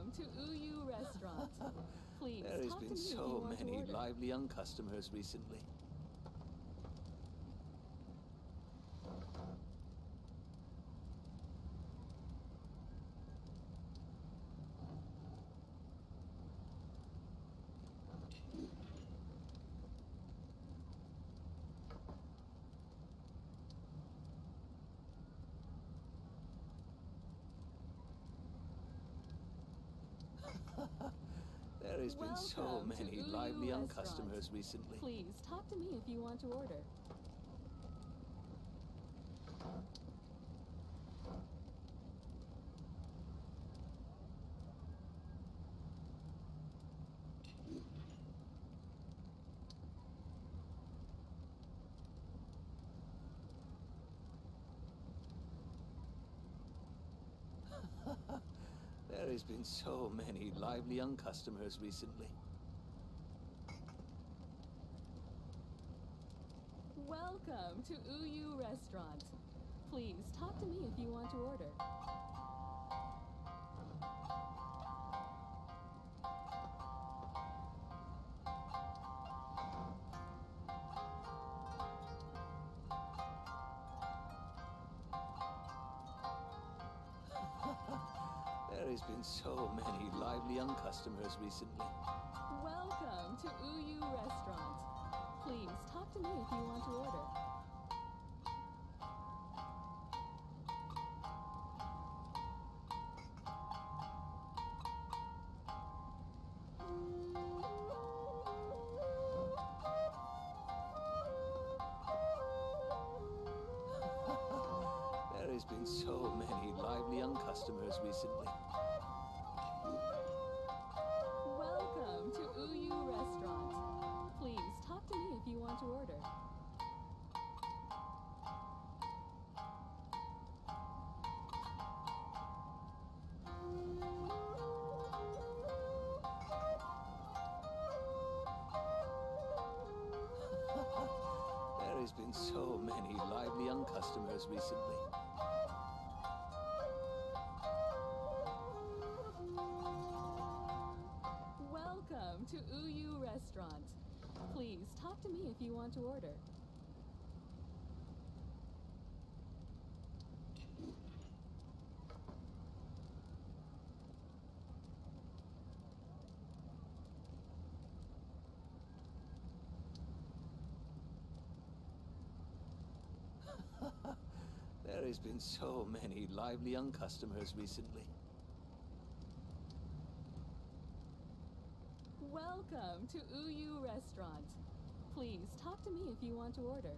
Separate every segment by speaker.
Speaker 1: Welcome to Uyu Restaurant. Please
Speaker 2: There has
Speaker 1: talk to
Speaker 2: been
Speaker 1: me if you
Speaker 2: so
Speaker 1: want to
Speaker 2: many
Speaker 1: order.
Speaker 2: lively young customers recently. There has been so
Speaker 1: Welcome to
Speaker 2: many
Speaker 1: Uyu
Speaker 2: lively young
Speaker 1: Restaurant.
Speaker 2: customers recently.
Speaker 1: Please talk to me if you want to order.
Speaker 2: There has been so many lively young customers recently.
Speaker 1: Welcome to Uyu Restaurant. Please talk to me if you want to order.
Speaker 2: There has been so many lively young customers recently.
Speaker 1: Welcome to Uyu Restaurant. Please talk to me if you want to order.
Speaker 2: There has been so many lively young customers recently.
Speaker 1: Welcome to Uyu Restaurant. Please talk to me if you want to order.
Speaker 2: There has been so many lively young customers recently.
Speaker 1: Welcome to Uyu Restaurant. Please talk to me if you want to order.
Speaker 2: There has been so many lively young customers recently.
Speaker 1: Welcome to Uyu Restaurant. Please talk to me if you want to order.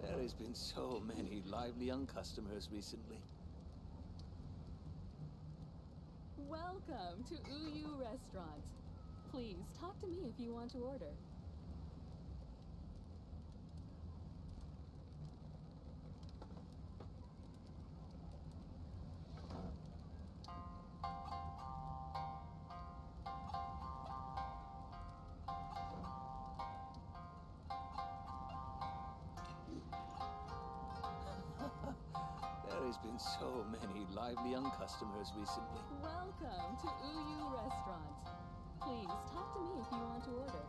Speaker 2: There has been so many lively young customers recently.
Speaker 1: Welcome to Uyu Restaurant. Please talk to me if you want to order.
Speaker 2: There has been so many lively young customers recently.
Speaker 1: Welcome to Uyu Restaurant. Please talk to me if you want to order.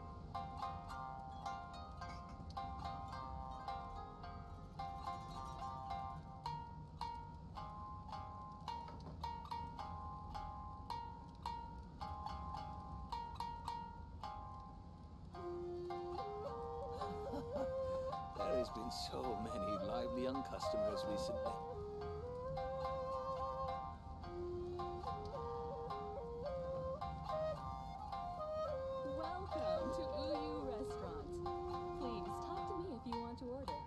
Speaker 2: There has been so many lively young customers recently.
Speaker 1: Welcome to Uyu Restaurant. Please talk to me if you want to order.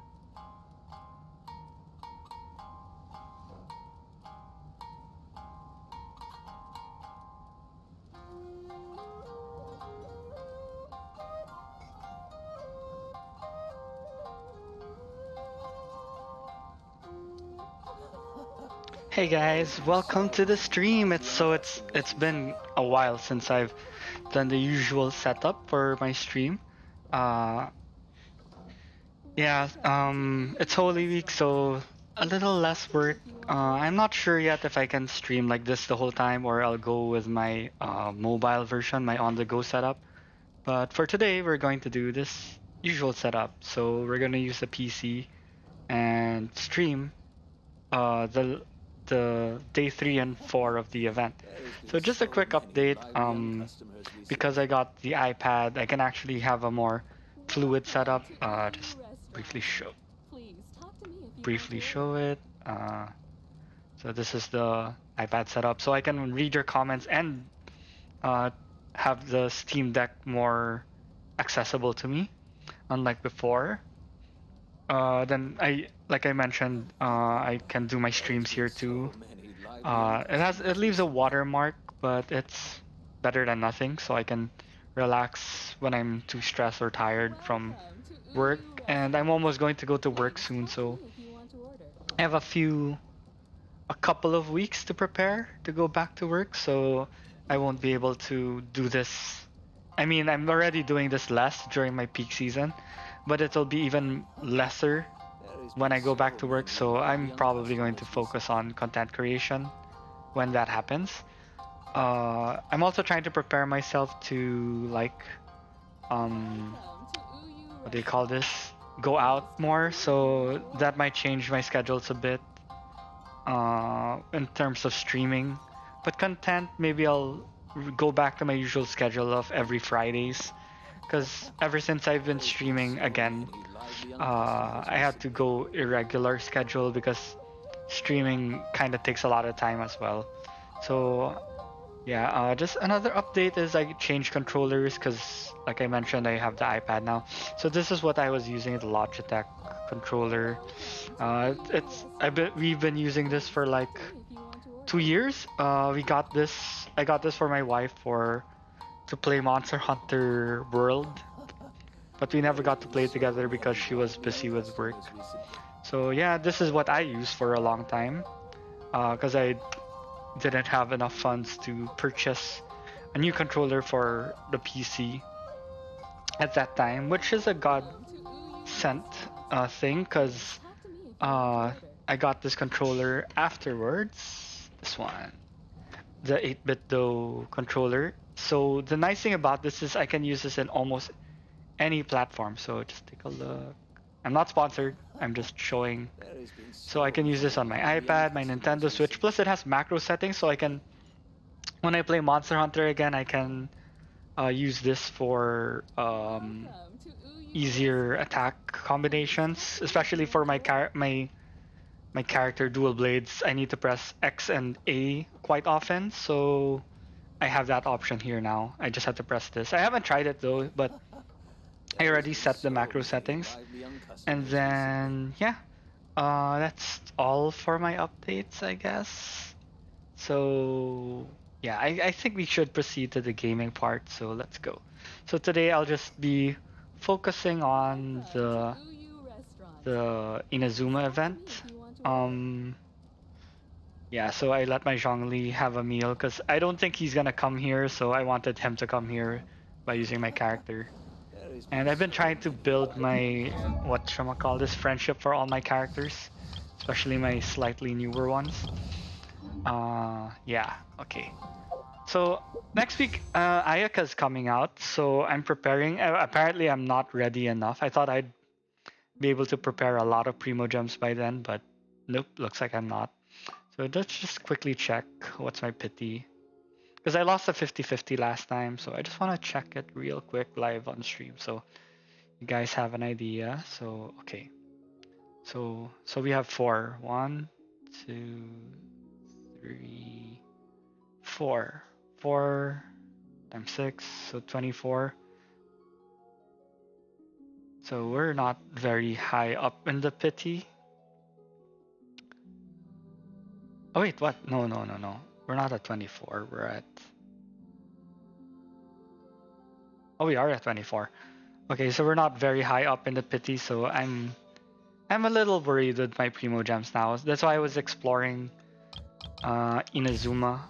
Speaker 3: Hey guys, welcome to the stream. It's been a while since I've done the usual setup for my stream. Uh it's Holy Week, so a little less work. I'm not sure yet if I can stream like this the whole time or I'll go with my mobile version, my on-the-go setup. But for today, we're going to do this usual setup. So we're going to use the PC and stream the day 3 and 4 of the event. So just a quick update. Because I got the iPad, I can actually have a more fluid setup. Just briefly show it. So this is the iPad setup. So I can read your comments and have the Steam Deck more accessible to me, unlike before. Then like I mentioned, I can do my streams here too. It leaves a watermark, but it's better than nothing, so I can relax when I'm too stressed or tired from work. And I'm almost going to go to work soon, so I have a couple of weeks to prepare to go back to work, so I won't be able to do this. I mean, I'm already doing this less during my peak season, but it'll be even lesser when I go back to work, so I'm probably going to focus on content creation when that happens. I'm also trying to prepare myself to what do you call this? Go out more, so that might change my schedules a bit in terms of streaming. But content, maybe I'll go back to my usual schedule of every Fridays, because ever since I've been streaming again, I had to go irregular schedule because streaming kind of takes a lot of time as well. So yeah, just another update is I changed controllers because, like I mentioned, I have the iPad now. So this is what I was using, the Logitech controller. We've been using this for like 2 years. I got this for my wife to play Monster Hunter World, but we never got to play together because she was busy with work. So yeah, this is what I used for a long time, because I didn't have enough funds to purchase a new controller for the PC at that time, which is a God-sent thing, because I got this controller afterwards. This one, the 8-bit Do controller. So the nice thing about this is I can use this in almost any platform. So just take a look. I'm not sponsored, I'm just showing. So I can use this on my iPad, my Nintendo Switch, plus it has macro settings, so I can, when I play Monster Hunter again, I can use this for easier attack combinations, especially for my character dual blades. I need to press X and A quite often, so I have that option here now. I just have to press this. I haven't tried it though, but I already set the macro settings. And then yeah, that's all for my updates, I guess. So yeah, I think we should proceed to the gaming part, so let's go. So today I'll just be focusing on the Inazuma event. Yeah, so I let my Zhongli have a meal because I don't think he's gonna come here, so I wanted him to come here by using my character. And I've been trying to build my, whatchamacall this, friendship for all my characters, especially my slightly newer ones. Yeah, okay. So next week, Ayaka's coming out, so I'm preparing. Apparently, I'm not ready enough. I thought I'd be able to prepare a lot of Primo Gems by then, but nope, looks like I'm not. So let's just quickly check what's my pity. Because I lost a 50-50 last time, so I just want to check it real quick live on stream, so you guys have an idea. So okay, so we have 4. 1, 2, 3, 4. 4 times 6, so 24. So we're not very high up in the pity. Oh wait, what? No. We're not at 24. We're at... Oh, we are at 24. Okay, so we're not very high up in the pity, so I'm a little worried with my Primo Gems now. That's why I was exploring Inazuma.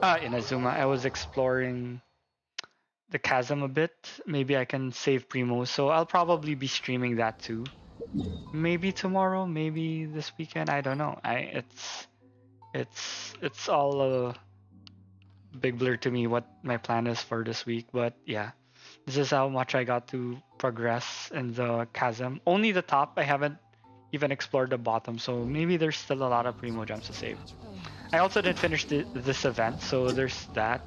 Speaker 3: Inazuma. I was exploring the chasm a bit. Maybe I can save Primo, so I'll probably be streaming that too. Maybe tomorrow, maybe this weekend. I don't know. It's all a big blur to me what my plan is for this week. But yeah, this is how much I got to progress in the chasm. Only the top. I haven't even explored the bottom, so maybe there's still a lot of Primo gems to save. I also didn't finish this event, so there's that.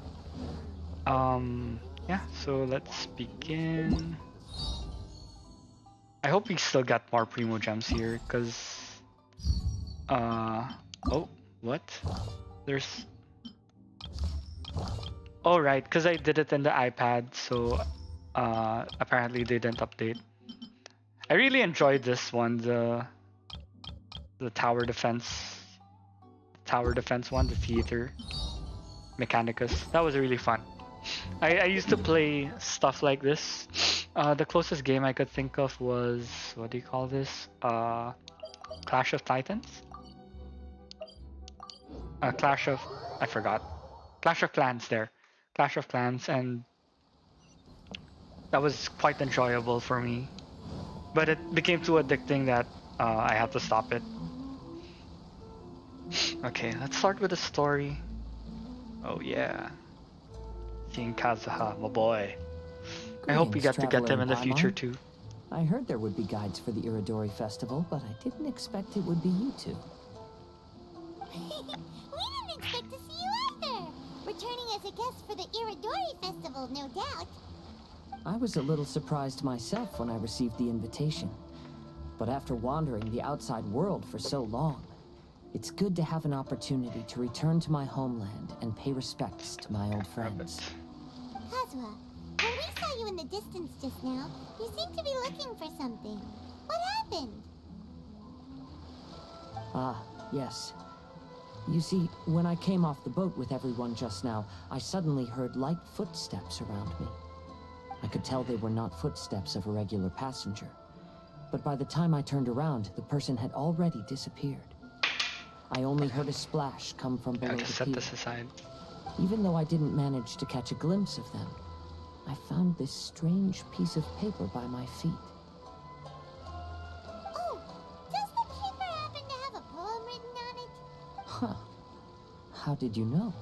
Speaker 3: Yeah, so let's begin. I hope we still got more Primo gems here, because oh, what? There's oh right, because I did it in the iPad, so apparently they didn't update. I really enjoyed this one, the tower defense one, the theater Mechanicus. That was really fun. I used to play stuff like this. The closest game I could think of was, what do you call this? Clash of Titans? I forgot. Clash of Clans there. Clash of Clans, and that was quite enjoyable for me. But it became too addicting that I had to stop it. Okay, let's start with the story. Oh yeah. Seeing Kazuha, my boy. I hope we get to get them in the future too.
Speaker 4: I heard there would be guides for the Iridori Festival, but I didn't expect it would be you two.
Speaker 5: We didn't expect to see you either. Returning as a guest for the Iridori Festival, no doubt.
Speaker 4: I was a little surprised myself when I received the invitation. But after wandering the outside world for so long, it's good to have an opportunity to return to my homeland and pay respects to my old friends.
Speaker 5: Kazuha, when we saw you in the distance just now, you seemed to be looking for something. What happened?
Speaker 4: Ah, yes. You see, when I came off the boat with everyone just now, I suddenly heard light footsteps around me. I could tell they were not footsteps of a regular passenger. But by the time I turned around, the person had already disappeared. I only heard a splash come from below
Speaker 3: I'll just
Speaker 4: the
Speaker 3: set
Speaker 4: pier.
Speaker 3: this aside.
Speaker 4: Even though I didn't manage to catch a glimpse of them, I found this strange piece of paper by my feet.
Speaker 5: Oh, does the paper happen to have a poem written on it?
Speaker 4: Huh. How did you know?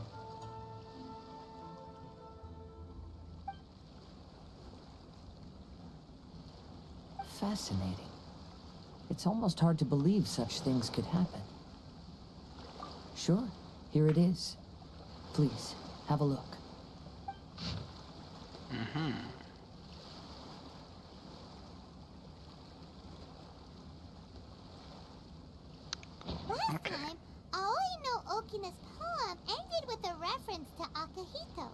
Speaker 4: Fascinating. It's almost hard to believe such things could happen. Sure, here it is. Please, have a look.
Speaker 5: Last time, Aoi no Okina's poem ended with a reference to Akihito.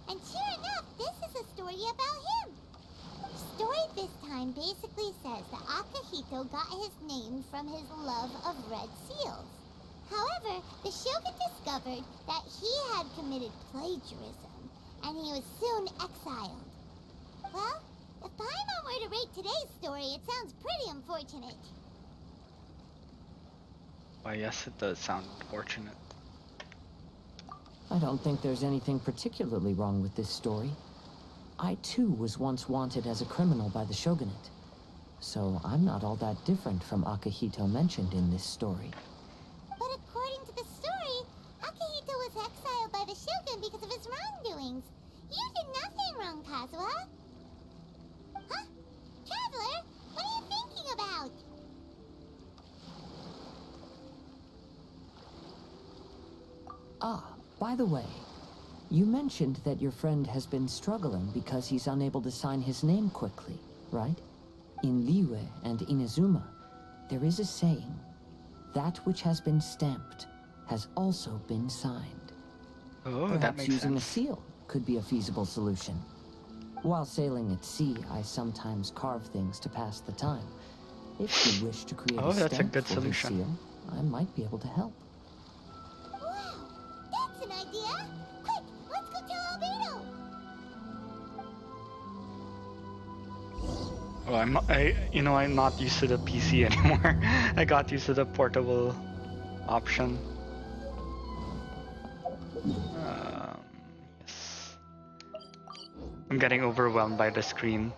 Speaker 5: And sure enough, this is a story about him. The story this time basically says that Akihito got his name from his love of red seals. However, the shogun discovered that he had committed plagiarism, and he was soon exiled. Well, if Paimon were to rate today's story, it sounds pretty unfortunate.
Speaker 3: Why, yes, it does sound fortunate.
Speaker 4: I don't think there's anything particularly wrong with this story. I too was once wanted as a criminal by the shogunate. So I'm not all that different from Akihito mentioned in this story.
Speaker 5: But according to the story, Akihito was exiled by the shogun because of his wrongdoings. You did nothing wrong, Kazuha. Huh? Traveler, what are you thinking about?
Speaker 4: Ah, by the way, you mentioned that your friend has been struggling because he's unable to sign his name quickly, right? In Liyue and Inazuma, there is a saying, that which has been stamped has also been signed.
Speaker 3: Oh, that
Speaker 4: Perhaps
Speaker 3: makes
Speaker 4: using
Speaker 3: sense.
Speaker 4: a seal could be a feasible solution. While sailing at sea, I sometimes carve things to pass the time. If you wish to create
Speaker 3: Oh,
Speaker 4: a
Speaker 3: that's a
Speaker 4: stamp
Speaker 3: good
Speaker 4: for his
Speaker 3: solution.
Speaker 4: seal, I might be able to help.
Speaker 5: Wow, that's an idea! Quick, let's go tell Albedo!
Speaker 3: Oh, I'm not used to the PC anymore. I got used to the portable option. I'm getting overwhelmed by the screen.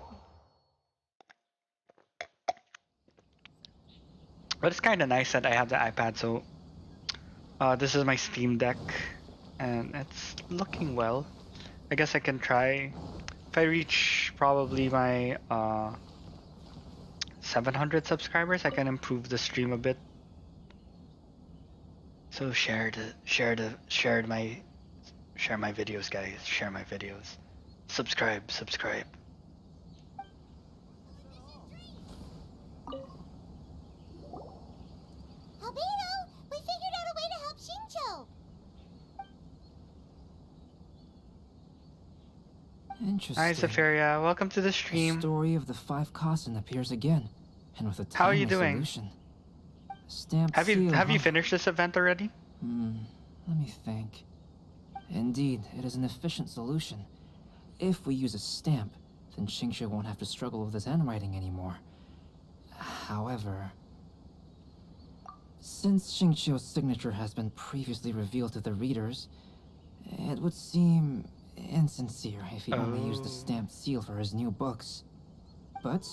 Speaker 3: But it's kind of nice that I have the iPad, so this is my Steam Deck, and it's looking well. I guess I can try, if I reach probably my 700 subscribers, I can improve the stream a bit. So share my videos, guys. Share my videos. Subscribe.
Speaker 5: Albedo, we figured out a way to help Shincho.
Speaker 6: Interesting.
Speaker 3: Hi, Zephyria. Welcome to the
Speaker 6: The
Speaker 3: stream.
Speaker 6: story of the 5 Kasen appears again, and with a
Speaker 3: How are you
Speaker 6: timely
Speaker 3: doing?
Speaker 6: solution. Stamped
Speaker 3: Have you
Speaker 6: seal,
Speaker 3: finished this event already?
Speaker 6: Let me think. Indeed, it is an efficient solution. If we use a stamp, then Xingqiu won't have to struggle with his handwriting anymore. However, since Xingqiu's signature has been previously revealed to the readers, it would seem insincere if he only used the stamped seal for his new books. But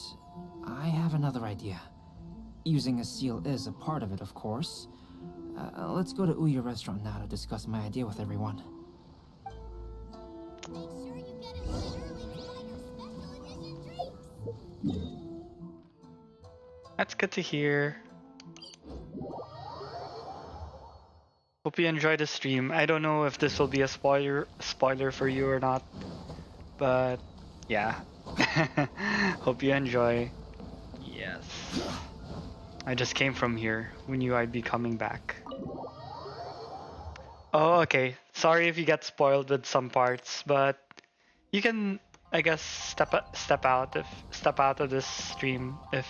Speaker 6: I have another idea. Using a seal is a part of it, of course. Let's go to Uyu Restaurant now to discuss my idea with everyone.
Speaker 5: Make sure you get it early to buy your special edition drinks.
Speaker 3: That's good to hear. Hope you enjoyed the stream. I don't know if this will be a spoiler for you or not, but yeah. Hope you enjoy. Yes. I just came from here. Who knew I'd be coming back? Oh, okay. Sorry if you get spoiled with some parts, but you can, I guess, step out of this stream if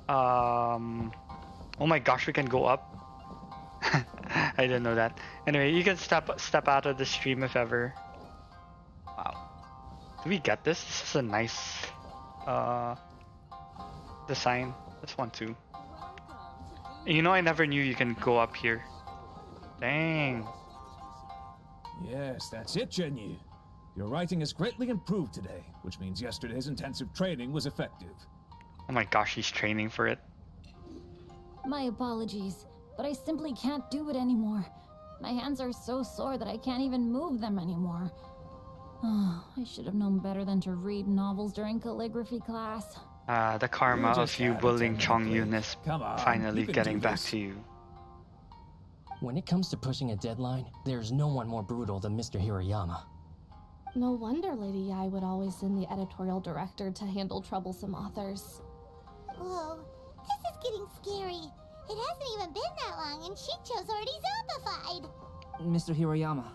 Speaker 3: oh my gosh, we can go up. I didn't know that. Anyway, you can step out of the stream if ever. Wow. Do we get this? This is a nice design. This one too. You know, I never knew you can go up here. Dang.
Speaker 7: Yes, that's it, Genyu. Your writing has greatly improved today, which means yesterday's intensive training was effective.
Speaker 3: Oh my gosh, he's training for it.
Speaker 8: My apologies, but I simply can't do it anymore. My hands are so sore that I can't even move them anymore. Oh, I should have known better than to read novels during calligraphy class.
Speaker 3: The karma
Speaker 7: You
Speaker 3: of
Speaker 7: just
Speaker 3: you
Speaker 7: had
Speaker 3: bullying
Speaker 7: 10
Speaker 3: Chong
Speaker 7: minutes.
Speaker 3: Yun is
Speaker 7: Come on,
Speaker 3: finally
Speaker 7: you can
Speaker 3: getting
Speaker 7: do
Speaker 3: back
Speaker 7: this.
Speaker 3: to you.
Speaker 9: When it comes to pushing a deadline, there's no one more brutal than Mr. Hirayama.
Speaker 10: No wonder Lady Yai would always send the editorial director to handle troublesome authors.
Speaker 5: Whoa, this is getting scary. It hasn't even been that long and Shincho's already zombified.
Speaker 6: Mr. Hirayama,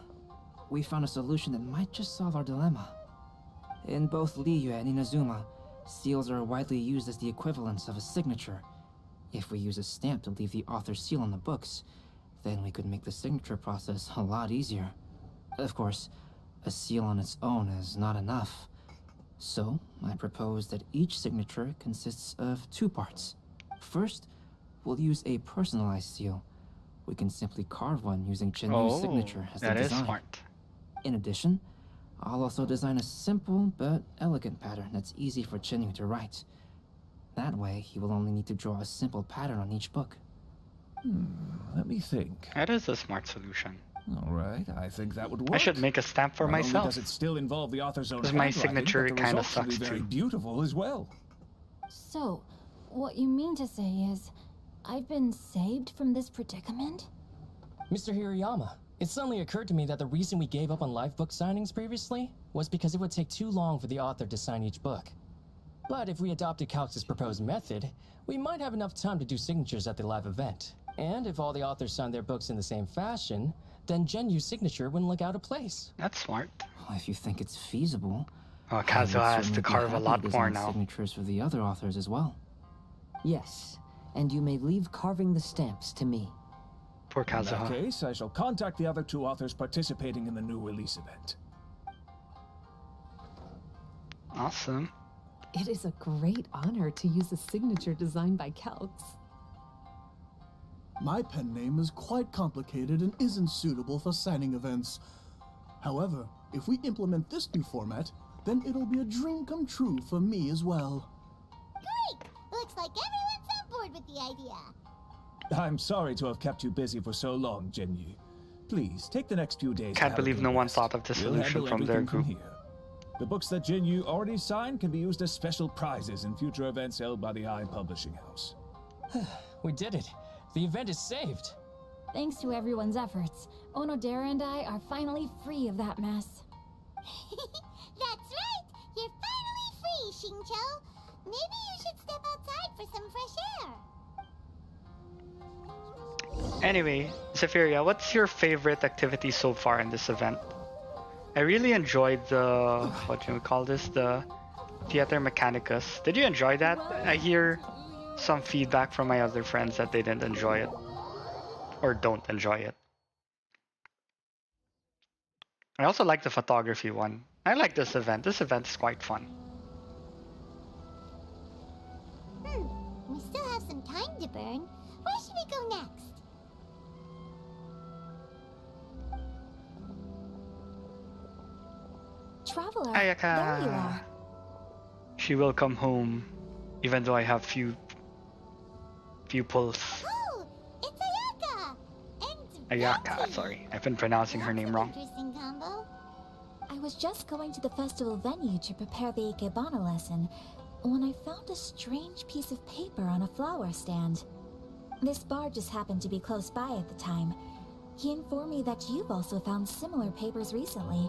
Speaker 6: we found a solution that might just solve our dilemma. In both Liyue and Inazuma, seals are widely used as the equivalents of a signature. If we use a stamp to leave the author's seal on the books, then we could make the signature process a lot easier. Of course, a seal on its own is not enough. So, I propose that each signature consists of 2 parts. First, we'll use a personalized seal. We can simply carve one using Chenyu's signature as the
Speaker 3: that is
Speaker 6: design.
Speaker 3: smart.
Speaker 6: In addition, I'll also design a simple but elegant pattern that's easy for Chenyu to write. That way, he will only need to draw a simple pattern on each book.
Speaker 7: Let me think.
Speaker 3: That is a smart solution.
Speaker 7: All right, I think that would work.
Speaker 3: I should make a stamp for
Speaker 7: Not only
Speaker 3: myself.
Speaker 7: does it still involve the author's own
Speaker 3: 'Cause my
Speaker 7: handwriting,
Speaker 3: signature
Speaker 7: but the
Speaker 3: kinda
Speaker 7: results will be
Speaker 3: sucks
Speaker 7: very
Speaker 3: too.
Speaker 7: beautiful as well.
Speaker 8: So, what you mean to say is, I've been saved from this predicament?
Speaker 9: Mr. Hirayama, it suddenly occurred to me that the reason we gave up on live book signings previously was because it would take too long for the author to sign each book. But if we adopted Calx's proposed method, we might have enough time to do signatures at the live event. And if all the authors signed their books in the same fashion, then Genyu's signature wouldn't look out of place.
Speaker 3: That's smart.
Speaker 6: Well, if you think it's feasible,
Speaker 3: Oh,
Speaker 6: I would
Speaker 3: Kazuha has
Speaker 6: certainly
Speaker 3: to
Speaker 6: be
Speaker 3: carve a
Speaker 6: happy
Speaker 3: lot
Speaker 6: to
Speaker 3: more
Speaker 6: design
Speaker 3: now.
Speaker 6: signatures for the other authors as well.
Speaker 4: Yes, and you may leave carving the stamps to me.
Speaker 3: Poor
Speaker 7: In that
Speaker 3: Kazuha.
Speaker 7: case, I shall contact the other 2 authors participating in the new release event.
Speaker 3: Awesome.
Speaker 10: It is a great honor to use a signature designed by Calx.
Speaker 11: My pen name is quite complicated and isn't suitable for signing events. However, if we implement this new format, then it'll be a dream come true for me as well.
Speaker 5: Great! Looks like everyone's on board with the idea.
Speaker 7: I'm sorry to have kept you busy for so long, Jinyu. Please, take the next few days to
Speaker 3: Can't
Speaker 7: have a
Speaker 3: believe
Speaker 7: good
Speaker 3: no one
Speaker 7: rest.
Speaker 3: thought of the
Speaker 7: We'll
Speaker 3: solution
Speaker 7: handle
Speaker 3: from their
Speaker 7: everything
Speaker 3: group.
Speaker 7: here. The books that Jinyu already signed can be used as special prizes in future events held by the Eye Publishing House.
Speaker 9: We did it. The event is saved.
Speaker 8: Thanks to everyone's efforts, Onodera and I are finally free of that mess.
Speaker 5: That's right! You're finally free, Xingqiu! Maybe you should step outside for some fresh air.
Speaker 3: Anyway, Zephyria, what's your favorite activity so far in this event? I really enjoyed the, what do we call this, the Theater Mechanicus. Did you enjoy that? I hear some feedback from my other friends that they didn't enjoy it. Or don't enjoy it. I also like the photography one. I like this event. This event is quite fun.
Speaker 5: We still have some time to burn. Where should we go next?
Speaker 8: Traveler,
Speaker 3: Ayaka.
Speaker 8: there you are.
Speaker 3: She will come home, even though I have few pulls.
Speaker 5: Oh, it's Ayaka! And
Speaker 3: Ayaka,
Speaker 5: Venti.
Speaker 3: sorry. I've been pronouncing her name wrong.
Speaker 5: Interesting combo.
Speaker 8: I was just going to the festival venue to prepare the Ikebana lesson when I found a strange piece of paper on a flower stand. This bard just happened to be close by at the time. He informed me that you've also found similar papers recently.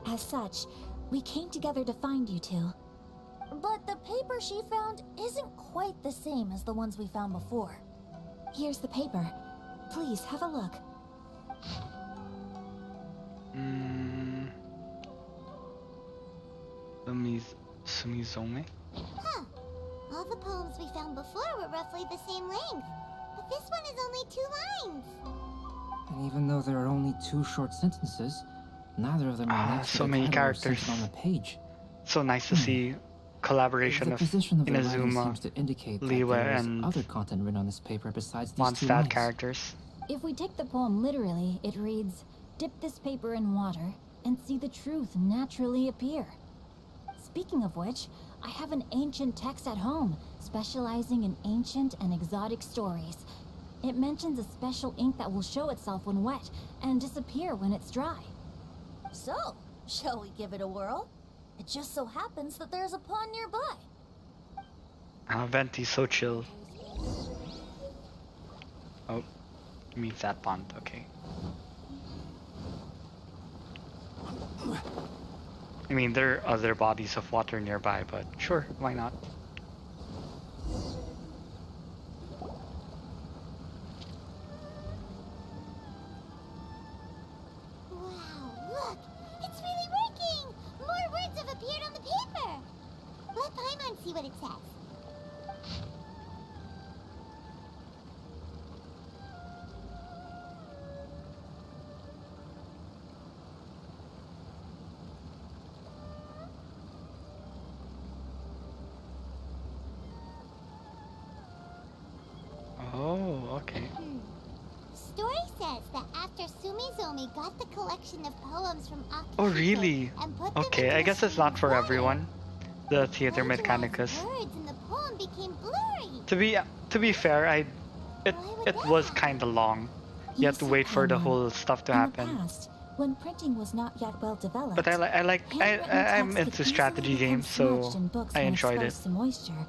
Speaker 8: As such, we came together to find you two. But the paper she found isn't quite the same as the ones we found before. Here's the paper. Please have a look.
Speaker 3: Sumizome?
Speaker 5: Huh. All the poems we found before were roughly the same length. But this one is only 2 lines.
Speaker 6: And even though there are only 2 short sentences, neither of them are next to
Speaker 3: so
Speaker 6: the
Speaker 3: many
Speaker 6: title or
Speaker 3: characters.
Speaker 6: sentence on the page.
Speaker 3: So nice to see collaboration
Speaker 6: The
Speaker 3: of
Speaker 6: position of the writing
Speaker 3: Inazuma,
Speaker 6: seems to indicate that
Speaker 3: Liwa,
Speaker 6: there is
Speaker 3: and
Speaker 6: other content written on this paper besides these 2
Speaker 3: Mondstadt
Speaker 6: lines.
Speaker 3: characters.
Speaker 8: If we take the poem literally, it reads, "Dip this paper in water and see the truth naturally appear." Speaking of which, I have an ancient text at home, specializing in ancient and exotic stories. It mentions a special ink that will show itself when wet and disappear when it's dry.
Speaker 12: So, shall we give it a whirl? It just so happens that there's a pond nearby.
Speaker 3: Venti's so chill. Oh, meets that pond, okay. I mean, there are other bodies of water nearby, but sure, why not?
Speaker 5: Wow, look! It's really working! More words have appeared on the paper! Let Paimon see what it says.
Speaker 3: Oh, okay.
Speaker 5: The story says that after Sumizomi got the collection of poems from Akihito
Speaker 3: Oh, really?
Speaker 5: and put them
Speaker 3: Okay,
Speaker 5: into
Speaker 3: I
Speaker 5: a
Speaker 3: guess it's
Speaker 5: stream
Speaker 3: not
Speaker 5: of
Speaker 3: for
Speaker 5: water,
Speaker 3: everyone. The Theater
Speaker 5: Mojo's
Speaker 3: Mechanicus.
Speaker 5: words in the poem became blurry.
Speaker 3: To be fair, it was kind of long. You have to wait for the whole stuff to happen.
Speaker 8: In the past, when printing was not yet well developed,
Speaker 3: But I'm into strategy games, so I enjoyed it.
Speaker 8: To moisture.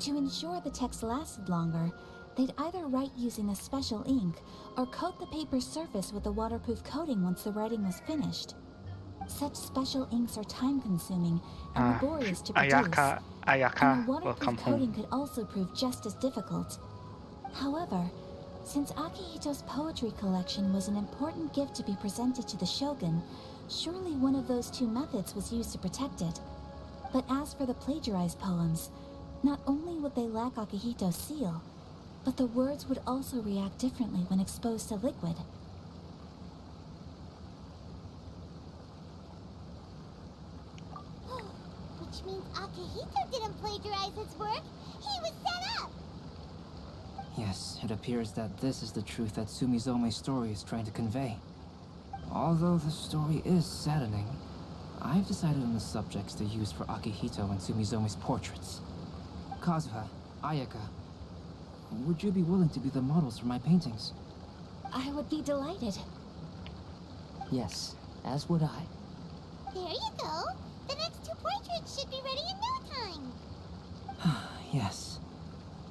Speaker 8: To ensure the text lasted longer, they'd either write using a special ink or coat the paper's surface with a waterproof coating once the writing was finished. Such special inks are time-consuming and laborious to produce, and a
Speaker 3: Ayaka will
Speaker 8: waterproof
Speaker 3: come
Speaker 8: coating
Speaker 3: home.
Speaker 8: could also prove just as difficult. However, since Akihito's poetry collection was an important gift to be presented to the shogun, surely one of those 2 methods was used to protect it. But as for the plagiarized poems, not only would they lack Akihito's seal, but the words would also react differently when exposed to liquid.
Speaker 5: Which means Akihito didn't plagiarize his work. He was set up.
Speaker 6: Yes, it appears that this is the truth that Sumizome's story is trying to convey. Although the story is saddening, I've decided on the subjects to use for Akihito and Sumizome's portraits. Kazuha, Ayaka, would you be willing to be the models for my paintings?
Speaker 8: I would be delighted.
Speaker 4: Yes, as would I.
Speaker 5: There you go. The next 2 portraits should be ready in no time.
Speaker 6: Yes.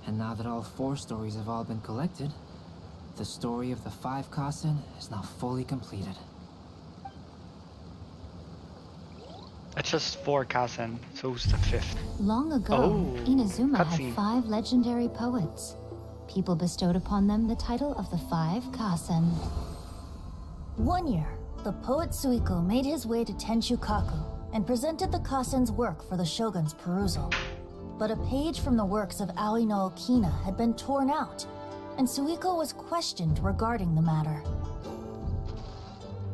Speaker 6: And now that all 4 stories have all been collected, the story of the 5 Kasen is now fully completed.
Speaker 3: It's just 4 Kasen, so who's the 5th?
Speaker 8: Long ago,
Speaker 3: Oh,
Speaker 8: Inazuma
Speaker 3: cutscene.
Speaker 8: had 5 legendary poets. People bestowed upon them the title of the 5 Kasen.
Speaker 12: One year, the poet Suiko made his way to Tenshukaku and presented the Kasen's work for the shogun's perusal. But a page from the works of Aoi no Okina had been torn out, and Suiko was questioned regarding the matter.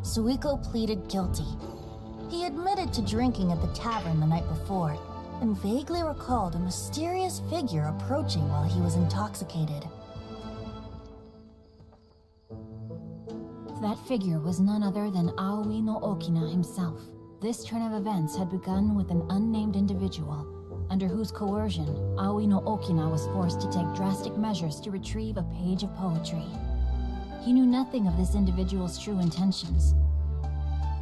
Speaker 12: Suiko pleaded guilty. He admitted to drinking at the tavern the night before, and vaguely recalled a mysterious figure approaching while he was intoxicated.
Speaker 8: That figure was none other than Aoi no Okina himself. This turn of events had begun with an unnamed individual, under whose coercion Aoi no Okina was forced to take drastic measures to retrieve a page of poetry. He knew nothing of this individual's true intentions.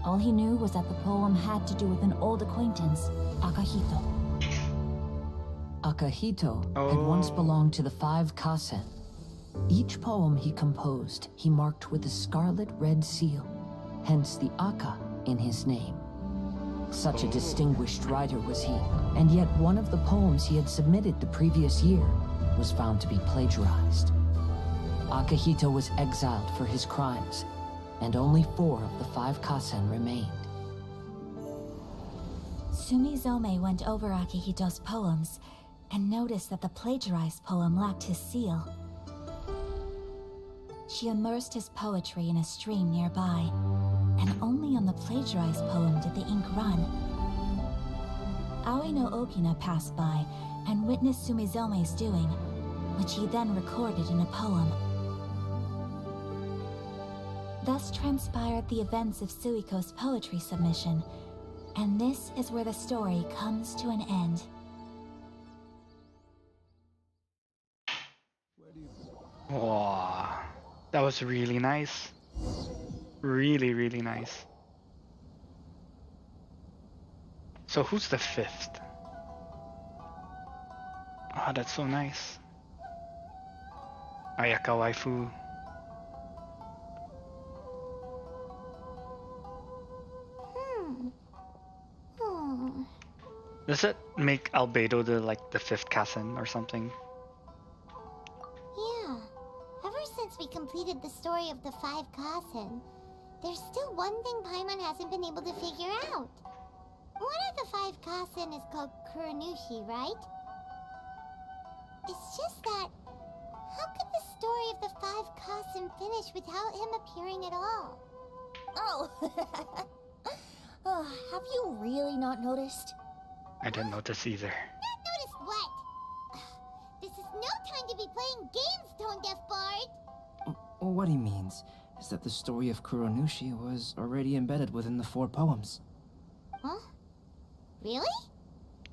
Speaker 8: All he knew was that the poem had to do with an old acquaintance, Akihito.
Speaker 4: Akihito had once belonged to the 5 Kasen. Each poem he composed, he marked with a scarlet red seal, hence the Aka in his name. Such a distinguished writer was he, and yet one of the poems he had submitted the previous year was found to be plagiarized. Akihito was exiled for his crimes, and only 4 of the 5 Kasen remained.
Speaker 8: Sumizome went over Akihito's poems and noticed that the plagiarized poem lacked his seal. She immersed his poetry in a stream nearby, and only on the plagiarized poem did the ink run. Aoi no Okina passed by and witnessed Sumizome's doing, which he then recorded in a poem. Thus transpired the events of Suiko's poetry submission, and this is where the story comes to an end.
Speaker 3: Wow, that was really nice. Really, really nice. So who's the 5th? Ah, that's so nice. Ayaka waifu. Does it make Albedo the 5th Kasen or something?
Speaker 5: Yeah. Ever since we completed the story of the 5 Kasen, there's still one thing Paimon hasn't been able to figure out. One of the 5 Kasen is called Kuranushi, right? It's just that, how could the story of the 5 Kasen finish without him appearing at all?
Speaker 12: Oh, have you really not noticed?
Speaker 3: I didn't notice either.
Speaker 5: Not noticed what? This is no time to be playing games, Tone Deaf Bard!
Speaker 6: What he means is that the story of Kuranushi was already embedded within the 4 poems.
Speaker 5: Huh? Really?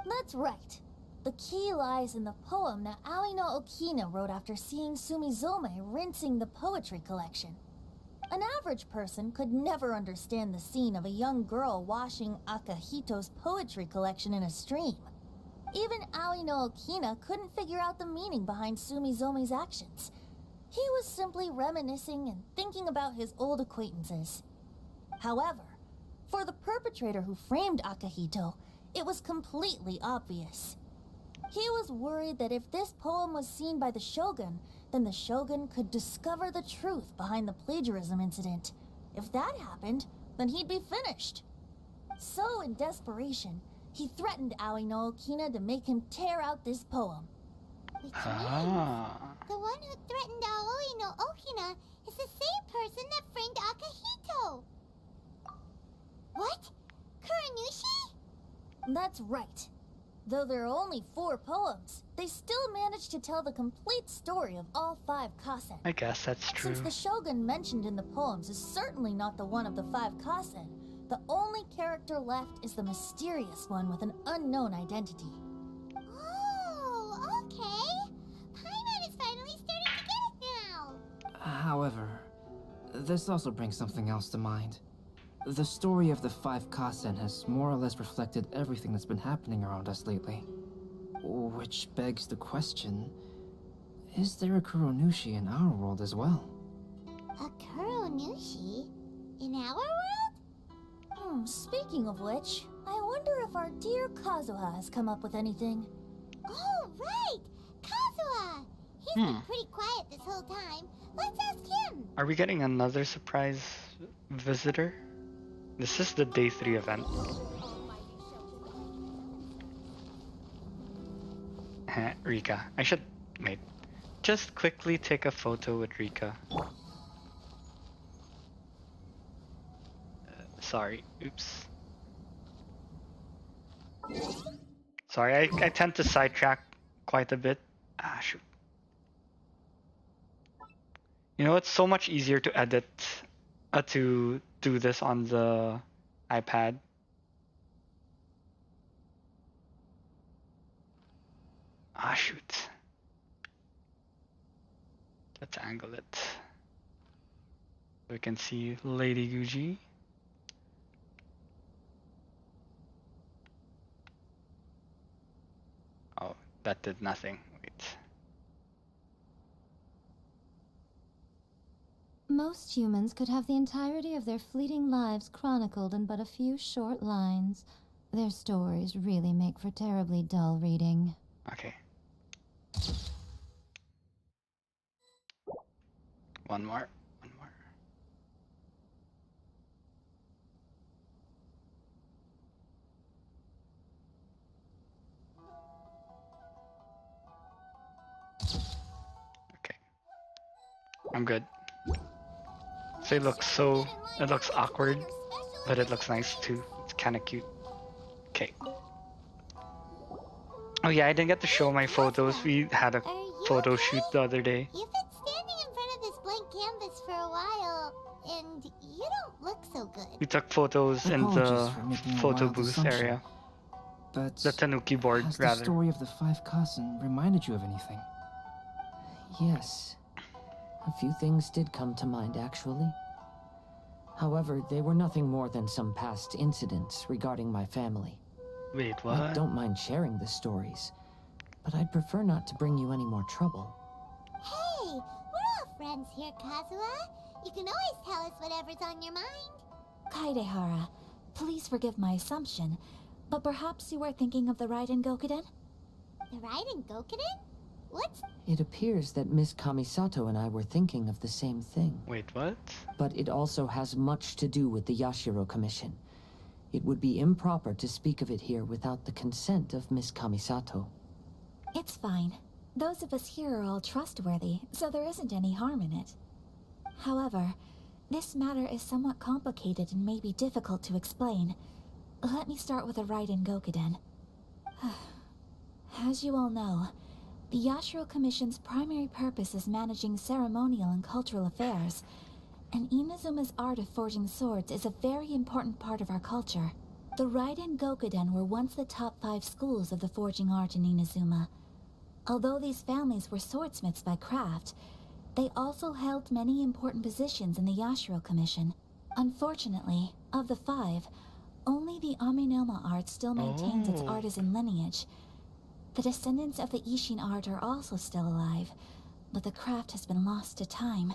Speaker 12: That's right. The key lies in the poem that Aoi no Okina wrote after seeing Sumizome rinsing the poetry collection. An average person could never understand the scene of a young girl washing Akihito's poetry collection in a stream. Even Aoi no Okina couldn't figure out the meaning behind Sumizome's actions. He was simply reminiscing and thinking about his old acquaintances. However, for the perpetrator who framed Akihito, it was completely obvious. He was worried that if this poem was seen by the Shogun, then the Shogun could discover the truth behind the plagiarism incident. If that happened, then he'd be finished. So, in desperation, he threatened Aoi no Okina to make him tear out this poem.
Speaker 5: Which means the one who threatened Aoi no Okina is the same person that framed Akihito. What? Kuranushi?
Speaker 12: That's right. Though there are only 4 poems, they still managed to tell the complete story of all 5 Kasen.
Speaker 3: I guess that's true.
Speaker 12: Since the Shogun mentioned in the poems is certainly not the one of the 5 Kasen, the only character left is the mysterious one with an unknown identity.
Speaker 5: Oh, okay. Paimon is finally starting to get it now.
Speaker 6: However, this also brings something else to mind. The story of the 5 Kasen has more or less reflected everything that's been happening around us lately. Which begs the question, is there a Kuronushi in our world as well?
Speaker 5: A Kuronushi? In our world?
Speaker 12: Speaking of which, I wonder if our dear Kazuha has come up with anything.
Speaker 5: Oh, right! Kazuha! He's been pretty quiet this whole time. Let's ask him.
Speaker 3: Are we getting another surprise visitor? This is the day 3 event. Rika. I should wait. Just quickly take a photo with Rika. Sorry. Oops. Sorry, I tend to sidetrack quite a bit. Ah, shoot. You know, it's so much easier to edit, to do this on the iPad. Ah, shoot. Let's angle it. So we can see Lady Guji. Oh, that did nothing. Wait.
Speaker 8: Most humans could have the entirety of their fleeting lives chronicled in but a few short lines. Their stories really make for terribly dull reading.
Speaker 3: Okay. One more. Okay. I'm good. So it looks awkward, but it looks nice too. It's kind of cute. Okay. Oh yeah, I didn't get to show my photos. We had a photo shoot the other day.
Speaker 5: You've been standing in front of this blank canvas for a while, and you don't look so good.
Speaker 3: We took photos in the photo booth area.
Speaker 6: But
Speaker 3: the Tanuki board,
Speaker 6: has
Speaker 3: rather.
Speaker 6: The story of the 5 Kasen reminded you of anything?
Speaker 4: Yes. A few things did come to mind, actually. However, they were nothing more than some past incidents regarding my family.
Speaker 3: Wait, what?
Speaker 4: I don't mind sharing the stories, but I'd prefer not to bring you any more trouble.
Speaker 5: Hey, we're all friends here, Kazuha. You can always tell us whatever's on your mind.
Speaker 12: Kaidehara, please forgive my assumption, but perhaps you were thinking of the Raiden Gokuden?
Speaker 5: The Raiden Gokuden? What's...
Speaker 4: It appears that Miss Kamisato and I were thinking of the same thing.
Speaker 3: Wait, what?
Speaker 4: But it also has much to do with the Yashiro Commission. It would be improper to speak of it here without the consent of Miss Kamisato.
Speaker 12: It's fine. Those of us here are all trustworthy, so there isn't any harm in it. However, this matter is somewhat complicated and may be difficult to explain. Let me start with the Raiden Gokuden. As you all know, the Yashiro Commission's primary purpose is managing ceremonial and cultural affairs, and Inazuma's art of forging swords is a very important part of our culture. The Raiden Gokuden were once the top 5 schools of the forging art in Inazuma. Although these families were swordsmiths by craft, they also held many important positions in the Yashiro Commission. Unfortunately, of the 5, only the Aminoma art still maintains its artisan lineage. The descendants of the Ishin art are also still alive, but the craft has been lost to time.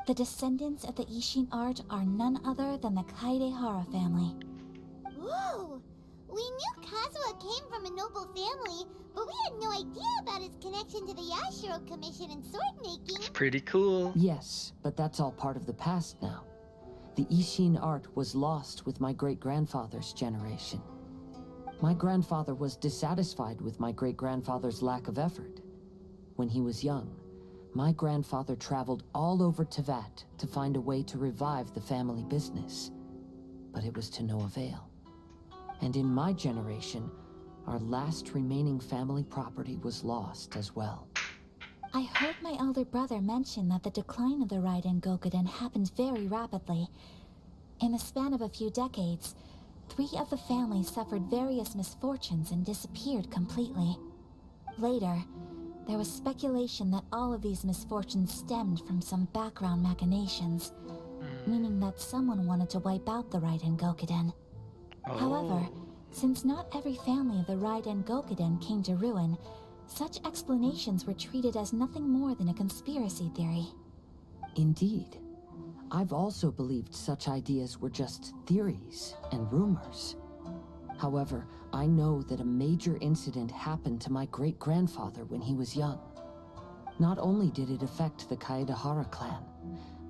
Speaker 12: The descendants of the Ishin art are none other than the Kaidehara family.
Speaker 5: Whoa! We knew Kazuha came from a noble family, but we had no idea about his connection to the Yashiro Commission and sword making.
Speaker 3: It's pretty cool.
Speaker 4: Yes, but that's all part of the past now. The Ishin art was lost with my great-grandfather's generation. My grandfather was dissatisfied with my great-grandfather's lack of effort. When he was young, my grandfather traveled all over Tevat to find a way to revive the family business. But it was to no avail. And in my generation, our last remaining family property was lost as well.
Speaker 12: I heard my elder brother mention that the decline of the Raiden Gokuden happened very rapidly. In the span of a few decades, 3 of the families suffered various misfortunes and disappeared completely. Later, there was speculation that all of these misfortunes stemmed from some background machinations, meaning that someone wanted to wipe out the Raiden Gokuden. However, since not every family of the Raiden Gokuden came to ruin, such explanations were treated as nothing more than a conspiracy theory.
Speaker 4: Indeed. I've also believed such ideas were just theories and rumors. However, I know that a major incident happened to my great-grandfather when he was young. Not only did it affect the Kaedahara clan,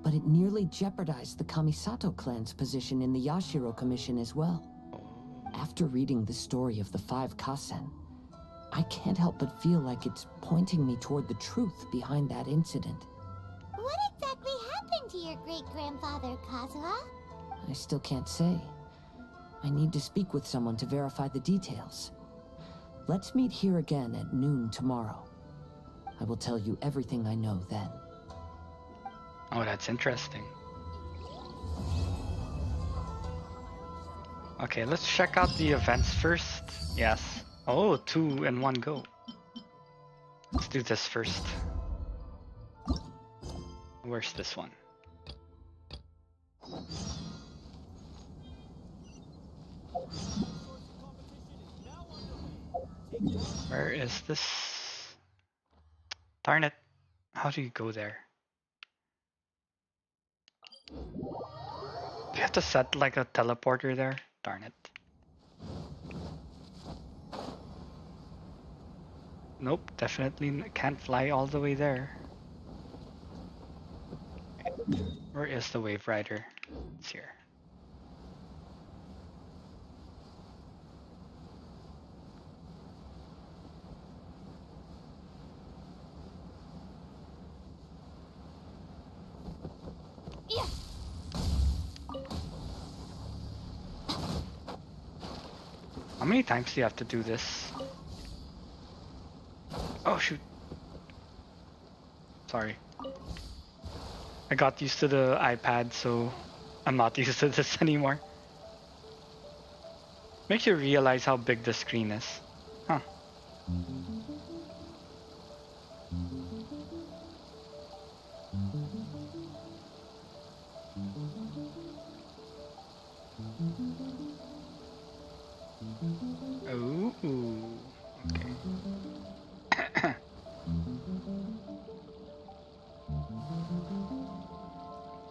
Speaker 4: but it nearly jeopardized the Kamisato clan's position in the Yashiro Commission as well. After reading the story of the 5 Kasen, I can't help but feel like it's pointing me toward the truth behind that incident.
Speaker 5: What exactly happened to your great-grandfather, Kazuha?
Speaker 4: I still can't say. I need to speak with someone to verify the details. Let's meet here again at noon tomorrow. I will tell you everything I know then.
Speaker 3: Oh, that's interesting. Okay, let's check out the events first. Yes. Oh, 2 in one go. Let's do this first. Where's this one? Where is this? Darn it. How do you go there? Do you have to set like a teleporter there? Darn it. Nope, definitely can't fly all the way there. Where is the Wave Rider? It's here.
Speaker 5: Yeah.
Speaker 3: How many times do you have to do this? Oh shoot. Sorry. I got used to the iPad, so I'm not used to this anymore. Makes you realize how big the screen is. Huh. Oh, okay.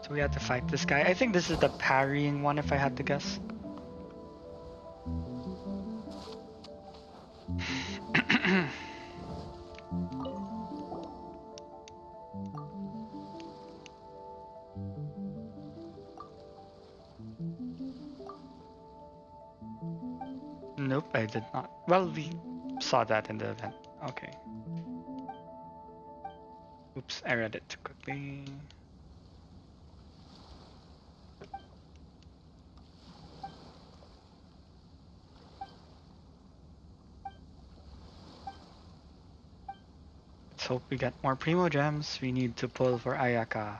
Speaker 3: So we had to fight this guy. I think this is the parrying one, if I had to guess. Nope, I did not. Well, we saw that in the event. Okay. Oops, I read it too quickly. Let's hope we get more Primo Gems. We need to pull for Ayaka.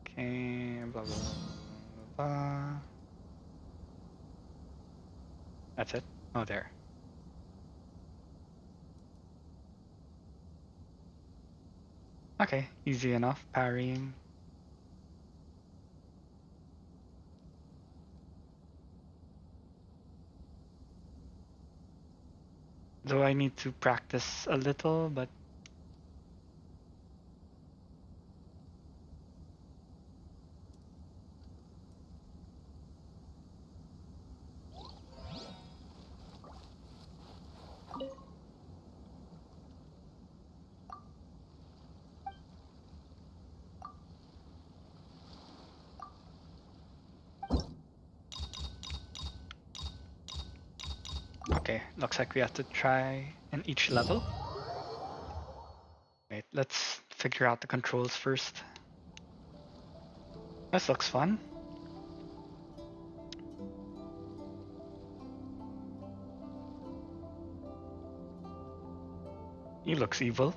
Speaker 3: Okay, blah blah blah blah blah. That's it? Oh, there. Okay, easy enough, parrying. Though I need to practice a little, but okay, looks like we have to try in each level. Wait, let's figure out the controls first. This looks fun. He looks evil.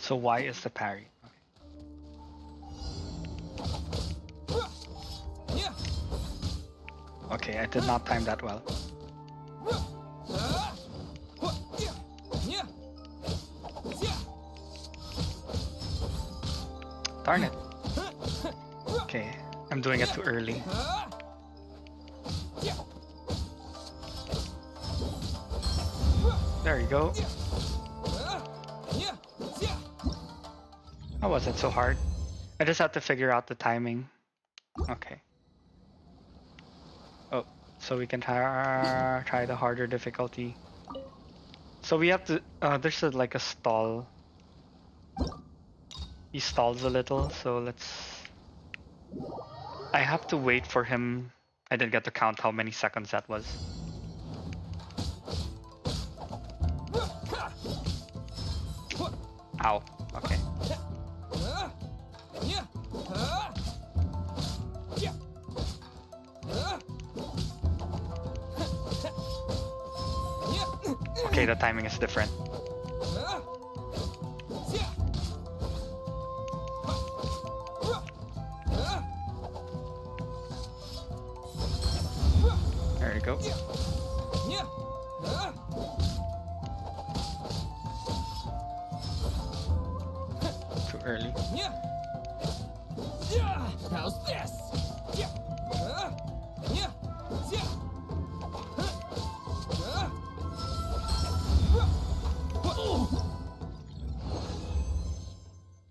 Speaker 3: So Y is the parry. Okay, I did not time that well. Darn it. Okay, I'm doing it too early. There you go. How was it so hard? I just have to figure out the timing. Okay. Oh, so we can try the harder difficulty. So we have to, there's like a stall. He stalls a little, so I have to wait for him. I didn't get to count how many seconds that was. Ow, okay. Okay, the timing is different. There you go. Too early.
Speaker 6: How's this?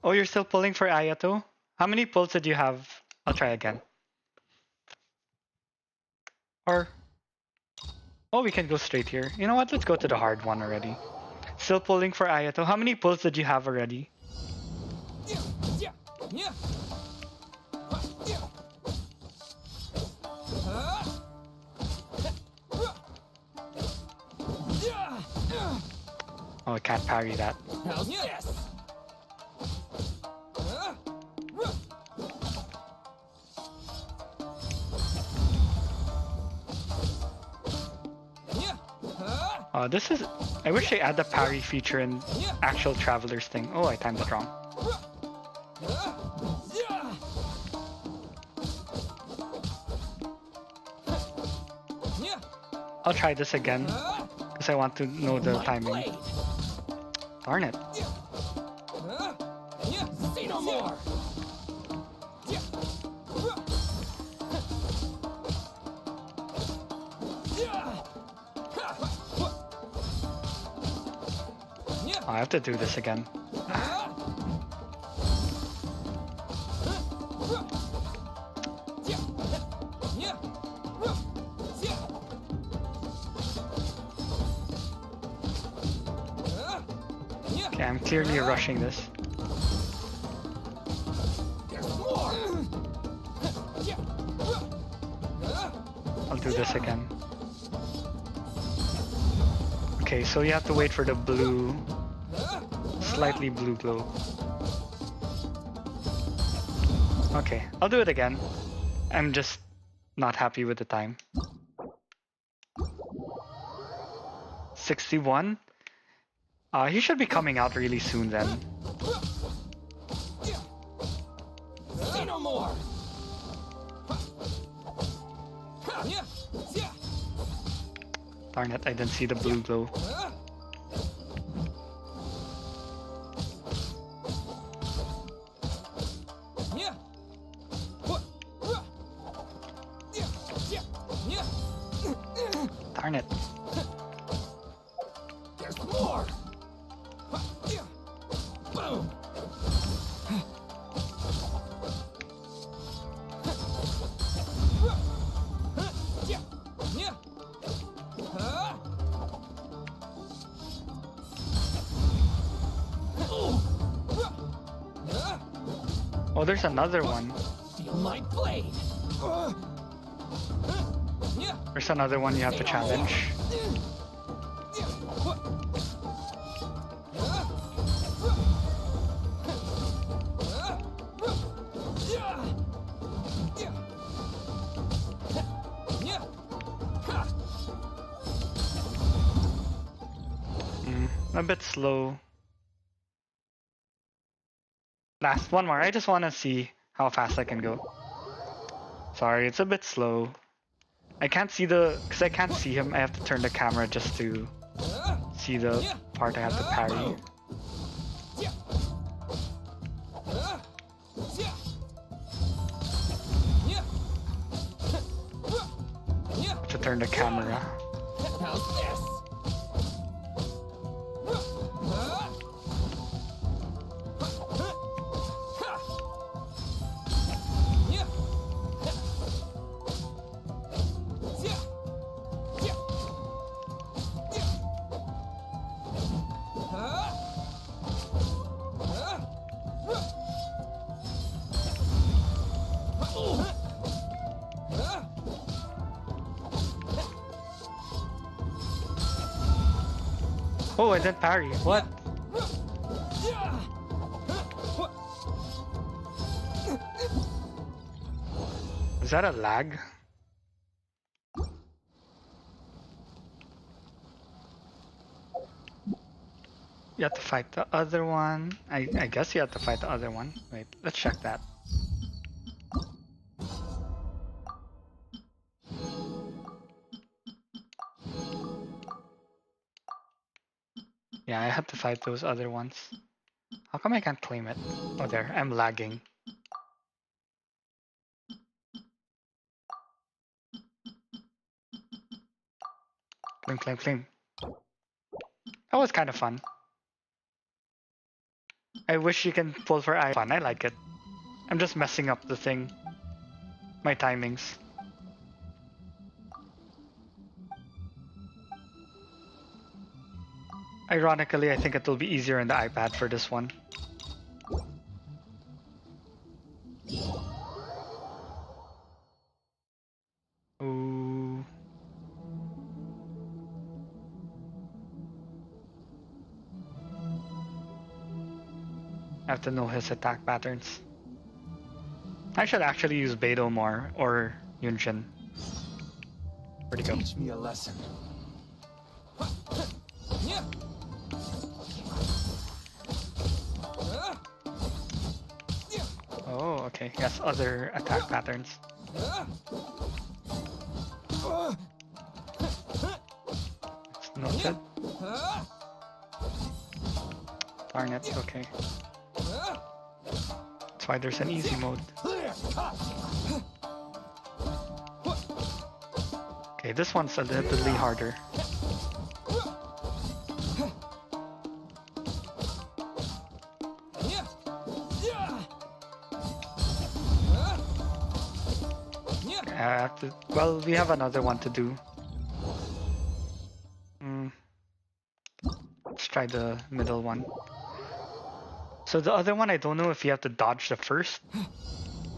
Speaker 3: Oh, you're still pulling for Ayato? How many pulls did you have? I'll try again. Or... oh, we can go straight here. You know what? Let's go to the hard one already. Still pulling for Ayato. How many pulls did you have already? Oh, I can't parry that.
Speaker 6: How's this?
Speaker 3: This is... I wish they add the parry feature in actual Traveler's thing. Oh, I timed it wrong. I'll try this again, because I want to know the timing. Darn it.
Speaker 6: Say no more.
Speaker 3: I have to do this again. Okay, I'm clearly rushing this. I'll do this again. Okay, so you have to wait for the blue, slightly blue glow. Okay, I'll do it again. I'm just not happy with the time. 61? He should be coming out really soon then.
Speaker 6: Say no more.
Speaker 3: Darn it, I didn't see the blue glow. Darn it.
Speaker 6: There's more. Boom.
Speaker 3: Oh, there's another one.
Speaker 6: Feel my blade.
Speaker 3: There's another one you have to challenge. A bit slow. Last one more. I just want to see how fast I can go. Sorry, it's a bit slow. I can't see because I can't see him. I have to turn the camera just to see the part I have to parry. To turn the camera. Oh, I did parry. What? Is that a lag? You have to fight the other one. I guess you have to fight the other one. Wait, let's check that. Yeah, I have to fight those other ones. How come I can't claim it? Oh, there. I'm lagging. Claim, claim, claim. That was kind of fun. I wish you can pull for eye. Fun, I like it. I'm just messing up the thing. My timings. Ironically, I think it will be easier on the iPad for this one. Ooh. I have to know his attack patterns. I should actually use Beidou more, or Yunshin. Where'd he go?
Speaker 11: Teach me a lesson.
Speaker 3: Oh, okay. Yes, other attack patterns. It's noted. Darn it, okay. That's why there's an easy mode. Okay, this one's admittedly harder. I have to, well, we have another one to do. Let's try the middle one. So the other one, I don't know if you have to dodge the first.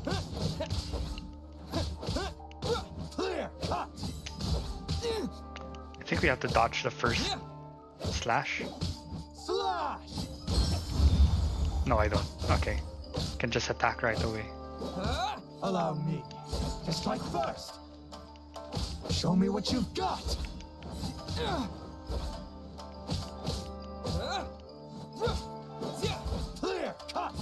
Speaker 3: I think we have to dodge the first slash. No, I don't. Okay. Can just attack right away.
Speaker 11: Allow me to strike first. Show me what you've got. Clear cut.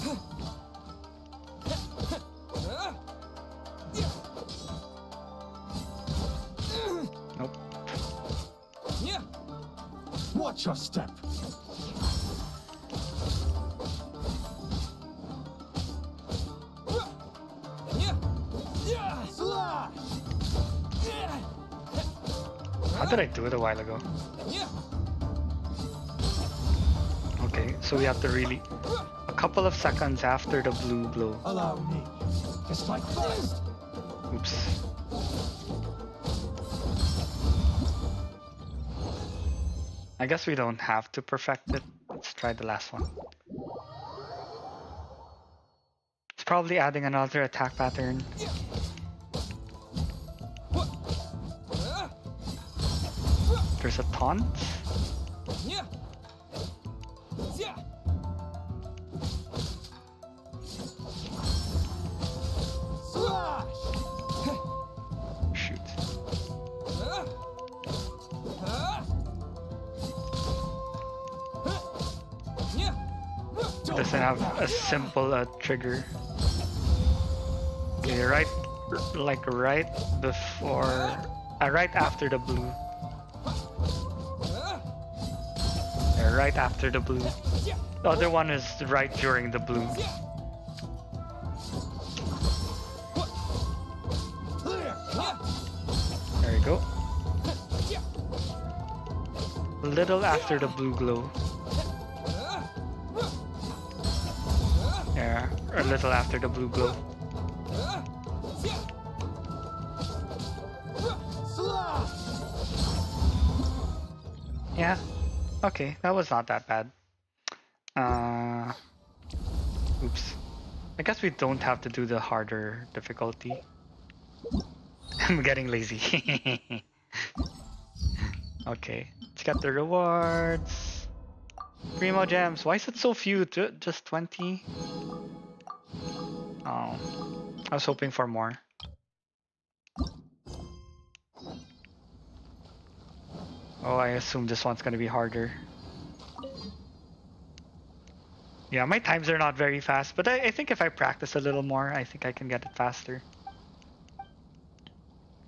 Speaker 3: Nope.
Speaker 11: Watch your step.
Speaker 3: How did I do it a while ago? Okay, so we have to really... A couple of seconds after the blue blow.
Speaker 11: Allow me to strike first.
Speaker 3: Oops. I guess we don't have to perfect it. Let's try the last one. It's probably adding another attack pattern. There's a taunt. Shoot. doesn't have a simple trigger. Okay, right before, right after the blue. Yeah, right after the blue. The other one is right during the blue. There you go. A little after the blue glow. Yeah, a little after the blue glow. Yeah, okay, that was not that bad. Oops. I guess we don't have to do the harder difficulty. I'm getting lazy. Okay, let's get the rewards. Primo gems. Why is it so few? Just 20? Oh, I was hoping for more. Oh, I assume this one's gonna be harder. Yeah, my times are not very fast, but I think if I practice a little more, I think I can get it faster.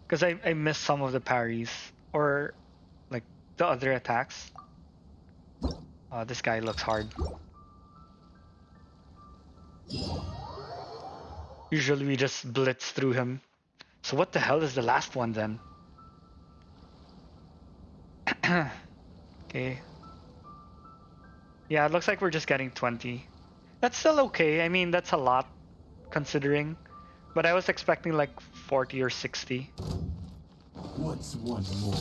Speaker 3: Because I missed some of the parries, or like the other attacks. Oh, this guy looks hard. Usually we just blitz through him. So what the hell is the last one then? Okay. Yeah, it looks like we're just getting 20. That's still okay. I mean, that's a lot considering. But I was expecting like 40 or 60.
Speaker 11: What's one more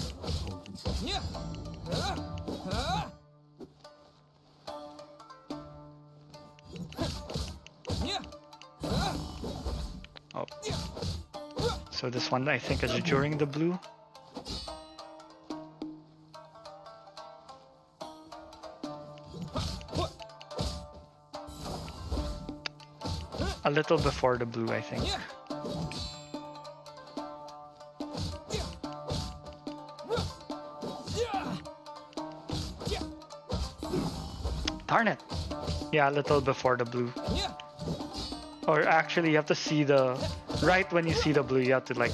Speaker 3: Oh. So this one I think is during the blue. A little before the blue, I think. Darn it! Yeah, a little before the blue. Or actually, you have to see the... Right when you see the blue, you have to like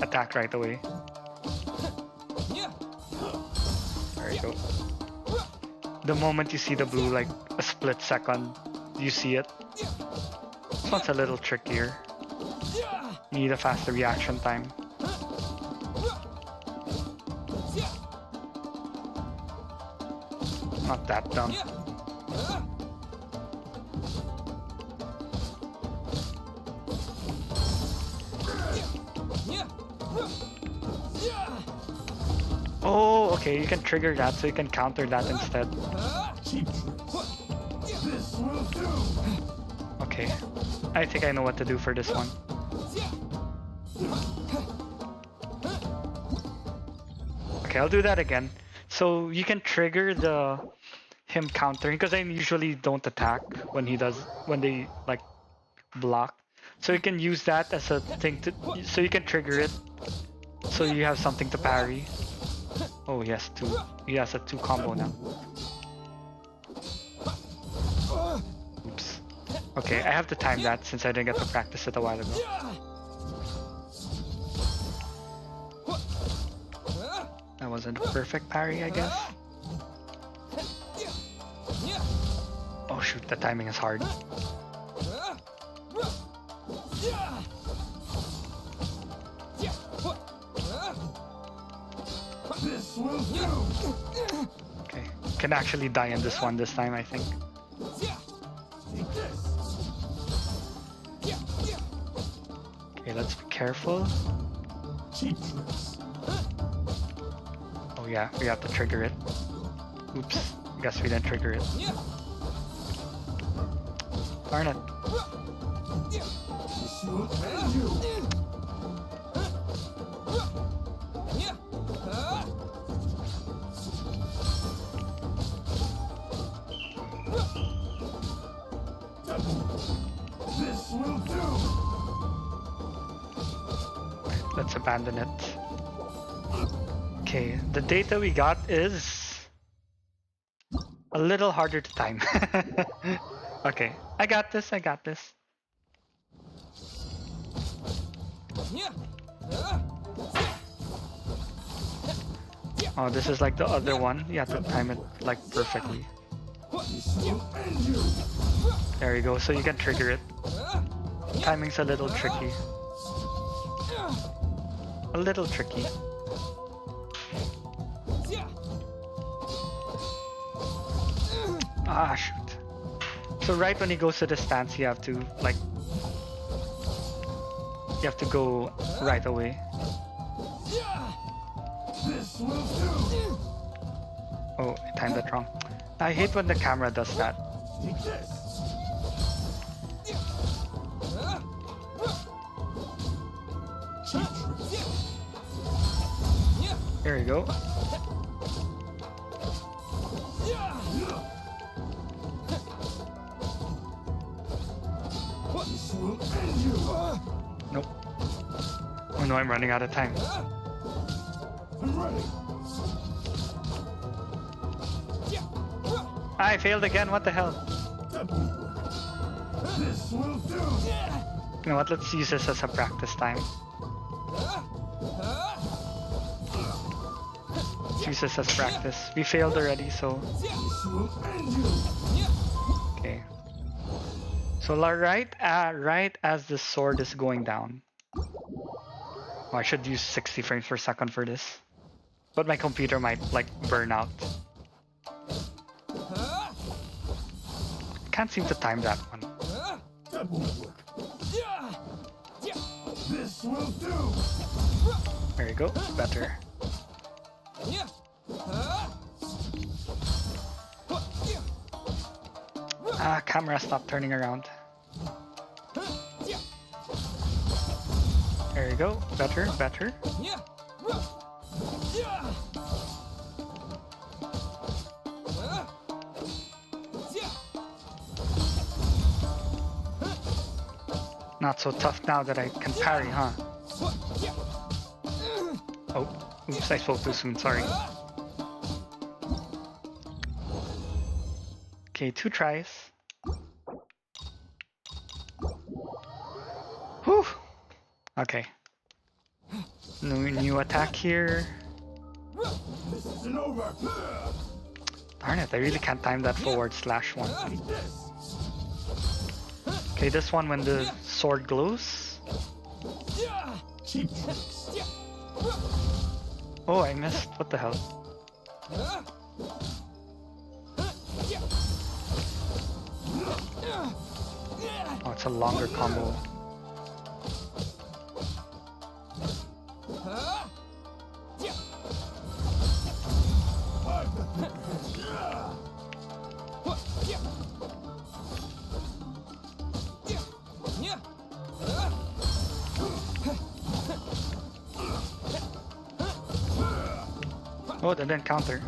Speaker 3: attack right away. There you go. The moment you see the blue, like a split second, you see it. This one's a little trickier. You need a faster reaction time. Not that dumb. Oh, okay, you can trigger that so you can counter that instead. Okay, I think I know what to do for this one. Okay, I'll do that again. So you can trigger him countering, because I usually don't attack when they like block. So you can use that as a thing so you can trigger it, so you have something to parry. Oh, he has two. He has a 2 combo now. Oops. Okay, I have to time that since I didn't get to practice it a while ago. That wasn't a perfect parry, I guess. Oh shoot, the timing is hard. Okay, can actually die in this one this time, I think. Okay, let's be careful. Oh yeah, we have to trigger it. Oops, I guess we didn't trigger it. Darn it. Let's abandon it. Okay, the data we got is a little harder to time. Okay, I got this. I got this. Oh, this is like the other one. You have to time it like perfectly. There you go. So you can trigger it. Timing's a little tricky. A little tricky. Ah, shoot. So right when he goes to the stance, you have to like... You have to go right away. Oh, I timed that wrong. I hate when the camera does that. There you go. Nope. Oh no, I'm running out of time. I failed again, what the hell? You know what, let's use this as a practice time. Let's use this as practice. We failed already, so... Okay. So right as the sword is going down. Oh, I should use 60 frames per second for this. But my computer might, like, burn out. Can't seem to time that one. There you go, better. Ah, camera, stop turning around. There you go, better, better. Not so tough now that I can parry, huh? Oh, oops, I spoke too soon, sorry. Okay, 2 tries. Whew! Okay. New attack here. Darn it, I really can't time that forward slash one. Okay, this one when the sword glows. Oh, I missed. What the hell? Oh, it's a longer combo. Oh, that didn't counter.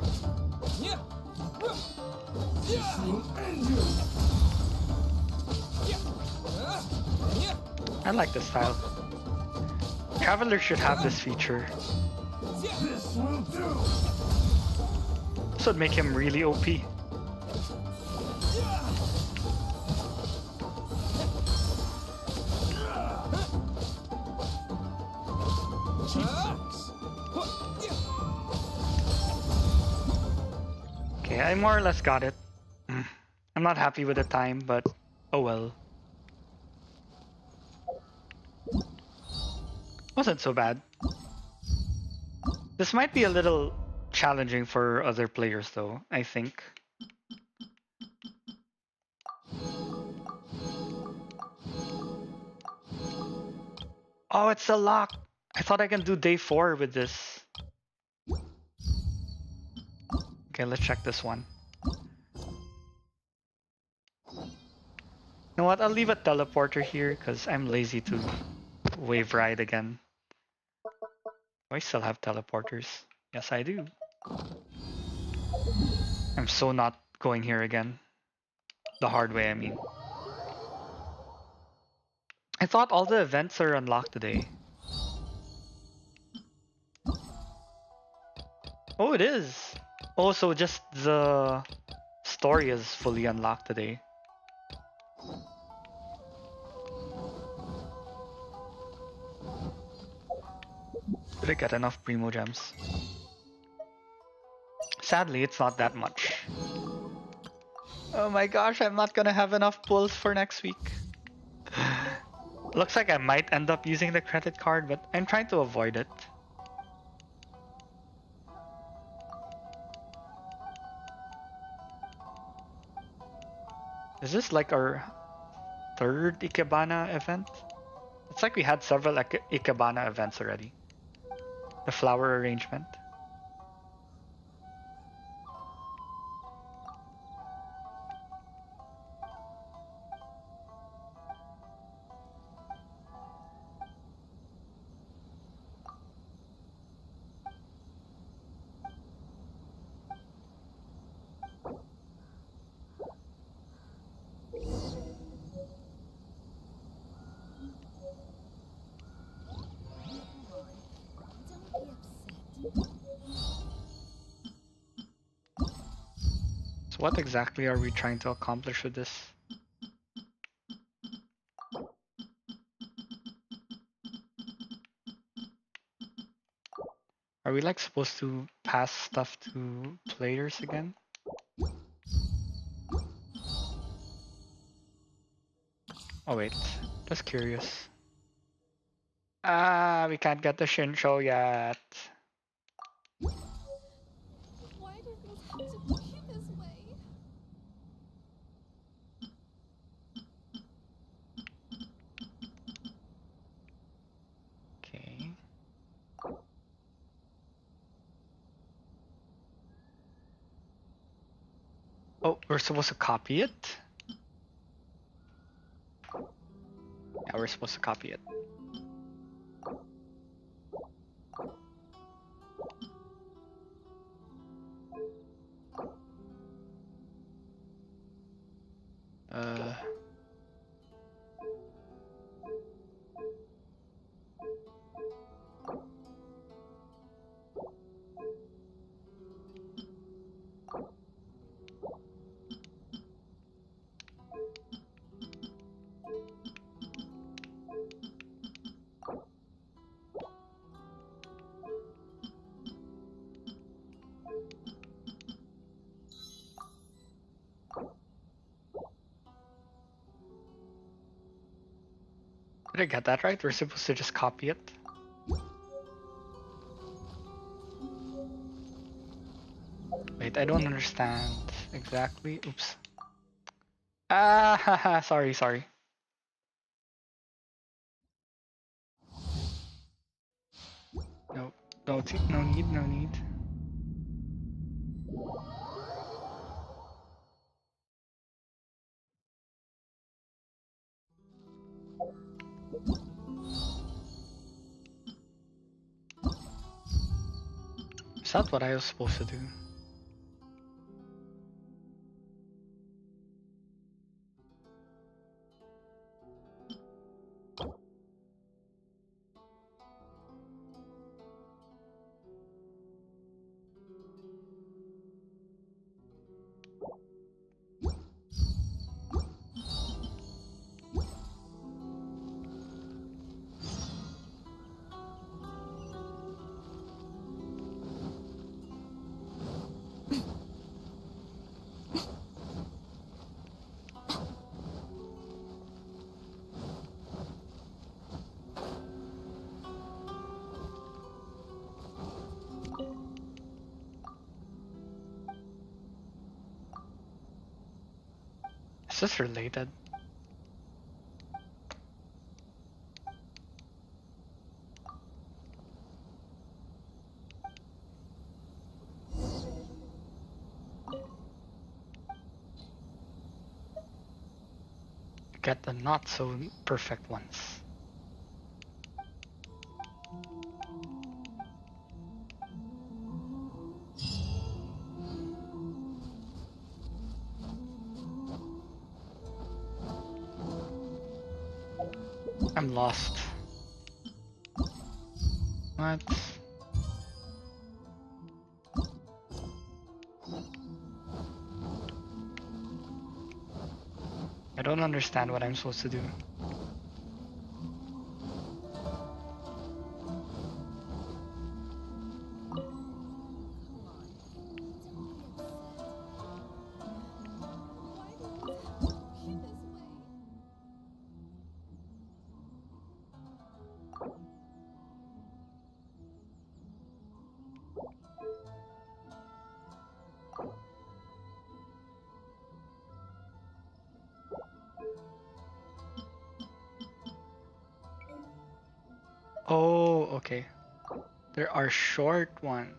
Speaker 3: I like this style. Traveler should have this feature. This would make him really OP. Okay, I more or less got it. I'm not happy with the time, but oh well. Wasn't so bad. This might be a little challenging for other players though, I think. Oh, it's a lock! I thought I can do day 4 with this. Okay, let's check this one. You know what, I'll leave a teleporter here because I'm lazy to wave ride again. Do I still have teleporters? Yes, I do. I'm so not going here again. The hard way, I mean. I thought all the events are unlocked today. Oh, it is! Oh, so just the story is fully unlocked today. Did I get enough Primo Gems? Sadly, it's not that much. Oh my gosh, I'm not gonna have enough pulls for next week. Looks like I might end up using the credit card, but I'm trying to avoid it. Is this like our third Ikebana event? It's like we had several Ikebana events already. The flower arrangement. So what exactly are we trying to accomplish with this? Are we like supposed to pass stuff to players again? Oh wait, just curious. Ah, we can't get the Shinsho yet.
Speaker 10: Why do things have to be this way?
Speaker 3: Okay. Oh, we're supposed to copy it? Yeah, we're supposed to copy it. Uh... Did I get that right? We're supposed to just copy it? Wait, I don't understand exactly. Oops. Ah, haha, sorry. No, no need. Is that what I was supposed to do? Is this related? Get the not so perfect ones. I'm lost. What? I don't understand what I'm supposed to do. Oh, okay. There are short ones.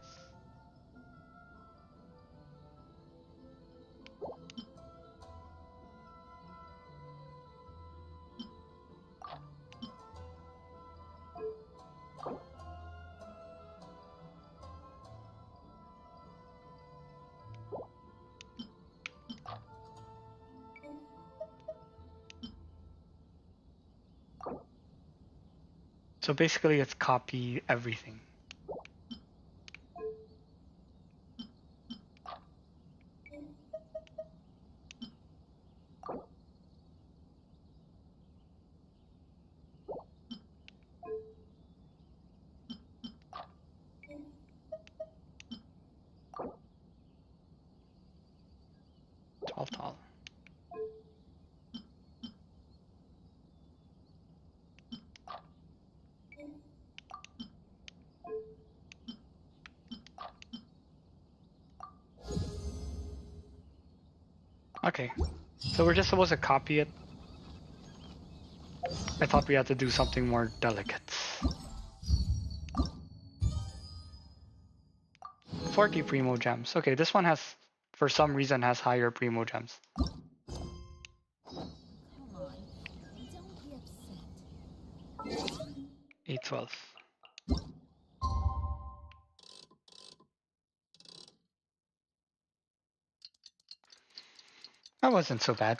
Speaker 3: So basically it's copy everything. Tall. Okay, so we're just supposed to copy it. I thought we had to do something more delicate. 40 Primo Gems. Okay, this one has, for some reason, has higher Primo Gems.
Speaker 1: Come on, don't be upset.
Speaker 3: 812. That wasn't so bad.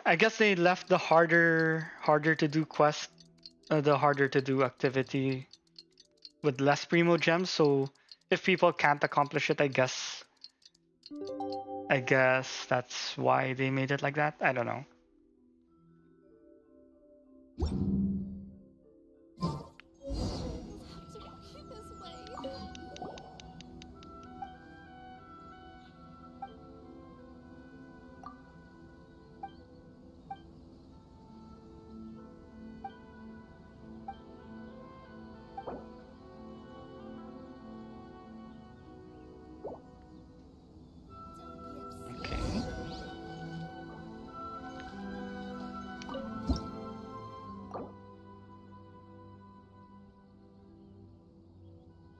Speaker 3: I guess they left the harder to do quest, the harder to do activity with less Primo Gems. So if people can't accomplish it, I guess that's why they made it like that. I don't know.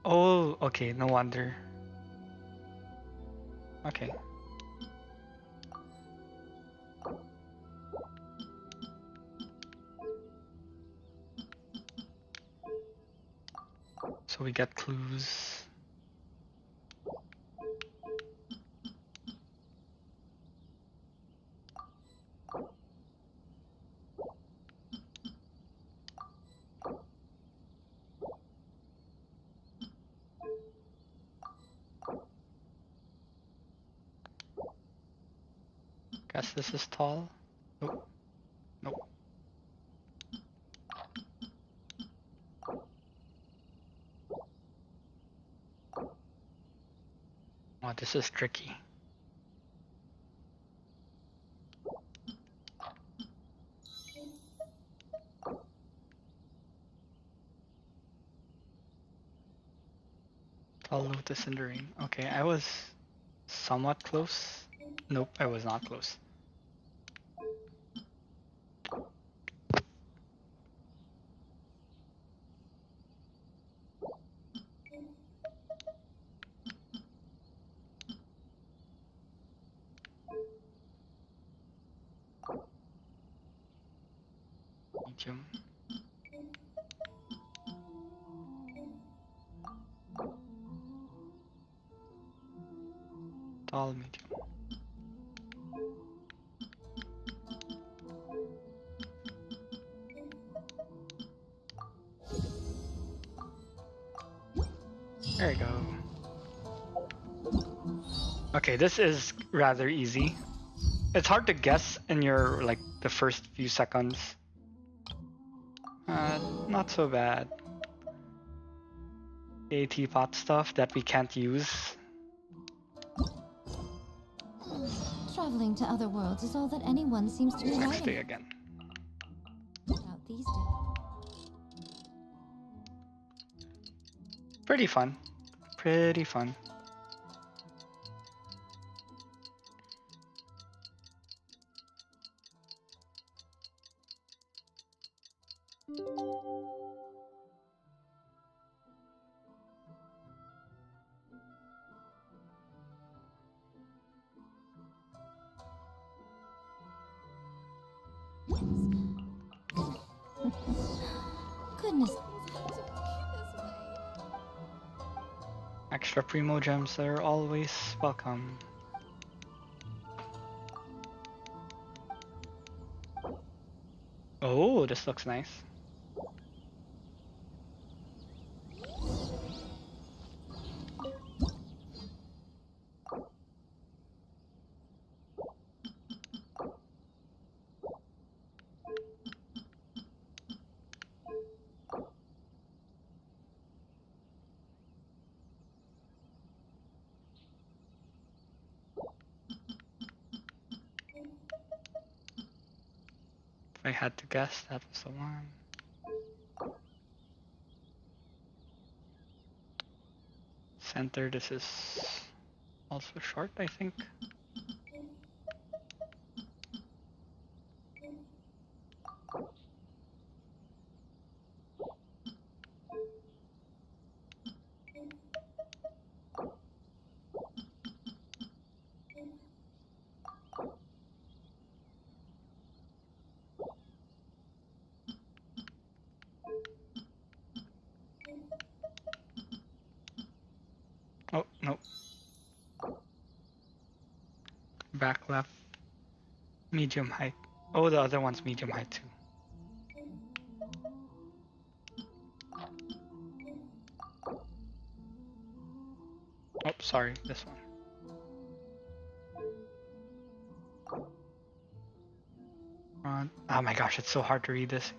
Speaker 3: Oh, okay, no wonder. Okay. So we get clues. Guess this is tall. Nope. Nope. Oh, this is tricky. Tall Lotus in the Rain. Okay, I was somewhat close. Nope, I was not close. Medium. Tall, medium. There we go. Okay, this is rather easy. It's hard to guess in your, like, the first few seconds. Not so bad. AT pot stuff that we can't use.
Speaker 8: Traveling to other worlds is all that anyone seems to be
Speaker 3: Next
Speaker 8: writing
Speaker 3: day again.
Speaker 8: about these days.
Speaker 3: Pretty fun. Pretty fun.
Speaker 8: Goodness.
Speaker 3: Extra primo gems are always welcome. Oh, this looks nice. If I had to guess, that was the one. Center, this is also short, I think. Oh, no. Back left. Medium height. Oh, the other one's medium height too. Oh, sorry, this one. Oh my gosh, it's so hard to read this.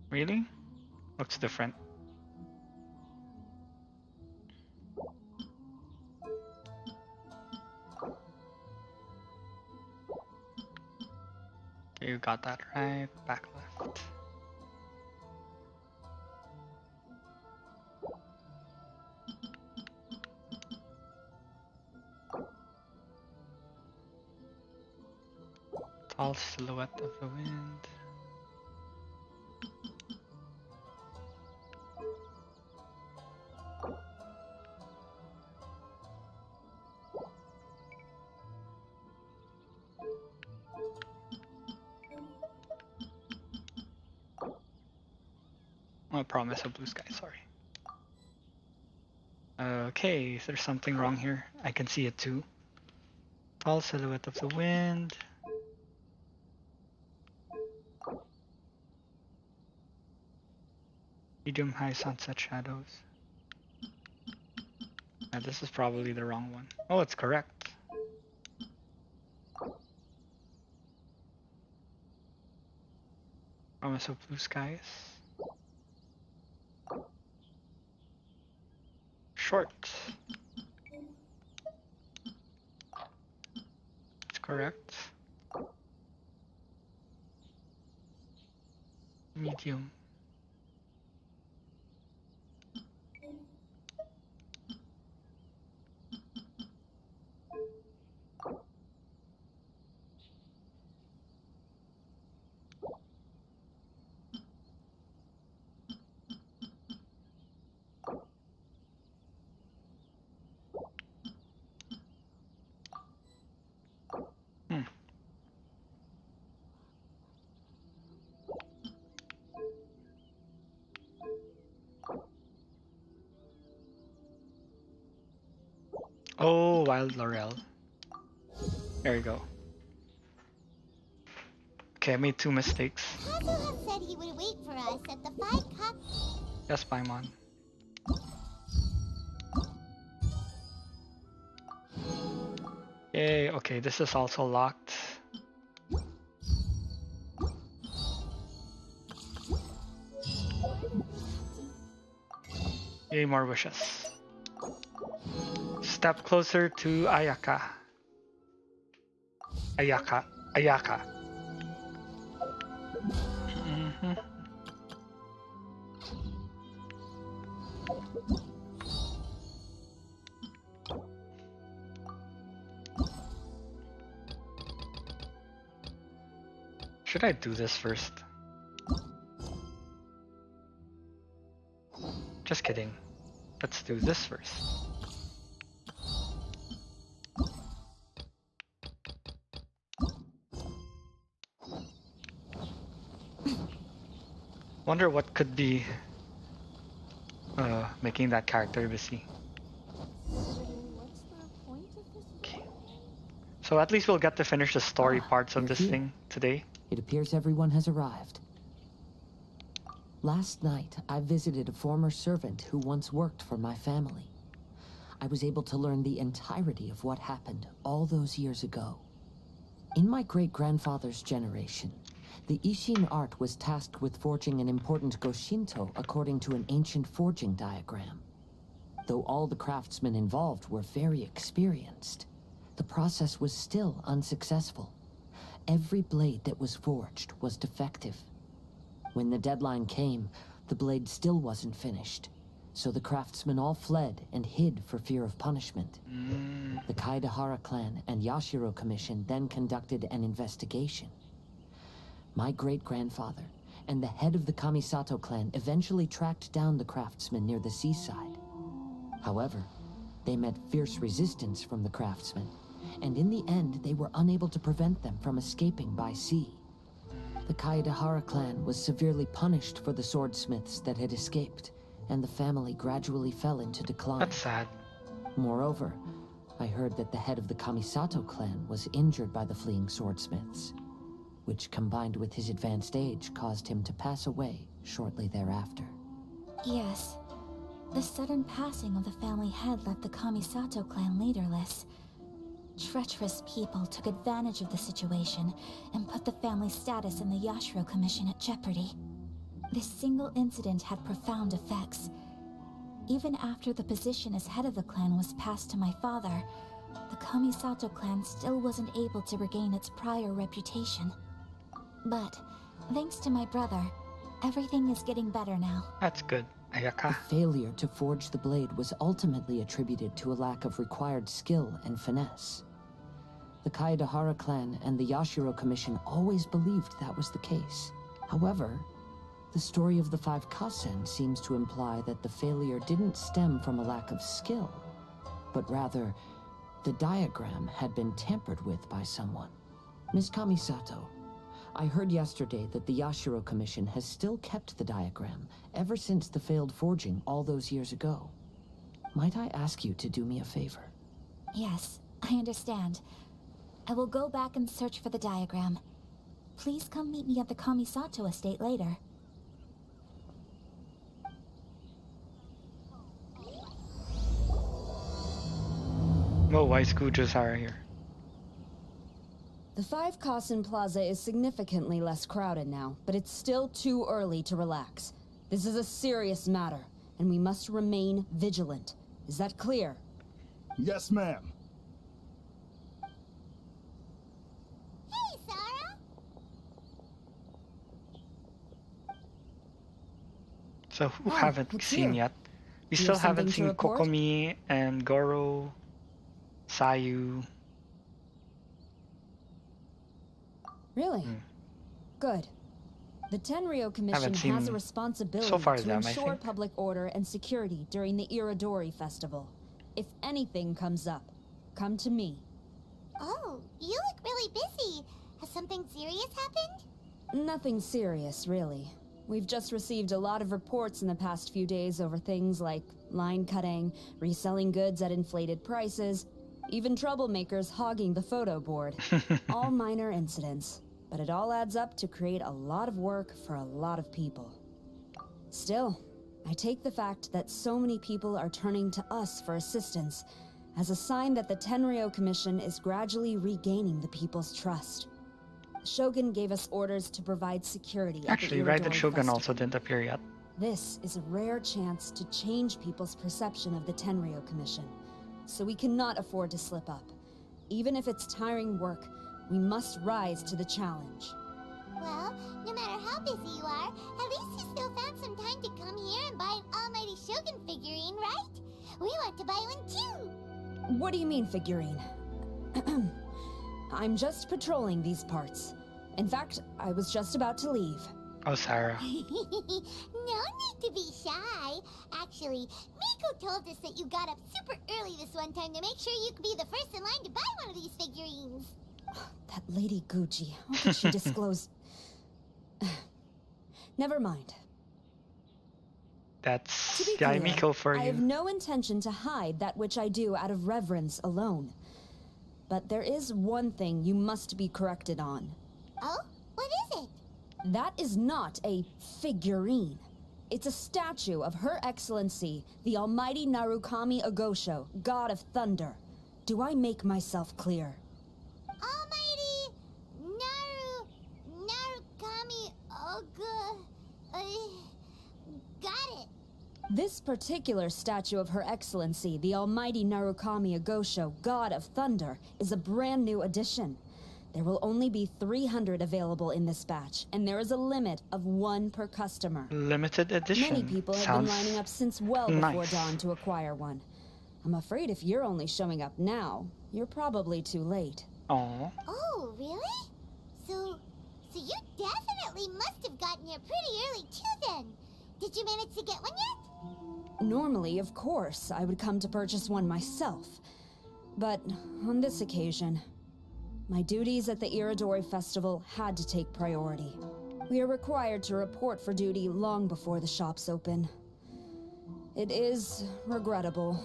Speaker 3: Really? Looks different. Okay, you got that right. Back left. Tall silhouette of the wind. Oh, promise of blue sky, sorry. Okay, there's something wrong here. I can see it too. Tall silhouette of the wind. Medium high sunset shadows. This is probably the wrong one. Oh, it's correct. Promise of blue skies. Short. It's correct. Medium. Oh, wild laurel. There you go. Okay, I made 2 mistakes.
Speaker 5: Kazuha said he would wait for us at the 5 Cup.
Speaker 3: Yes, Paimon. Yay, okay, this is also locked. Yay, more wishes. Step closer to Ayaka. Ayaka. Ayaka. Should I do this first? Just kidding. Let's do this first. Wonder what could be making that character busy. Okay. So at least we'll get to finish the story parts of this thing today.
Speaker 4: It appears everyone has arrived. Last night, I visited a former servant who once worked for my family. I was able to learn the entirety of what happened all those years ago. In my great-grandfather's generation, the Ishin art was tasked with forging an important Goshinto according to an ancient forging diagram. Though all the craftsmen involved were very experienced, the process was still unsuccessful. Every blade that was forged was defective. When the deadline came, the blade still wasn't finished, so the craftsmen all fled and hid for fear of punishment. The Kaedahara clan and Yashiro Commission then conducted an investigation. My great-grandfather and the head of the Kamisato clan eventually tracked down the craftsmen near the seaside. However, they met fierce resistance from the craftsmen, and in the end they were unable to prevent them from escaping by sea. The Kaedahara clan was severely punished for the swordsmiths that had escaped, and the family gradually fell into decline.
Speaker 3: That's sad.
Speaker 4: Moreover, I heard that the head of the Kamisato clan was injured by the fleeing swordsmiths, which combined with his advanced age caused him to pass away shortly thereafter.
Speaker 12: Yes. The sudden passing of the family head left the Kamisato clan leaderless. Treacherous people took advantage of the situation and put the family's status in the Yashiro Commission at jeopardy. This single incident had profound effects. Even after the position as head of the clan was passed to my father, the Kamisato clan still wasn't able to regain its prior reputation. But, thanks to my brother, everything is getting better now.
Speaker 3: That's good, Ayaka.
Speaker 4: The failure to forge the blade was ultimately attributed to a lack of required skill and finesse. The Kaedahara clan and the Yashiro Commission always believed that was the case. However, the story of the 5 Kasen seems to imply that the failure didn't stem from a lack of skill, but rather, the diagram had been tampered with by someone. Miss Kamisato, I heard yesterday that the Yashiro Commission has still kept the diagram ever since the failed forging all those years ago. Might I ask you to do me a favor?
Speaker 12: Yes, I understand. I will go back and search for the diagram. Please come meet me at the Kamisato estate later.
Speaker 3: Oh, why Scooges are here?
Speaker 13: The 5 Kasen Plaza is significantly less crowded now, but it's still too early to relax. This is a serious matter, and we must remain vigilant. Is that clear?
Speaker 11: Yes, ma'am.
Speaker 5: Hey, Sarah!
Speaker 3: So who haven't seen yet? We still haven't seen Kokomi and Goro, Sayu.
Speaker 13: Really? Good. The Tenryo Commission has a responsibility to ensure public order and security during the Iridori Festival. If anything comes up, come to me.
Speaker 5: Oh, you look really busy. Has something serious happened?
Speaker 13: Nothing serious, really. We've just received a lot of reports in the past few days over things like line cutting, reselling goods at inflated prices, even troublemakers hogging the photo board. All minor incidents, but it all adds up to create a lot of work for a lot of people. Still, I take the fact that so many people are turning to us for assistance as a sign that the Tenryo Commission is gradually regaining the people's trust. The Shogun gave us orders to provide security.
Speaker 3: Actually, right, the Shogun also didn't appear yet.
Speaker 13: This is a rare chance to change people's perception of the Tenryo Commission, so we cannot afford to slip up. Even if it's tiring work, we must rise to the challenge.
Speaker 5: Well, no matter how busy you are, at least you still found some time to come here and buy an Almighty Shogun figurine, right? We want to buy one too!
Speaker 13: What do you mean, figurine? I'm just patrolling these parts. In fact, I was just about to leave.
Speaker 3: Oh, Sarah.
Speaker 5: No need to be shy. Actually, Miko told us that you got up super early this one time to make sure you could be the first in line to buy one of these figurines.
Speaker 13: That Lady Gucci, how could she disclose... Never mind.
Speaker 3: That's
Speaker 13: To be
Speaker 3: Guy
Speaker 13: clear,
Speaker 3: Miko for
Speaker 13: I have
Speaker 3: you.
Speaker 13: no intention to hide that which I do out of reverence alone. But there is one thing you must be corrected on.
Speaker 5: Oh? What is it?
Speaker 13: That is not a figurine. It's a statue of Her Excellency, the Almighty Narukami Agosho, God of Thunder. Do I make myself clear?
Speaker 5: Almighty Narukami Oga. Got it.
Speaker 13: This particular statue of Her Excellency, the Almighty Narukami Agosho, God of Thunder, is a brand new addition. There will only be 300 available in this batch, and there is a limit of 1 per customer.
Speaker 3: Limited edition.
Speaker 13: Many people have
Speaker 3: Sounds
Speaker 13: been lining up since well before
Speaker 3: nice.
Speaker 13: dawn to acquire one. I'm afraid if you're only showing up now, you're probably too late.
Speaker 3: Aw.
Speaker 5: Oh, really? So you definitely must have gotten here pretty early too then. Did you manage to get one yet?
Speaker 13: Normally, of course, I would come to purchase one myself. But on this occasion, my duties at the Iridori Festival had to take priority. We are required to report for duty long before the shops open. It is regrettable,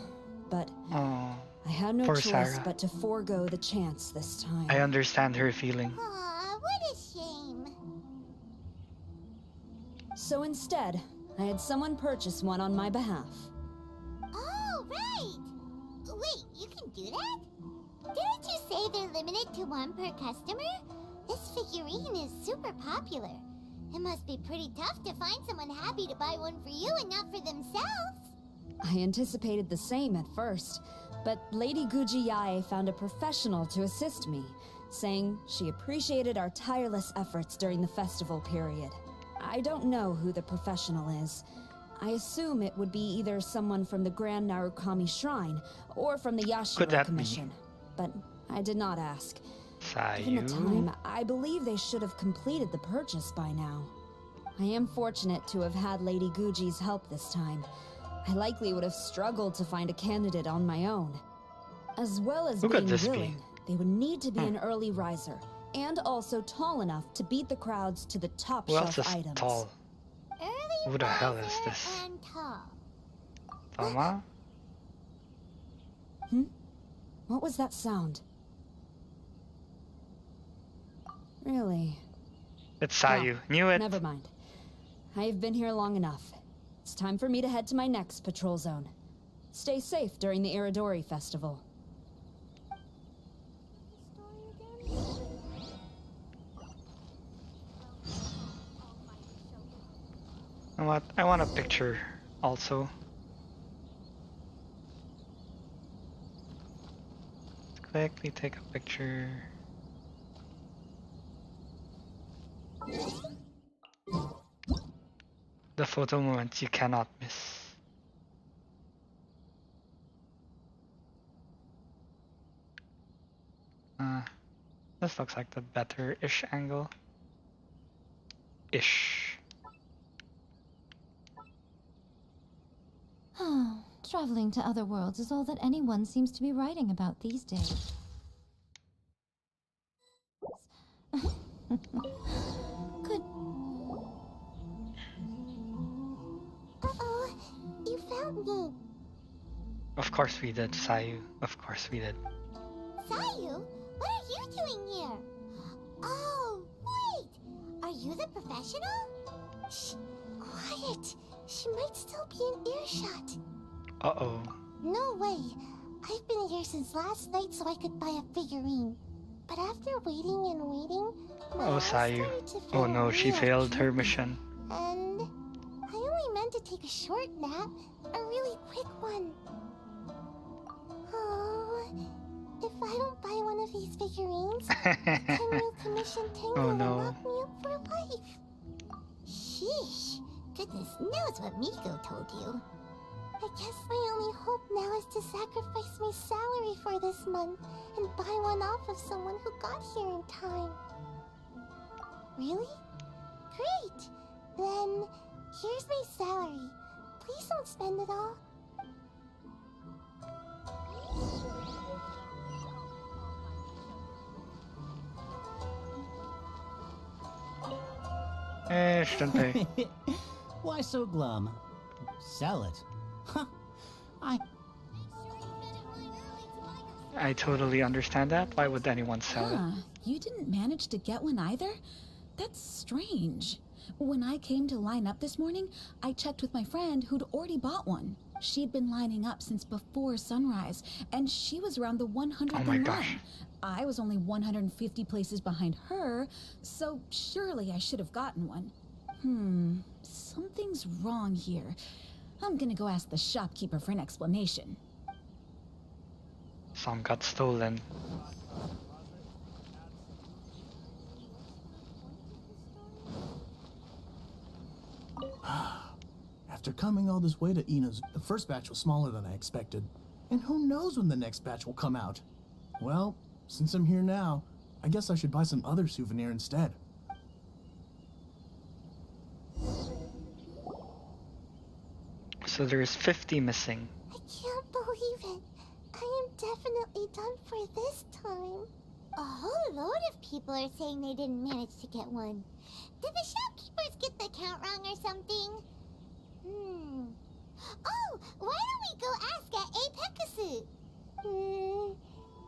Speaker 13: but
Speaker 3: Aw.
Speaker 13: I had no
Speaker 3: Poor
Speaker 13: choice
Speaker 3: Sarah.
Speaker 13: but to forego the chance this time.
Speaker 3: I understand her feeling.
Speaker 5: Aw, what a shame.
Speaker 13: So instead, I had someone purchase one on my behalf.
Speaker 5: Oh, right. Wait, you can do that? Didn't you say they're limited to 1 per customer? This figurine is super popular. It must be pretty tough to find someone happy to buy one for you and not for themselves.
Speaker 13: I anticipated the same at first, but Lady Gujiyae found a professional to assist me, saying she appreciated our tireless efforts during the festival period. I don't know who the professional is. I assume it would be either someone from the Grand Narukami Shrine or from the
Speaker 3: Could
Speaker 13: Yashiro
Speaker 3: that be?
Speaker 13: Commission, but I did not ask. Given the
Speaker 3: Sayu.
Speaker 13: time, I believe they should have completed the purchase by now. I am fortunate to have had Lady Guji's help this time. I likely would have struggled to find a candidate on my own. As well as
Speaker 3: Who could
Speaker 13: being
Speaker 3: this be?
Speaker 13: willing, they would need to be an early riser, and also tall enough to beat the crowds to the top
Speaker 3: Who else
Speaker 13: shelf
Speaker 3: is
Speaker 13: items.
Speaker 3: tall?
Speaker 5: Early
Speaker 3: Who the hell is
Speaker 5: riser
Speaker 3: this?
Speaker 5: and tall.
Speaker 3: Tama?
Speaker 13: What was that sound? Really?
Speaker 3: It's Sayu. Knew it.
Speaker 13: Never mind. I've been here long enough. It's time for me to head to my next patrol zone. Stay safe during the Iridori Festival.
Speaker 3: You know what? I want a picture also. Let's quickly take a picture. The photo moments you cannot miss. This looks like the better-ish angle. Ish.
Speaker 8: Traveling to other worlds is all that anyone seems to be writing about these days. Good.
Speaker 5: Uh-oh, you found me.
Speaker 3: Of course we did, Sayu. Of course we did.
Speaker 5: Sayu, what are you doing here? Oh, wait! Are you the professional? Shh, quiet. She might still be in earshot.
Speaker 3: Uh-oh.
Speaker 5: No way. I've been here since last night so I could buy a figurine. But after waiting and waiting, my
Speaker 3: Oh,
Speaker 5: eyes
Speaker 3: Sayu.
Speaker 5: started to
Speaker 3: Oh
Speaker 5: feel
Speaker 3: no, she
Speaker 5: real
Speaker 3: failed her
Speaker 5: kinky.
Speaker 3: mission.
Speaker 5: And I only meant to take a short nap, a really quick one. Oh, if I don't buy one of these figurines, the Tenryou Commission Tengu
Speaker 3: Oh,
Speaker 5: will
Speaker 3: no.
Speaker 5: lock me up for life. Sheesh, goodness knows what Miko told you. I guess my only hope now is to sacrifice my salary for this month and buy one off of someone who got here in time. Really? Great! Then, here's my salary. Please don't spend it all.
Speaker 3: Shouldn't pay.
Speaker 14: Why so glum? Sell it. Huh.
Speaker 3: I totally understand that. Why would anyone sell it?
Speaker 15: You didn't manage to get one either? That's strange. When I came to line up this morning, I checked with my friend who'd already bought one. She'd been lining up since before sunrise, and she was around the 100th
Speaker 3: Oh my
Speaker 15: in
Speaker 3: gosh.
Speaker 15: line. I was only 150 places behind her, so surely I should have gotten one. Something's wrong here. I'm gonna go ask the shopkeeper for an explanation.
Speaker 3: Some got stolen.
Speaker 16: After coming all this way to Ina's, the first batch was smaller than I expected. And who knows when the next batch will come out? Well, since I'm here now, I guess I should buy some other souvenir instead.
Speaker 3: So there's 50 missing.
Speaker 5: I can't believe it. I am definitely done for this time. A whole load of people are saying they didn't manage to get one. Did the shopkeepers get the count wrong or something? Oh, why don't we go ask at Apekasu?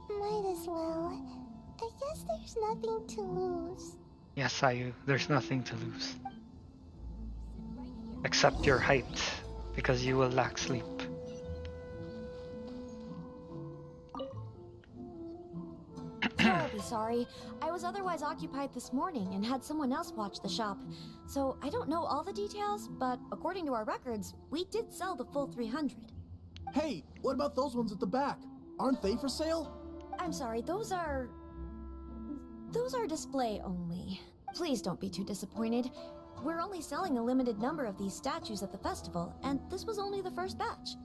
Speaker 5: Might as well. I guess there's nothing to lose.
Speaker 3: Yes, Ayu, there's nothing to lose. Except your height, because you will lack sleep.
Speaker 12: Terribly sorry. I was otherwise occupied this morning and had someone else watch the shop. So I don't know all the details, but according to our records, we did sell the full 300.
Speaker 16: Hey, what about those ones at the back? Aren't they for sale?
Speaker 12: I'm sorry, those are display only. Please don't be too disappointed. We're only selling a limited number of these statues at the festival, and this was only the first batch.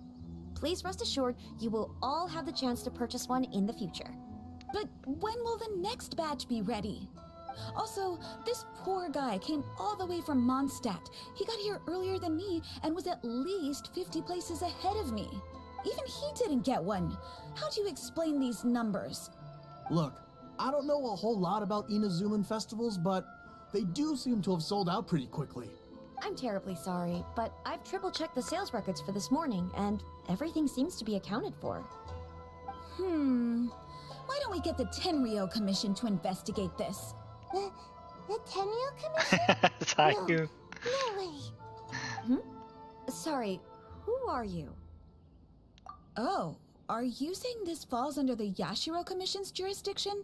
Speaker 12: Please rest assured, you will all have the chance to purchase one in the future.
Speaker 15: But when will the next batch be ready? Also, this poor guy came all the way from Mondstadt. He got here earlier than me and was at least 50 places ahead of me. Even he didn't get one. How do you explain these numbers?
Speaker 16: Look, I don't know a whole lot about Inazuman festivals, but they do seem to have sold out pretty quickly.
Speaker 12: I'm terribly sorry, but I've triple-checked the sales records for this morning, and everything seems to be accounted for.
Speaker 15: Why don't we get the Tenryo Commission to investigate this?
Speaker 5: The Tenryo Commission?
Speaker 3: Sayu.
Speaker 5: No way.
Speaker 12: Sorry, who are you?
Speaker 15: Oh, are you saying this falls under the Yashiro Commission's jurisdiction?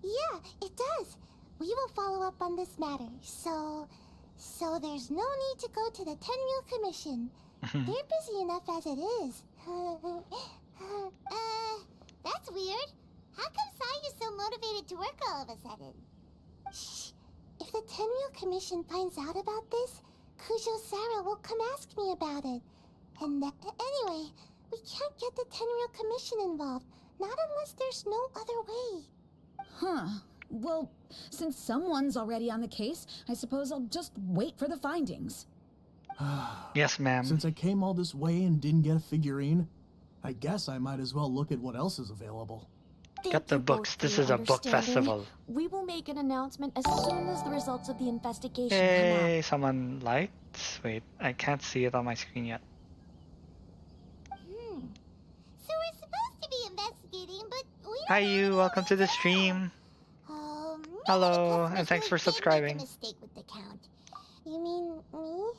Speaker 5: Yeah, it does. We will follow up on this matter, so there's no need to go to the Tenryo Commission. They're busy enough as it is. That's weird. How come Sayu's so motivated to work all of a sudden? Shh. If the Tenryo Commission finds out about this, Kujo Sara will come ask me about it. And anyway, we can't get the Tenryo Commission involved, not unless there's no other way.
Speaker 15: Well, since someone's already on the case, I suppose I'll just wait for the findings.
Speaker 3: Yes, ma'am.
Speaker 16: Since I came all this way and didn't get a figurine, I guess I might as well look at what else is available.
Speaker 3: Get the books. This is a book festival.
Speaker 12: We will make an announcement as soon as the results of the investigation come
Speaker 3: Hey,
Speaker 12: out.
Speaker 3: someone lights? Wait, I can't see it on my screen yet.
Speaker 5: So we're supposed to be investigating, but we don't
Speaker 3: Hi,
Speaker 5: know
Speaker 3: you. Welcome to the stream. Hello, and thanks for subscribing.
Speaker 5: Mistake with the count. You mean me?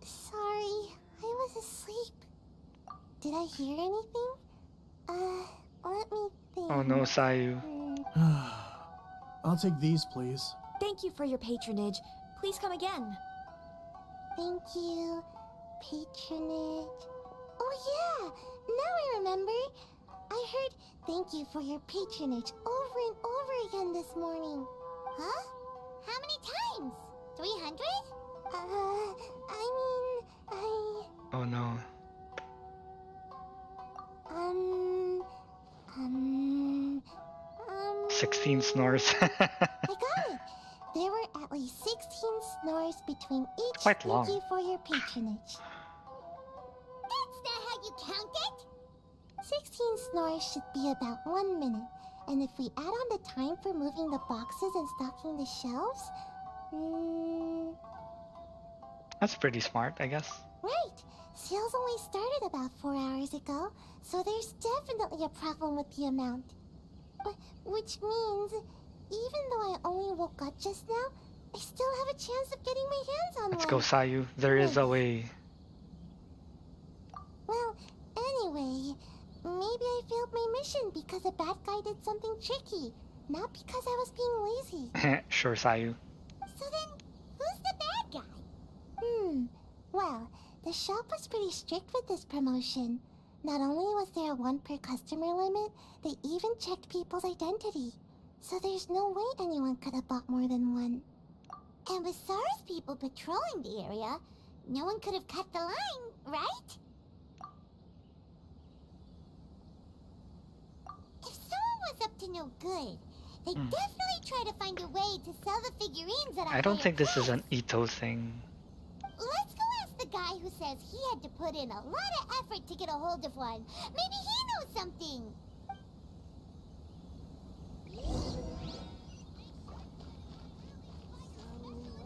Speaker 5: Sorry, I was asleep. Did I hear anything? Let me think.
Speaker 3: Oh no, Sayu.
Speaker 16: I'll take these, please.
Speaker 12: Thank you for your patronage. Please come again.
Speaker 5: Thank you. Patronage. Oh yeah, now I remember. I heard thank you for your patronage over and over again this morning. Huh? How many times? 300?
Speaker 3: Oh no. 16 snores.
Speaker 5: I got it. There were at least 16 snores between each.
Speaker 3: Quite
Speaker 5: Thank
Speaker 3: long.
Speaker 5: you for your patronage. That's not how you count it. 16 snores should be about 1 minute. And if we add on the time for moving the boxes and stocking the shelves...
Speaker 3: That's pretty smart, I guess.
Speaker 5: Right. Sales only started about 4 hours ago, so there's definitely a problem with the amount. Which means, even though I only woke up just now, I still have a chance of getting my hands on
Speaker 3: Let's
Speaker 5: one.
Speaker 3: go, Sayu. There is a way.
Speaker 5: Well, anyway, maybe I failed my mission because a bad guy did something tricky, not because I was being lazy.
Speaker 3: Sure, Sayu.
Speaker 5: So then, who's the bad guy? Well, the shop was pretty strict with this promotion. Not only was there a 1 per customer limit, they even checked people's identity. So there's no way anyone could have bought more than one. And with SARS people patrolling the area, no one could have cut the line, right? If someone was up to no good, they'd definitely try to find a way to sell the figurines at a
Speaker 3: I don't
Speaker 5: higher
Speaker 3: think this is
Speaker 5: price.
Speaker 3: an Ito thing.
Speaker 5: Let's go ask the guy who says he had to put in a lot of effort to get a hold of one. Maybe he knows something.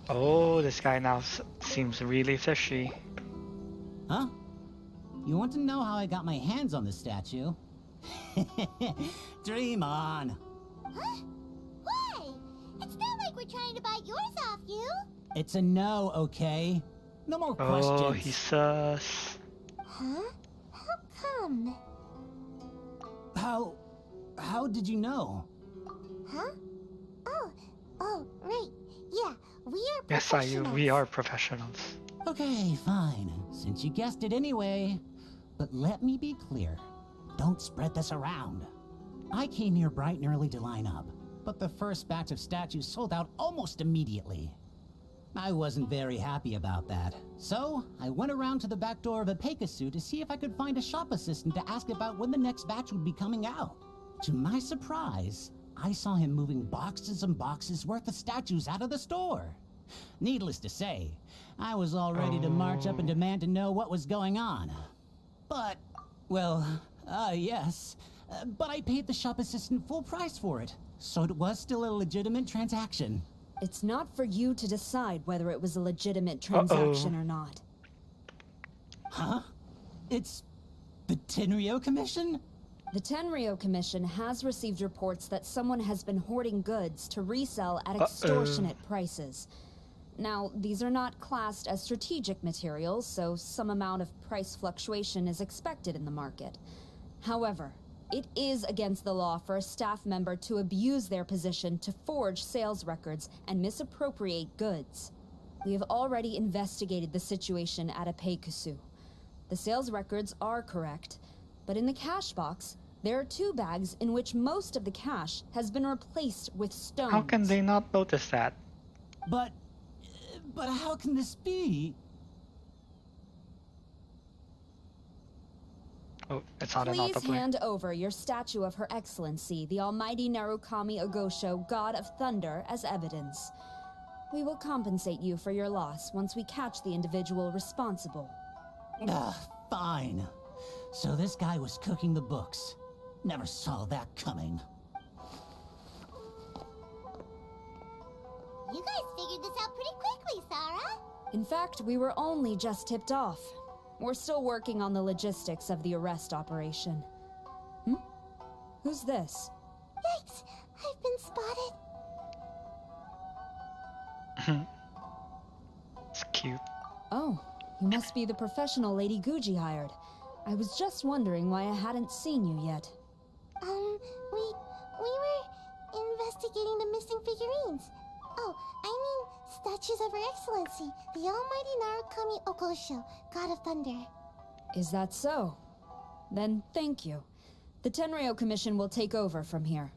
Speaker 3: Oh, this guy now seems really fishy.
Speaker 14: Huh? You want to know how I got my hands on the statue? Dream on.
Speaker 5: Huh? Why? It's not like we're trying to buy yours off you.
Speaker 14: It's a no, okay? No more questions.
Speaker 3: Oh, he's sus.
Speaker 5: Huh? How come?
Speaker 14: How did you know?
Speaker 5: Huh? Oh, right. Yeah, we are
Speaker 3: Yes,
Speaker 5: professionals.
Speaker 3: Sayu, we are professionals.
Speaker 14: Okay, fine. Since you guessed it anyway. But let me be clear. Don't spread this around. I came here bright and early to line up, but the first batch of statues sold out almost immediately. I wasn't very happy about that, so I went around to the back door of a Pegasus to see if I could find a shop assistant to ask about when the next batch would be coming out. To my surprise, I saw him moving boxes and boxes worth of statues out of the store. Needless to say, I was all ready to march up and demand to know what was going on. But, well, yes, but I paid the shop assistant full price for it, so it was still a legitimate transaction.
Speaker 13: It's not for you to decide whether it was a legitimate transaction or not.
Speaker 14: Huh? It's the Tenryo Commission?
Speaker 13: The Tenryo Commission has received reports that someone has been hoarding goods to resell at extortionate prices. Now, these are not classed as strategic materials, so some amount of price fluctuation is expected in the market. However, it is against the law for a staff member to abuse their position to forge sales records and misappropriate goods. We have already investigated the situation at a Peikusu. The sales records are correct, but in the cash box, there are 2 bags in which most of the cash has been replaced with stones.
Speaker 3: How can they not notice that?
Speaker 14: But how can this be?
Speaker 3: Oh, it's not an
Speaker 13: Please
Speaker 3: autoplay.
Speaker 13: hand over your statue of Her Excellency, the Almighty Narukami Ogosho, God of Thunder, as evidence. We will compensate you for your loss once we catch the individual responsible.
Speaker 14: Fine. So this guy was cooking the books. Never saw that coming.
Speaker 5: You guys figured this out pretty quickly, Sarah.
Speaker 13: In fact, we were only just tipped off. We're still working on the logistics of the arrest operation. Who's this?
Speaker 5: Yikes, I've been spotted.
Speaker 3: It's cute.
Speaker 13: Oh, you must be the professional Lady Guji hired. I was just wondering why I hadn't seen you yet.
Speaker 5: We were investigating the missing figurines. Oh, I mean statues of Her Excellency, the Almighty Narukami Ogosho, God of Thunder.
Speaker 13: Is that so? Then thank you. The Tenryo Commission will take over from here.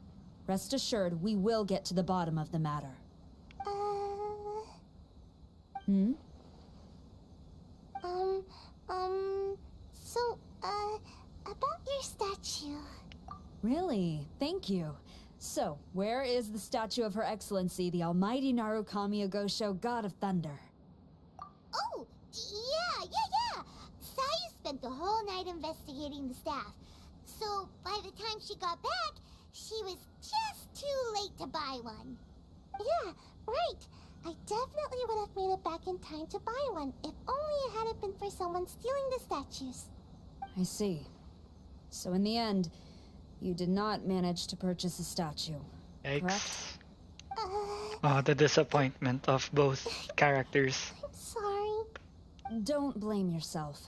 Speaker 13: Rest assured, we will get to the bottom of the matter.
Speaker 5: So, about your statue.
Speaker 13: Really? Thank you. So, where is the statue of Her Excellency, the Almighty Narukami Agosho, God of Thunder?
Speaker 5: Oh, yeah. Sayu spent the whole night investigating the staff. So, by the time she got back, she was just too late to buy one. Yeah, right. I definitely would have made it back in time to buy one, if only it hadn't been for someone stealing the statues.
Speaker 13: I see. So in the end, you did not manage to purchase a statue, correct?
Speaker 3: Yikes. Oh, the disappointment of both characters.
Speaker 5: I'm sorry.
Speaker 13: Don't blame yourself.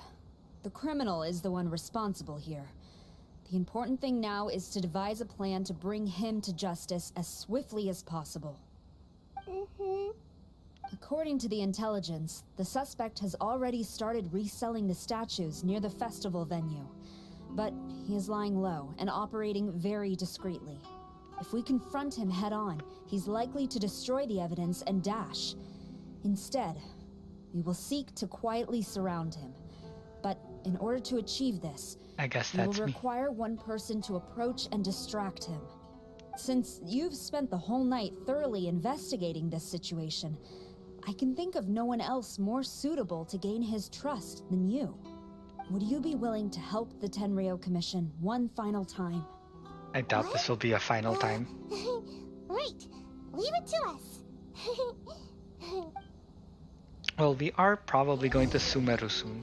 Speaker 13: The criminal is the one responsible here. The important thing now is to devise a plan to bring him to justice as swiftly as possible. According to the intelligence, the suspect has already started reselling the statues near the festival venue. But he is lying low and operating very discreetly. If we confront him head-on, he's likely to destroy the evidence and dash. Instead, we will seek to quietly surround him. But in order to achieve this,
Speaker 3: I guess
Speaker 13: we
Speaker 3: that's
Speaker 13: will
Speaker 3: me.
Speaker 13: require one person to approach and distract him. Since you've spent the whole night thoroughly investigating this situation, I can think of no one else more suitable to gain his trust than you. Would you be willing to help the Tenryou Commission one final time?
Speaker 3: I doubt this will be a final time.
Speaker 5: Right. Leave it to us.
Speaker 3: Well, we are probably going to Sumeru soon.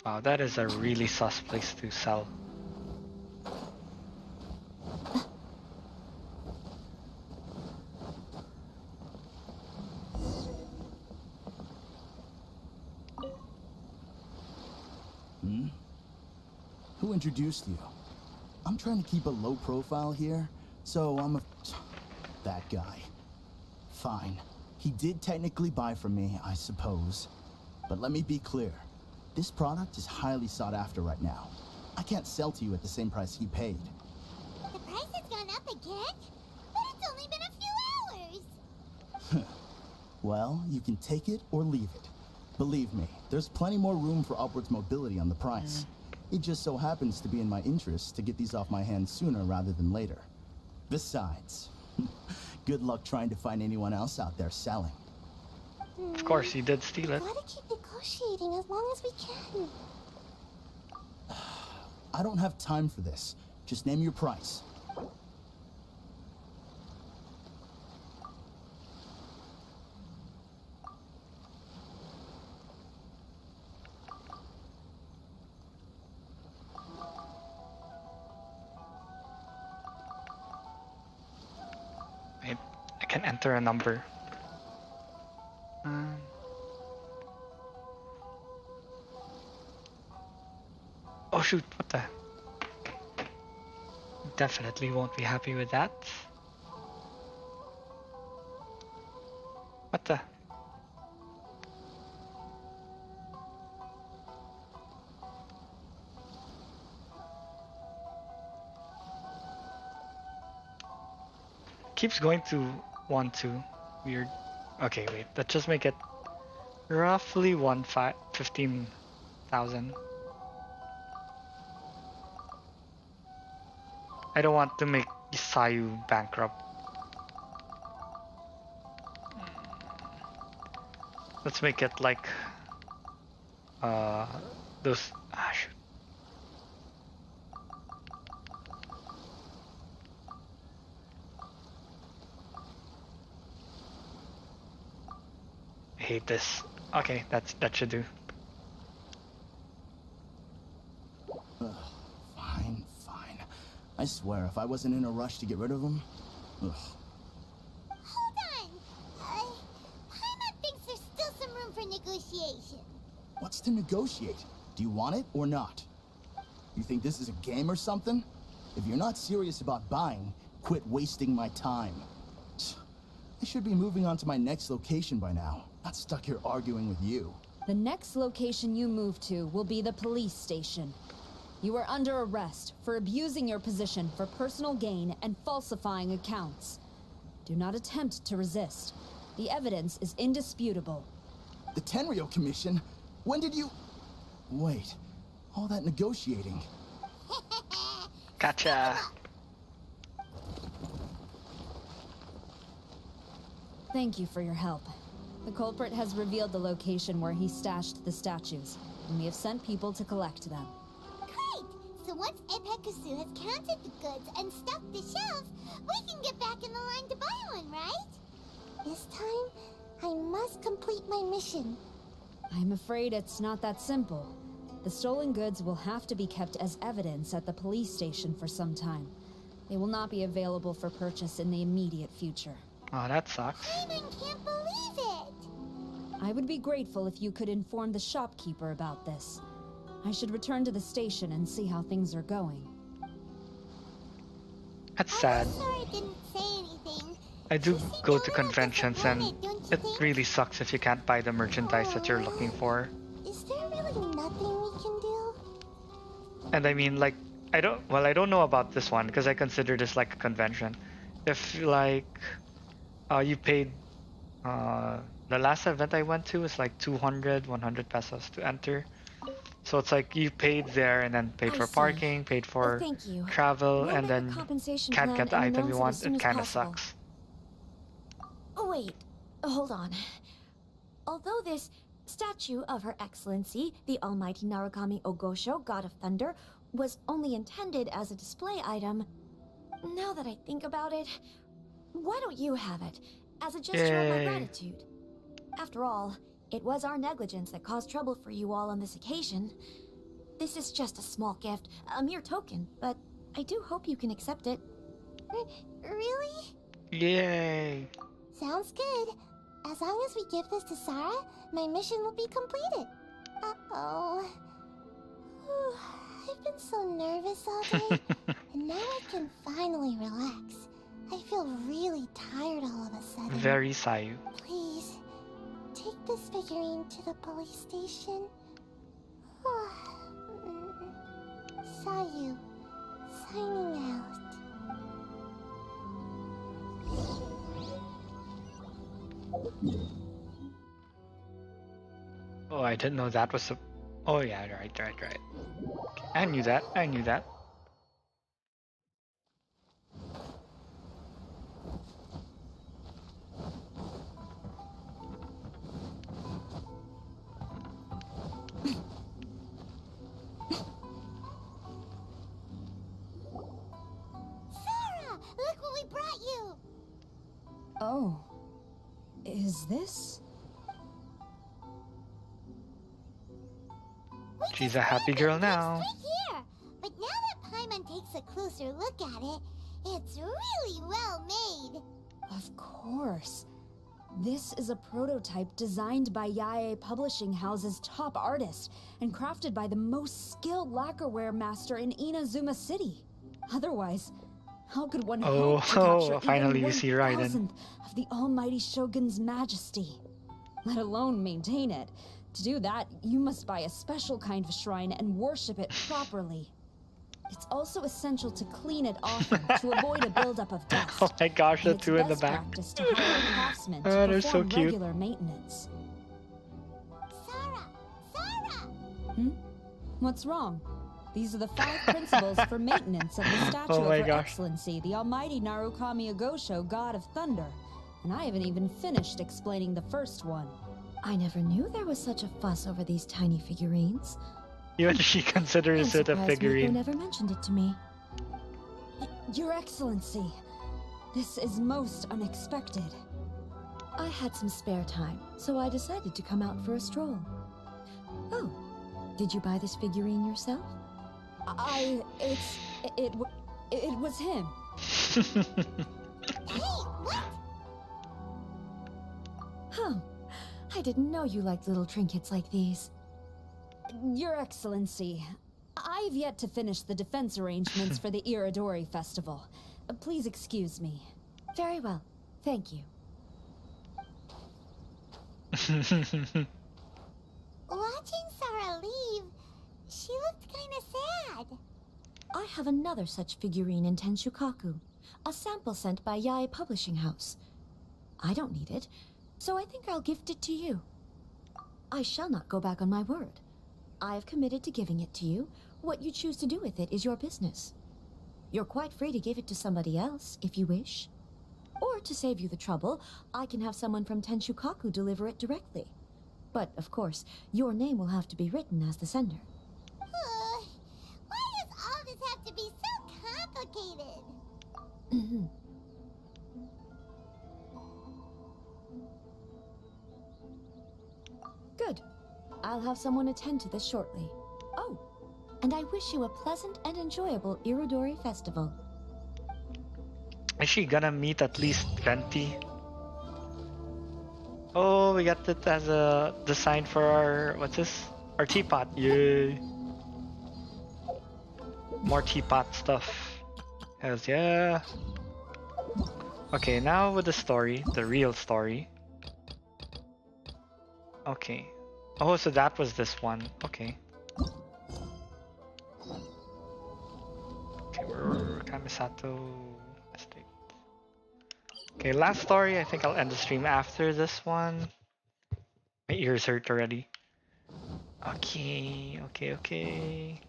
Speaker 3: Wow, that is a really sus place to sell.
Speaker 17: Who introduced you? I'm trying to keep a low profile here, so I'm a... that guy. Fine. He did technically buy from me, I suppose. But let me be clear. This product is highly sought after right now. I can't sell to you at the same price he paid.
Speaker 5: The price has gone up again? But it's only been a few hours.
Speaker 17: Well, you can take it or leave it. Believe me, there's plenty more room for upwards mobility on the price. It just so happens to be in my interest to get these off my hands sooner rather than later. Besides, good luck trying to find anyone else out there selling.
Speaker 3: Of course, he did steal it.
Speaker 5: Gotta keep negotiating as long as we can.
Speaker 17: I don't have time for this. Just name your price.
Speaker 3: I can enter a number. Oh shoot, what the? Definitely won't be happy with that. What the? Keeps going to 1, 2. Weird. Okay, wait. Let's just make it roughly 15,000. I don't want to make Sayu bankrupt. Let's make it like those. Shoot. I hate this. Okay, that should do.
Speaker 17: Fine. I swear, if I wasn't in a rush to get rid of him... Ugh.
Speaker 5: Hold on! Paimon thinks there's still some room for negotiation.
Speaker 17: What's to negotiate? Do you want it or not? You think this is a game or something? If you're not serious about buying, quit wasting my time. I should be moving on to my next location by now. Not stuck here arguing with you.
Speaker 13: The next location you move to will be the police station. You are under arrest for abusing your position for personal gain and falsifying accounts. Do not attempt to resist. The evidence is indisputable.
Speaker 17: The Tenryou Commission? When did you... Wait, all that negotiating.
Speaker 3: Gotcha.
Speaker 13: Thank you for your help. The culprit has revealed the location where he stashed the statues, and we have sent people to collect them.
Speaker 5: Great! So once Epekusu has counted the goods and stocked the shelves, we can get back in the line to buy one, right? This time, I must complete my mission.
Speaker 13: I'm afraid it's not that simple. The stolen goods will have to be kept as evidence at the police station for some time. They will not be available for purchase in the immediate future.
Speaker 3: Oh, that sucks.
Speaker 5: Paimon can't believe it!
Speaker 13: I would be grateful if you could inform the shopkeeper about this. I should return to the station and see how things are going.
Speaker 3: That's sad.
Speaker 5: I'm sorry I didn't say anything.
Speaker 3: I do go to conventions and it really sucks if you can't buy the merchandise that you're looking for.
Speaker 5: Is there really nothing we can do?
Speaker 3: And I mean, like, I don't know about this one because I consider this like a convention. If like you paid the last event I went to was like 100 pesos to enter. So it's like you paid there and then paid for parking, paid for travel, and then can't get the item you want. It kind of sucks.
Speaker 18: Oh, wait, hold on. Although this statue of Her Excellency, the Almighty Narukami Ogosho, God of Thunder, was only intended as a display item, now that I think about it, why don't you have it, as a gesture of my gratitude? After all, it was our negligence that caused trouble for you all on this occasion. This is just a small gift, a mere token, but I do hope you can accept it.
Speaker 5: Really?
Speaker 3: Yay!
Speaker 5: Sounds good. As long as we give this to Sarah, my mission will be completed. Uh-oh. I've been so nervous all day, and now I can finally relax. I feel really tired all of a sudden.
Speaker 3: Very Sayu.
Speaker 5: Please, take this figurine to the police station. Sayu, signing out.
Speaker 3: Oh, I didn't know that was a... Oh yeah, right. I knew that.
Speaker 5: Sarah, look what we brought you!
Speaker 13: Oh. Is this?
Speaker 3: She's a happy girl now.
Speaker 5: Right here. But now that Paimon takes a closer look at it, it's really well made.
Speaker 13: Of course. This is a prototype designed by Yae Publishing House's top artist and crafted by the most skilled lacquerware master in Inazuma City. Otherwise, how could one hope to capture
Speaker 3: finally
Speaker 13: even
Speaker 3: you see Raiden
Speaker 13: 1,000th of the Almighty Shogun's majesty? Let alone maintain it. To do that, you must buy a special kind of shrine and worship it properly. It's also essential to clean it often to avoid a buildup of dust.
Speaker 3: Oh my gosh, the two in the back.
Speaker 13: Practice to hire a craftsman to
Speaker 3: They're so
Speaker 13: perform
Speaker 3: cute.
Speaker 13: regular maintenance.
Speaker 5: Sarah!
Speaker 13: What's wrong? These are the 5 principles for maintenance of the statue
Speaker 3: Oh my
Speaker 13: of Her
Speaker 3: gosh.
Speaker 13: Excellency, the Almighty Narukami Ogosho, God of Thunder. And I haven't even finished explaining the first one.
Speaker 18: I never knew there was such a fuss over these tiny figurines.
Speaker 3: Even she considers it a
Speaker 18: Miko
Speaker 3: figurine.
Speaker 18: never mentioned it to me.
Speaker 13: Your Excellency, this is most unexpected.
Speaker 18: I had some spare time, so I decided to come out for a stroll. Oh, did you buy this figurine yourself?
Speaker 13: It was him.
Speaker 5: Hey, what?
Speaker 18: Huh. I didn't know you liked little trinkets like these.
Speaker 13: Your Excellency, I've yet to finish the defense arrangements for the Iridori Festival. Please excuse me.
Speaker 18: Very well. Thank you.
Speaker 5: Watching Sarah leave, she looked kinda sad.
Speaker 18: I have another such figurine in Tenshukaku, a sample sent by Yae Publishing House. I don't need it, so I think I'll gift it to you. I shall not go back on my word. I have committed to giving it to you. What you choose to do with it is your business. You're quite free to give it to somebody else, if you wish. Or to save you the trouble, I can have someone from Tenshukaku deliver it directly. But, of course, your name will have to be written as the sender.
Speaker 5: Why does all this have to be so complicated?
Speaker 18: Good. I'll have someone attend to this shortly. Oh, and I wish you a pleasant and enjoyable Irodori festival.
Speaker 3: Is she gonna meet at least Venti? Oh, we got it as a design for our, what's this? Our teapot, yay! More teapot stuff. Hells yeah! Okay, now with the story, the real story. Okay. Oh, so that was this one. Okay. Okay, we're Kamisato Estate. Okay, last story. I think I'll end the stream after this one. My ears hurt already. Okay, okay.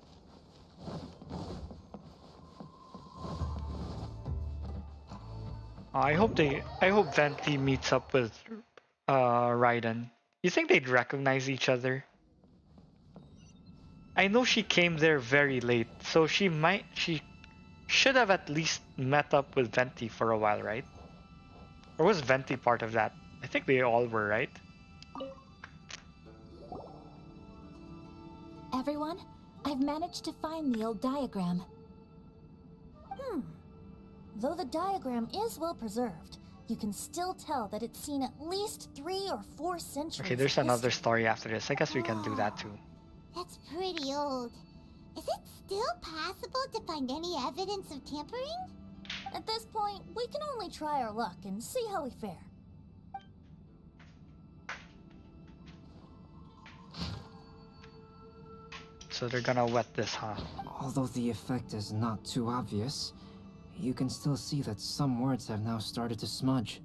Speaker 3: I hope Venti meets up with Raiden. You think they'd recognize each other? I know she came there very late, so she should have at least met up with Venti for a while, right? Or was Venti part of that? I think they all were, right?
Speaker 12: Everyone, I've managed to find the old diagram. Though the diagram is well preserved, you can still tell that it's seen at least 3 or 4 centuries.
Speaker 3: Okay, there's another story after this. I guess we can do that too.
Speaker 5: That's pretty old. Is it still possible to find any evidence of tampering?
Speaker 12: At this point, we can only try our luck and see how we fare.
Speaker 3: So they're gonna wet this, huh?
Speaker 6: Although the effect is not too obvious, you can still see that some words have now started to smudge.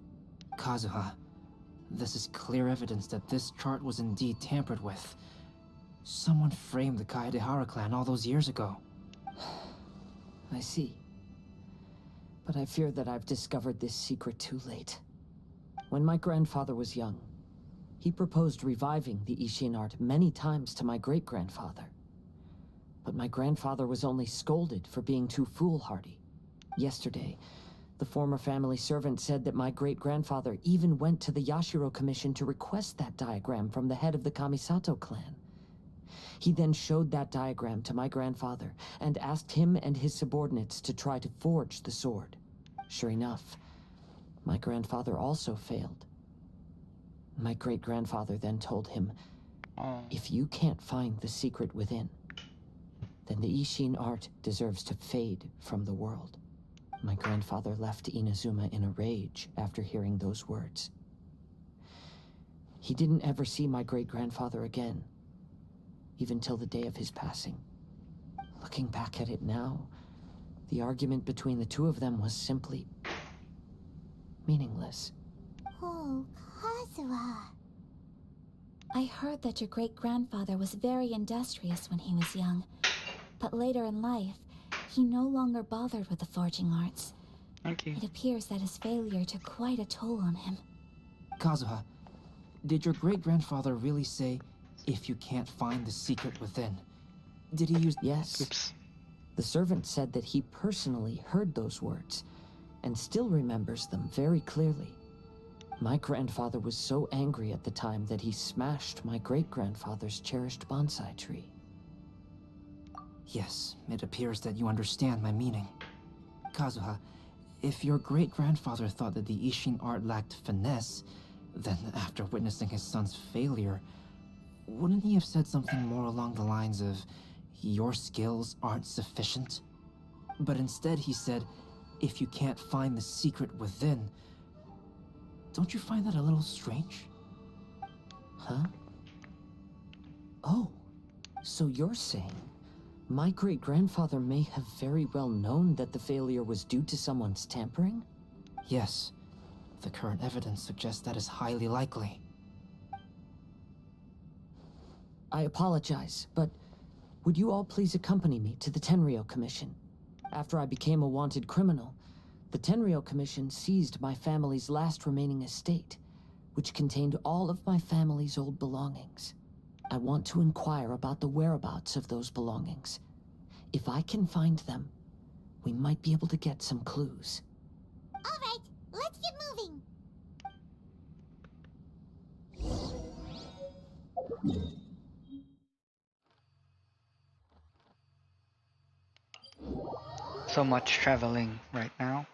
Speaker 6: Kazuha, this is clear evidence that this chart was indeed tampered with. Someone framed the Kaedehara clan all those years ago.
Speaker 4: I see. But I fear that I've discovered this secret too late. When my grandfather was young, he proposed reviving the Ishin art many times to my great-grandfather. But my grandfather was only scolded for being too foolhardy. Yesterday, the former family servant said that my great-grandfather even went to the Yashiro Commission to request that diagram from the head of the Kamisato clan. He then showed that diagram to my grandfather and asked him and his subordinates to try to forge the sword. Sure enough, my grandfather also failed. My great-grandfather then told him, if you can't find the secret within, then the Ishin art deserves to fade from the world. My grandfather left Inazuma in a rage after hearing those words. He didn't ever see my great-grandfather again, even till the day of his passing. Looking back at it now, the argument between the two of them was simply meaningless.
Speaker 5: Oh, Kazuha.
Speaker 15: I heard that your great-grandfather was very industrious when he was young, but later in life, he no longer bothered with the forging arts.
Speaker 3: Okay.
Speaker 15: It appears that his failure took quite a toll on him.
Speaker 6: Kazuha, did your great-grandfather really say, if you can't find the secret within? Did he use...
Speaker 4: Yes.
Speaker 3: Oops.
Speaker 4: The servant said that he personally heard those words, and still remembers them very clearly. My grandfather was so angry at the time that he smashed my great-grandfather's cherished bonsai tree.
Speaker 6: Yes, it appears that you understand my meaning. Kazuha, if your great-grandfather thought that the Ishin art lacked finesse, then after witnessing his son's failure, wouldn't he have said something more along the lines of, your skills aren't sufficient? But instead he said, if you can't find the secret within. Don't you find that a little strange?
Speaker 4: Huh? Oh, so you're saying my great-grandfather may have very well known that the failure was due to someone's tampering?
Speaker 6: Yes. The current evidence suggests that is highly likely.
Speaker 4: I apologize, but would you all please accompany me to the Tenryou Commission? After I became a wanted criminal, the Tenryou Commission seized my family's last remaining estate, which contained all of my family's old belongings. I want to inquire about the whereabouts of those belongings. If I can find them, we might be able to get some clues.
Speaker 5: All right, let's get moving.
Speaker 3: So much traveling right now.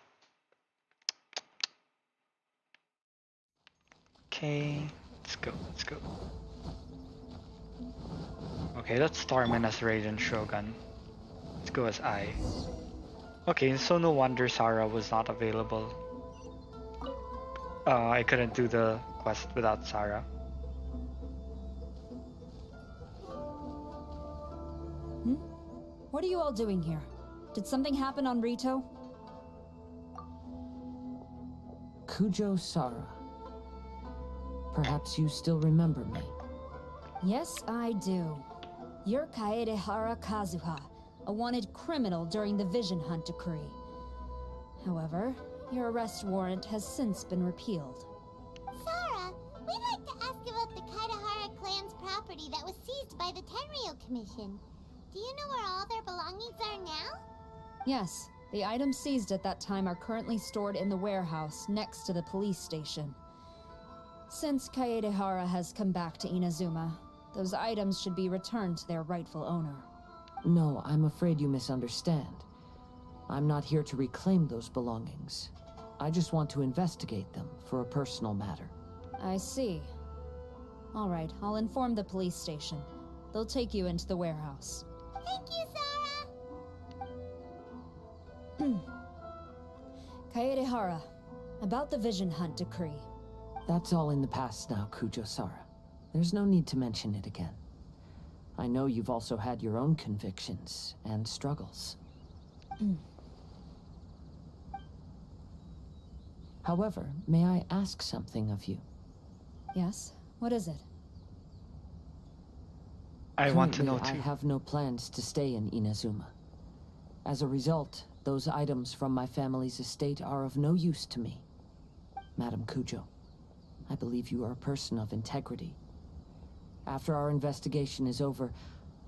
Speaker 3: Okay, let's go, let's go. Okay, let's Starman as Raiden Shogun. Let's go as I. Okay, so no wonder Sarah was not available. I couldn't do the quest without Sarah.
Speaker 13: What are you all doing here? Did something happen on Rito?
Speaker 4: Kujo Sara. Perhaps you still remember me.
Speaker 13: Yes, I do. You're Kaedehara Kazuha, a wanted criminal during the Vision Hunt decree. However, your arrest warrant has since been repealed.
Speaker 5: Sarah, we'd like to ask about the Kaedehara clan's property that was seized by the Tenryou Commission. Do you know where all their belongings are now?
Speaker 13: Yes, the items seized at that time are currently stored in the warehouse next to the police station. Since Kaedehara has come back to Inazuma, those items should be returned to their rightful owner.
Speaker 4: No, I'm afraid you misunderstand. I'm not here to reclaim those belongings. I just want to investigate them for a personal matter.
Speaker 13: I see. All right, I'll inform the police station. They'll take you into the warehouse.
Speaker 5: Thank you, Sarah!
Speaker 13: Kaedehara, about the Vision Hunt decree.
Speaker 4: That's all in the past now, Kujo Sara. There's no need to mention it again. I know you've also had your own convictions and struggles. However, may I ask something of you?
Speaker 13: Yes? What is it?
Speaker 3: I want to know too.
Speaker 4: I have no plans to stay in Inazuma. As a result, those items from my family's estate are of no use to me. Madam Kujo, I believe you are a person of integrity. After our investigation is over,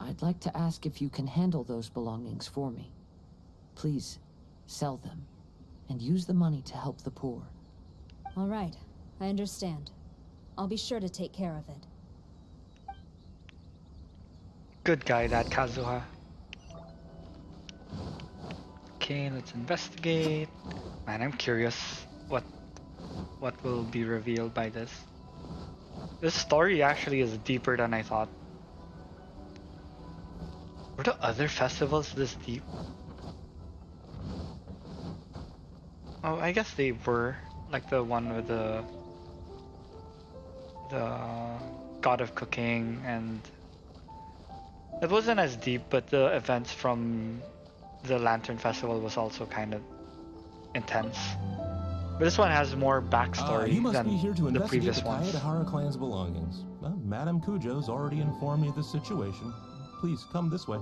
Speaker 4: I'd like to ask if you can handle those belongings for me. Please, sell them, and use the money to help the poor.
Speaker 13: All right, I understand. I'll be sure to take care of it.
Speaker 3: Good guy, that Kazuha. Okay, let's investigate. Man, I'm curious what will be revealed by this. This story actually is deeper than I thought. Were the other festivals this deep? Oh, I guess they were. Like the one with the God of Cooking, and it wasn't as deep, but the events from the Lantern Festival was also kind of intense. But this one has more backstory
Speaker 19: you must
Speaker 3: than
Speaker 19: be here to
Speaker 3: the previous
Speaker 19: investigate the
Speaker 3: ones.
Speaker 19: Kaedehara clan's belongings. Well, Madame Kujo's already informed me of the situation. Please come this way.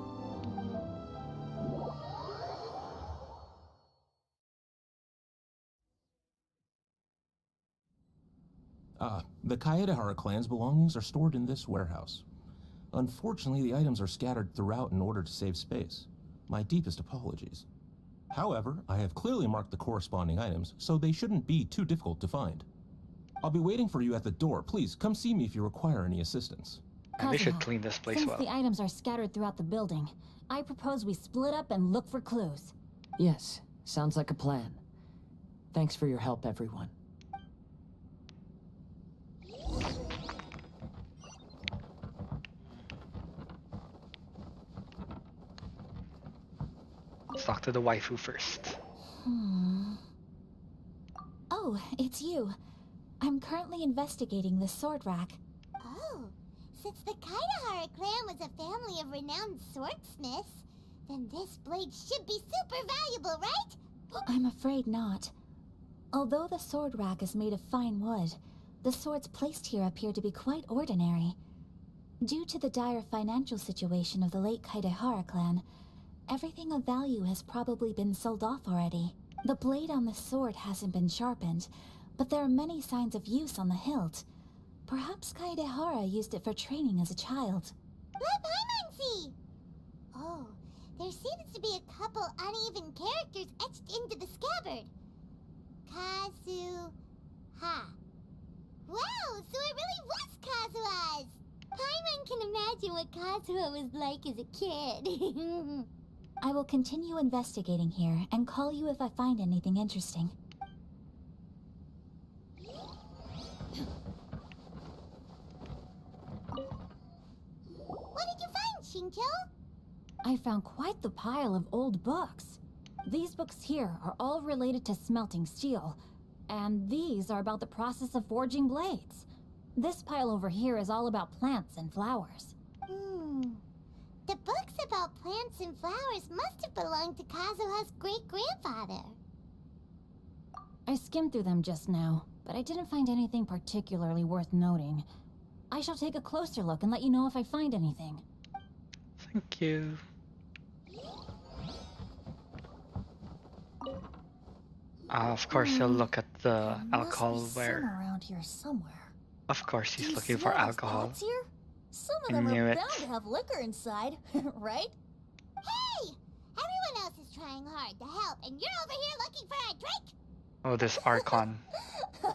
Speaker 19: The Kaedehara clan's belongings are stored in this warehouse. Unfortunately, the items are scattered throughout in order to save space. My deepest apologies. However, I have clearly marked the corresponding items, so they shouldn't be too difficult to find. I'll be waiting for you at the door. Please, come see me if you require any assistance.
Speaker 3: And they should clean this place
Speaker 8: Since
Speaker 3: well.
Speaker 8: the items are scattered throughout the building, I propose we split up and look for clues.
Speaker 4: Yes, sounds like a plan. Thanks for your help, everyone.
Speaker 3: Let's talk to the waifu first.
Speaker 18: Oh, it's you. I'm currently investigating the sword rack.
Speaker 5: Oh, since the Kaedehara clan was a family of renowned swordsmiths, then this blade should be super valuable, right?
Speaker 18: I'm afraid not. Although the sword rack is made of fine wood, the swords placed here appear to be quite ordinary. Due to the dire financial situation of the late Kaidehara clan, everything of value has probably been sold off already. The blade on the sword hasn't been sharpened, but there are many signs of use on the hilt. Perhaps Kaidehara used it for training as a child.
Speaker 5: Let Paimon see! Oh, there seems to be a couple uneven characters etched into the scabbard. Kazuha. Wow, so it really was Kazuha's! Paimon can imagine what Kazuha was like as a kid.
Speaker 18: I will continue investigating here and call you if I find anything interesting.
Speaker 5: What did you find, Shinjo?
Speaker 8: I found quite the pile of old books. These books here are all related to smelting steel, and these are about the process of forging blades. This pile over here is all about plants and flowers.
Speaker 5: The books about plants and flowers must have belonged to Kazuha's great-grandfather.
Speaker 8: I skimmed through them just now, but I didn't find anything particularly worth noting. I shall take a closer look and let you know if I find anything.
Speaker 3: Thank you. Of course, he'll look at the alcohol where.
Speaker 12: Around here somewhere.
Speaker 3: Of course, he's
Speaker 12: Do you
Speaker 3: looking
Speaker 12: see
Speaker 3: for
Speaker 12: all those
Speaker 3: alcohol.
Speaker 12: pots here? Some of
Speaker 3: I
Speaker 12: them
Speaker 3: knew
Speaker 12: are
Speaker 3: it.
Speaker 12: bound to have liquor inside, right?
Speaker 5: Hey! Everyone else is trying hard to help, and you're over here looking for a drink?
Speaker 3: Oh, this Archon.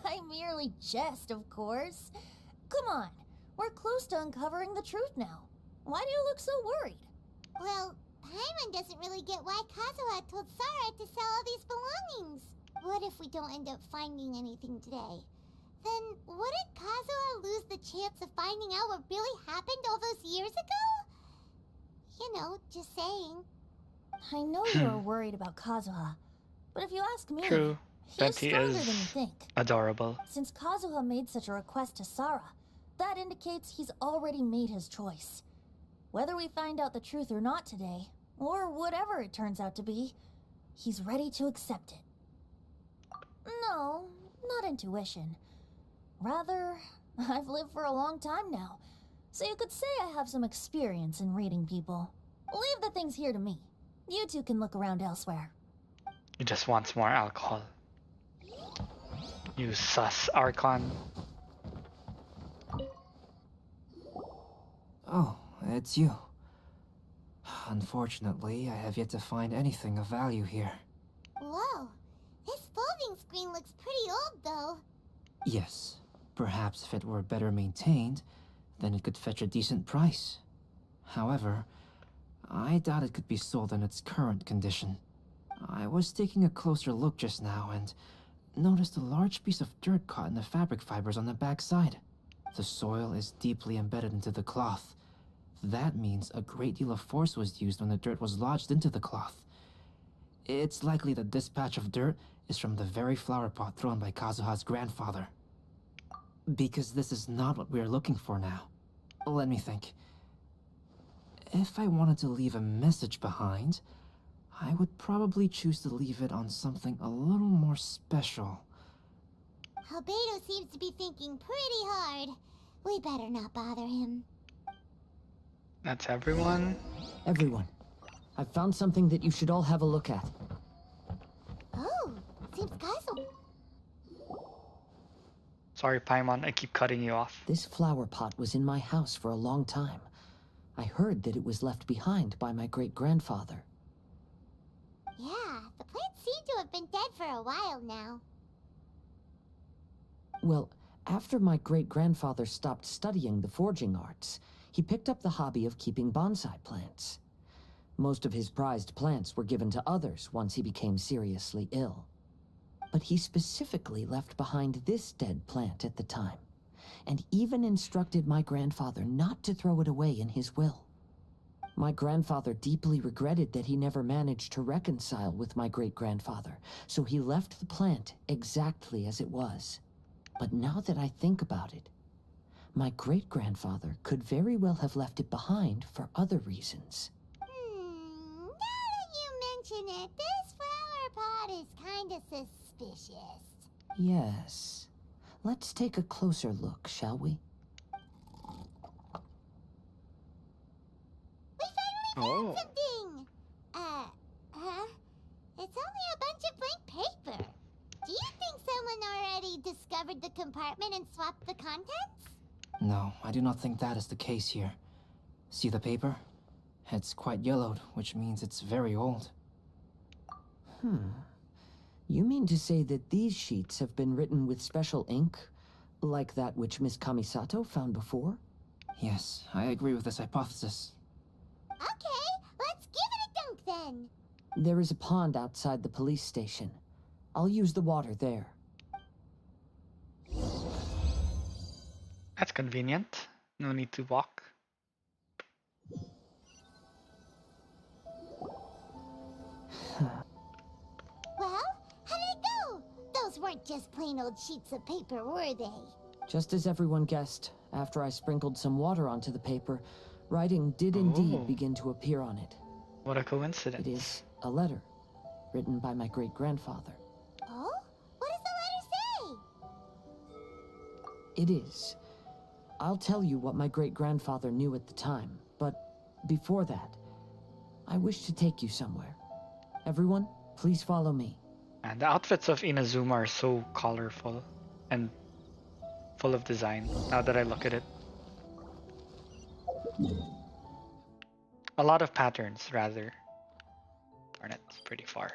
Speaker 12: I merely jest, of course. Come on, we're close to uncovering the truth now. Why do you look so worried?
Speaker 5: Well, Paimon doesn't really get why Kazuha told Sarah to sell all these belongings. What if we don't end up finding anything today? Then wouldn't Kazuha lose the chance of finding out what really happened all those years ago? You know, just saying.
Speaker 12: I know you're worried about Kazuha, but if you ask me,
Speaker 3: True.
Speaker 12: he's
Speaker 3: Venti
Speaker 12: stronger
Speaker 3: is
Speaker 12: than you think.
Speaker 3: adorable.
Speaker 12: Since Kazuha made such a request to Sarah, that indicates he's already made his choice. Whether we find out the truth or not today, or whatever it turns out to be, he's ready to accept it. No, not intuition. Rather, I've lived for a long time now, so you could say I have some experience in reading people. Leave the things here to me. You two can look around elsewhere.
Speaker 3: He just wants more alcohol. You sus Archon.
Speaker 6: Oh, it's you. Unfortunately, I have yet to find anything of value here.
Speaker 5: Whoa, this folding screen looks pretty old though.
Speaker 6: Yes, perhaps if it were better maintained, then it could fetch a decent price. However, I doubt it could be sold in its current condition. I was taking a closer look just now and noticed a large piece of dirt caught in the fabric fibers on the back side. The soil is deeply embedded into the cloth. That means a great deal of force was used when the dirt was lodged into the cloth. It's likely that this patch of dirt is from the very flower pot thrown by Kazuha's grandfather. Because this is not what we are looking for now. Let me think. If I wanted to leave a message behind, I would probably choose to leave it on something a little more special.
Speaker 5: Albedo seems to be thinking pretty hard. We better not bother him.
Speaker 3: That's everyone?
Speaker 4: Everyone, I've found something that you should all have a look at.
Speaker 5: Oh, seems Kazu.
Speaker 3: Sorry, Paimon, I keep cutting you off.
Speaker 4: This flower pot was in my house for a long time. I heard that it was left behind by my great-grandfather.
Speaker 5: Yeah, the plants seem to have been dead for a while now.
Speaker 4: Well, after my great-grandfather stopped studying the forging arts, he picked up the hobby of keeping bonsai plants. Most of his prized plants were given to others once he became seriously ill. But he specifically left behind this dead plant at the time, and even instructed my grandfather not to throw it away in his will. My grandfather deeply regretted that he never managed to reconcile with my great-grandfather, so he left the plant exactly as it was. But now that I think about it, my great-grandfather could very well have left it behind for other reasons.
Speaker 5: Now that you mention it, this flower pot is kinda suspicious.
Speaker 4: Yes. Let's take a closer look, shall we?
Speaker 3: Oh.
Speaker 5: Something! Huh? It's only a bunch of blank paper. Do you think someone already discovered the compartment and swapped the contents?
Speaker 6: No, I do not think that is the case here. See the paper? It's quite yellowed, which means it's very old.
Speaker 4: You mean to say that these sheets have been written with special ink? Like that which Miss Kamisato found before?
Speaker 6: Yes, I agree with this hypothesis.
Speaker 5: Okay, let's give it a dunk then.
Speaker 4: There is a pond outside the police station. I'll use the water there.
Speaker 3: That's convenient. No need to walk.
Speaker 5: Well, how did it go? Those weren't just plain old sheets of paper, were they?
Speaker 4: Just as everyone guessed, after I sprinkled some water onto the paper, writing did indeed begin to appear on it.
Speaker 3: What a coincidence.
Speaker 4: It is a letter, written by my great-grandfather.
Speaker 5: Oh? What does the letter say?
Speaker 4: It is. I'll tell you what my great-grandfather knew at the time, but before that, I wish to take you somewhere. Everyone, please follow me.
Speaker 3: And the outfits of Inazuma are so colorful and full of design, now that I look at it. A lot of patterns, rather. Darn it, it's pretty far.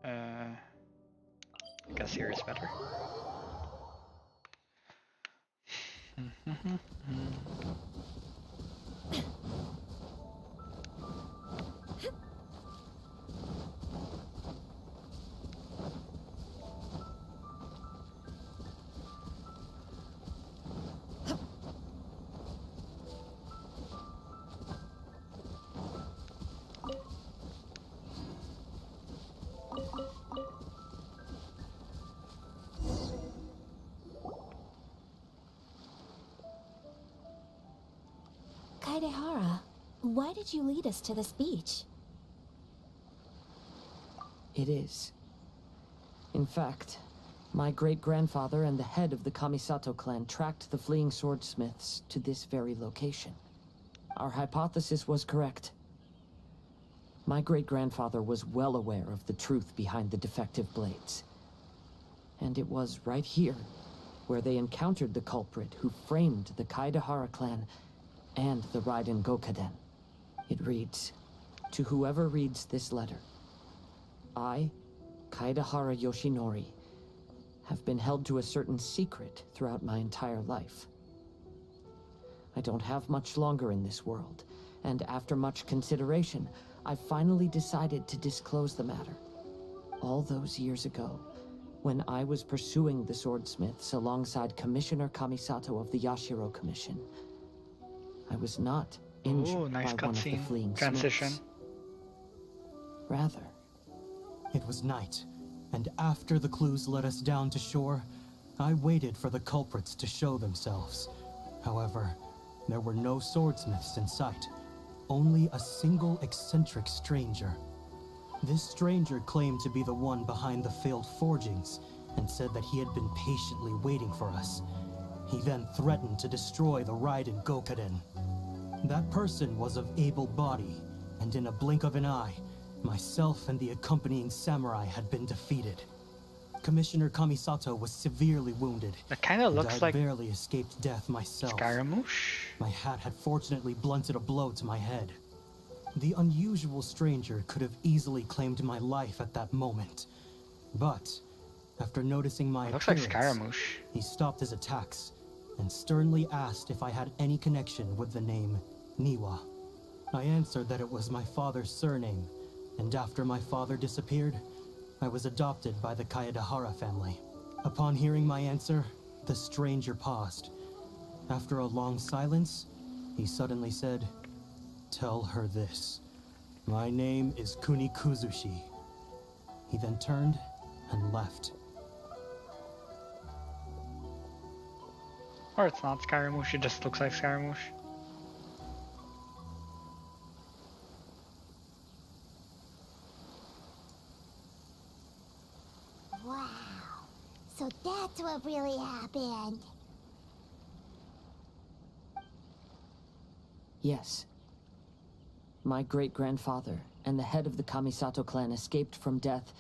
Speaker 3: I guess here is better.
Speaker 18: Kaedehara, why did you lead us to this beach?
Speaker 4: It is. In fact, my great-grandfather and the head of the Kamisato clan tracked the fleeing swordsmiths to this very location. Our hypothesis was correct. My great-grandfather was well aware of the truth behind the defective blades. And it was right here where they encountered the culprit who framed the Kaedehara clan and the Raiden Gokaden. It reads, "To whoever reads this letter, I, Kaedehara Yoshinori, have been held to a certain secret throughout my entire life. I don't have much longer in this world, and after much consideration, I finally decided to disclose the matter. All those years ago, when I was pursuing the swordsmiths alongside Commissioner Kamisato of the Yashiro Commission, I was not injured
Speaker 3: nice
Speaker 4: by one of the
Speaker 3: cutscene.
Speaker 4: fleeing
Speaker 3: Transition.
Speaker 4: smiths. Rather,
Speaker 17: It was night, and after the clues led us down to shore, I waited for the culprits to show themselves. However, there were no swordsmiths in sight, only a single eccentric stranger. This stranger claimed to be the one behind the failed forgings, and said that he had been patiently waiting for us. He then threatened to destroy the Raiden Gokaden. That person was of able body, and in a blink of an eye, myself and the accompanying samurai had been defeated. Commissioner Kamisato was severely wounded.
Speaker 3: That kind of looks
Speaker 17: I
Speaker 3: like
Speaker 17: barely escaped death myself.
Speaker 3: Scaramouche.
Speaker 17: My hat had fortunately blunted a blow to my head. The unusual stranger could have easily claimed my life at that moment. But, after noticing my
Speaker 3: Looks like
Speaker 17: appearance,
Speaker 3: Scaramouche.
Speaker 17: he stopped his attacks and sternly asked if I had any connection with the name Niwa. I answered that it was my father's surname, and after my father disappeared, I was adopted by the Kaedehara family. Upon hearing my answer, the stranger paused. After a long silence, he suddenly said, "Tell her this. My name is Kunikuzushi." He then turned and left.
Speaker 3: Or it's not Scaramouche, it just looks like Scaramouche.
Speaker 5: Wow. So that's what really happened.
Speaker 4: Yes. My great-grandfather and the head of the Kamisato clan escaped from death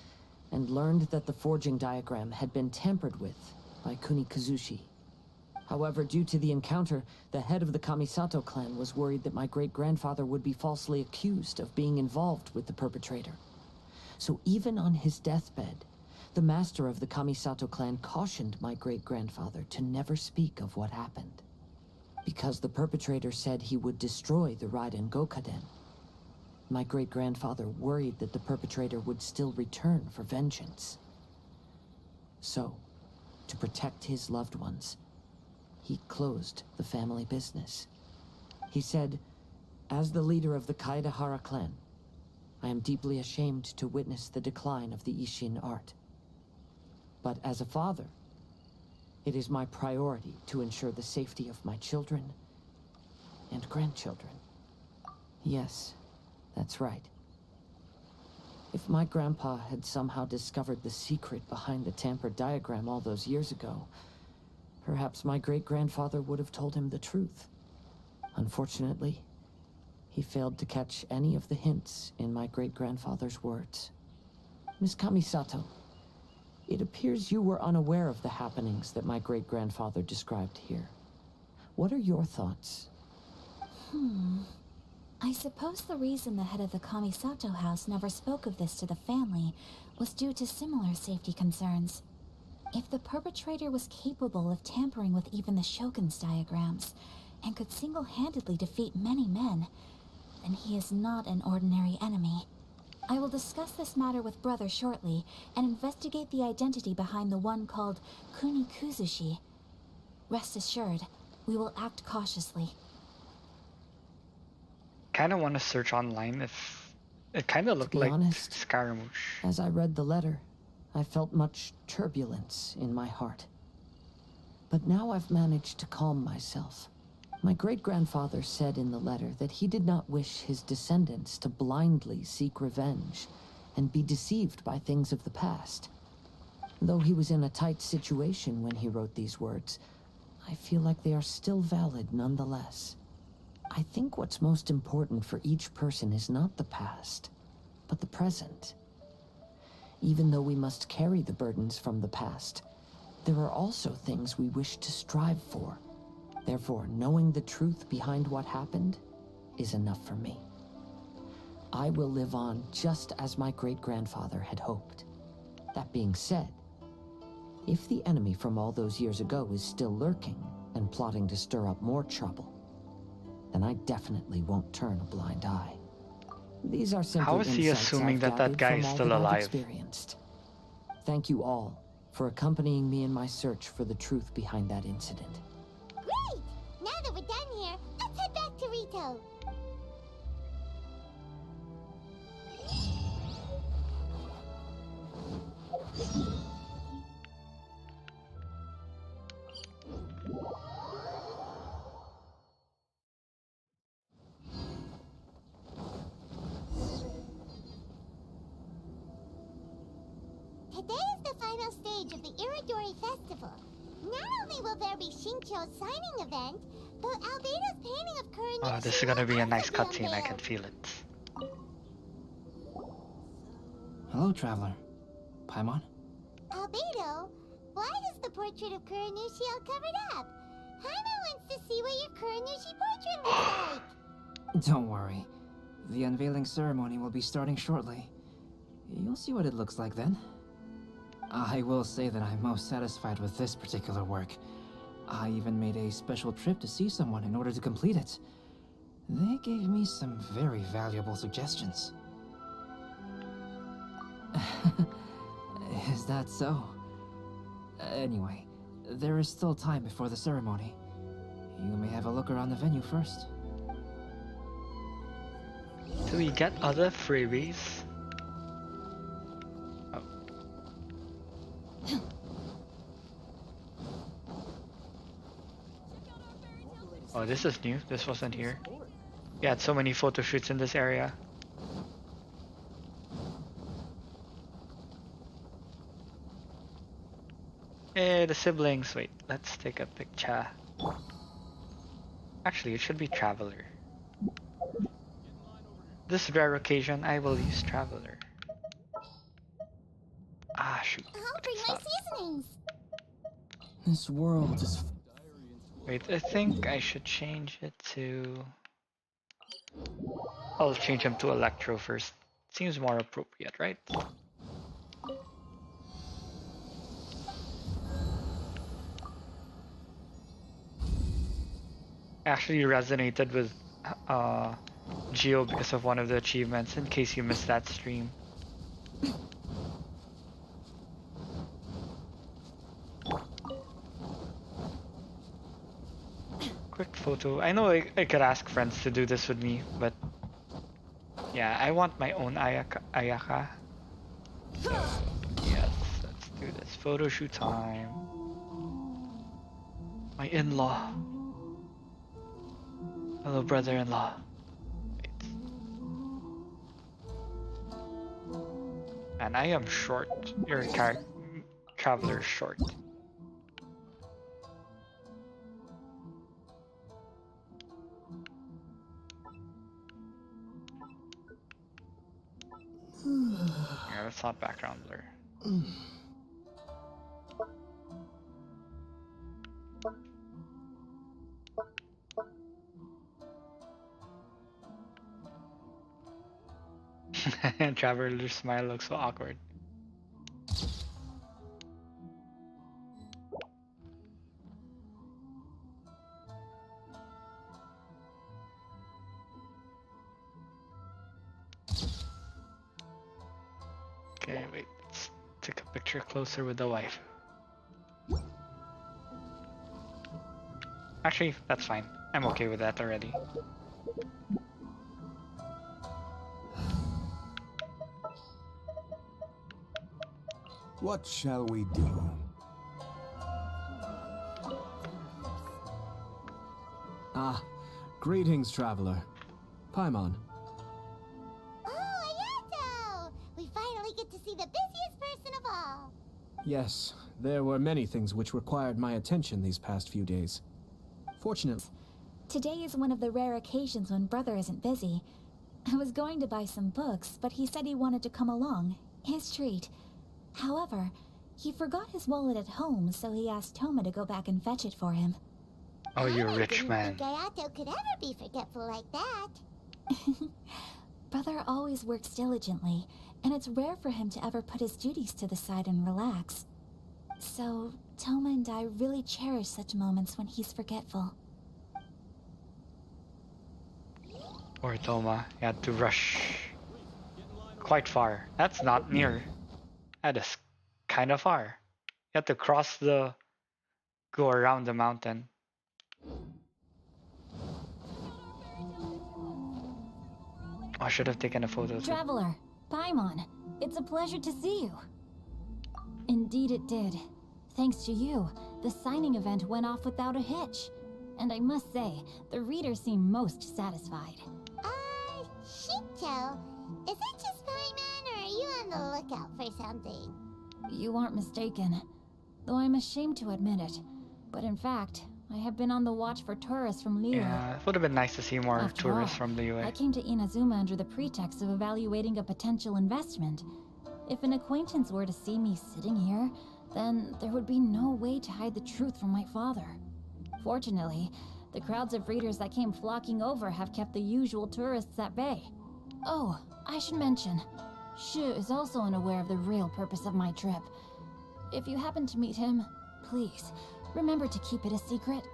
Speaker 4: and learned that the forging diagram had been tampered with by Kunikazushi. However, due to the encounter, the head of the Kamisato clan was worried that my great-grandfather would be falsely accused of being involved with the perpetrator. So even on his deathbed, the master of the Kamisato clan cautioned my great-grandfather to never speak of what happened. Because the perpetrator said he would destroy the Raiden Gokaden, my great-grandfather worried that the perpetrator would still return for vengeance. So, to protect his loved ones, he closed the family business. He said, "As the leader of the Kaedahara clan, I am deeply ashamed to witness the decline of the Ishin art. But as a father, it is my priority to ensure the safety of my children and grandchildren." Yes, that's right. If my grandpa had somehow discovered the secret behind the tampered diagram all those years ago, perhaps my great-grandfather would have told him the truth. Unfortunately, he failed to catch any of the hints in my great-grandfather's words. Miss Kamisato, it appears you were unaware of the happenings that my great-grandfather described here. What are your thoughts?
Speaker 18: I suppose the reason the head of the Kamisato house never spoke of this to the family was due to similar safety concerns. If the perpetrator was capable of tampering with even the Shogun's diagrams, and could single-handedly defeat many men, then he is not an ordinary enemy. I will discuss this matter with Brother shortly, and investigate the identity behind the one called Kunikuzushi. Rest assured, we will act cautiously.
Speaker 3: Kind of want to search online if it kind of looked like
Speaker 4: honest,
Speaker 3: Scaramouche.
Speaker 4: As I read the letter, I felt much turbulence in my heart. But now I've managed to calm myself. My great-grandfather said in the letter that he did not wish his descendants to blindly seek revenge and be deceived by things of the past. Though he was in a tight situation when he wrote these words, I feel like they are still valid nonetheless. I think what's most important for each person is not the past, but the present. Even though we must carry the burdens from the past, there are also things we wish to strive for. Therefore, knowing the truth behind what happened is enough for me. I will live on just as my great-grandfather had hoped. That being said, if the enemy from all those years ago is still lurking and plotting to stir up more trouble, then I definitely won't turn a blind eye. These are simply
Speaker 3: How is he
Speaker 4: insights
Speaker 3: assuming
Speaker 4: I've
Speaker 3: that that
Speaker 4: gathered
Speaker 3: guy
Speaker 4: from
Speaker 3: is
Speaker 4: all
Speaker 3: still
Speaker 4: that I've
Speaker 3: alive?
Speaker 4: experienced. Thank you all for accompanying me in my search for the truth behind that incident.
Speaker 5: Great! Now that we're done here, let's head back to Rito. Today is the final stage of the Iridori Festival. Not only will there be Shincho's signing event, but Albedo's painting of Kuranishi
Speaker 3: Oh, this is gonna be a nice
Speaker 5: will also be
Speaker 3: cutscene, I can
Speaker 5: unveiled.
Speaker 3: feel it.
Speaker 6: Hello, traveler. Paimon?
Speaker 5: Albedo, why is the portrait of Kuranishi all covered up? Paimon wants to see what your Kuranishi portrait looks like.
Speaker 6: Don't worry. The unveiling ceremony will be starting shortly. You'll see what it looks like then. I will say that I'm most satisfied with this particular work. I even made a special trip to see someone in order to complete it. They gave me some very valuable suggestions. Is that so? Anyway, there is still time before the ceremony. You may have a look around the venue first.
Speaker 3: Do we get other freebies? Oh, this is new. This wasn't here. We had so many photo shoots in this area. Hey, the siblings. Wait, let's take a picture. Actually, it should be Traveler. this rare occasion, I will use Traveler. Ah, shoot.
Speaker 5: I'll bring my seasonings.
Speaker 6: This world is...
Speaker 3: Wait, I think I should change it to... I'll change him to Electro first. Seems more appropriate, right? Actually resonated with Geo because of one of the achievements, in case you missed that stream. Quick photo. I know I could ask friends to do this with me, but yeah, I want my own Ayaka. So yes, let's do this. Photo shoot time. My in-law. Hello, brother-in-law. And I am short. Your traveler is short. Yeah, that's not background blur. Traveler's smile looks so awkward. Okay, wait, let's take a picture closer with the wife. Actually, that's fine. I'm okay with that already.
Speaker 11: What shall we do?
Speaker 20: Ah, greetings, traveler. Paimon.
Speaker 5: Oh, Ayato! We finally get to see the busiest person of all.
Speaker 20: Yes, there were many things which required my attention these past few days. Fortunately...
Speaker 15: Today is one of the rare occasions when Brother isn't busy. I was going to buy some books, but he said he wanted to come along. His treat. However, he forgot his wallet at home, so he asked Toma to go back and fetch it for him.
Speaker 3: Oh, you rich man.
Speaker 5: I didn't think Ayato could ever be forgetful like that.
Speaker 15: Brother always works diligently, and it's rare for him to ever put his duties to the side and relax. So, Toma and I really cherish such moments when he's forgetful.
Speaker 3: Poor Toma, he had to rush quite far. That's not near. That is kind of far. You have to go around the mountain. I should have taken a photo.
Speaker 8: Traveler, Paimon, it's a pleasure to see you. Indeed it did. Thanks to you, the signing event went off without a hitch. And I must say, the readers seem most satisfied.
Speaker 5: Shito, is that just Paimon, or are you on the lookout for something?
Speaker 8: You aren't mistaken, though I'm ashamed to admit it. But in fact, I have been on the watch for tourists from Liyue.
Speaker 3: Yeah, it would have been nice to see more
Speaker 8: After
Speaker 3: tourists
Speaker 8: all,
Speaker 3: from Liyue.
Speaker 8: I came to Inazuma under the pretext of evaluating a potential investment. If an acquaintance were to see me sitting here, then there would be no way to hide the truth from my father. Fortunately, the crowds of readers that came flocking over have kept the usual tourists at bay. Oh, I should mention, Shu is also unaware of the real purpose of my trip. If you happen to meet him, please, remember to keep it a secret.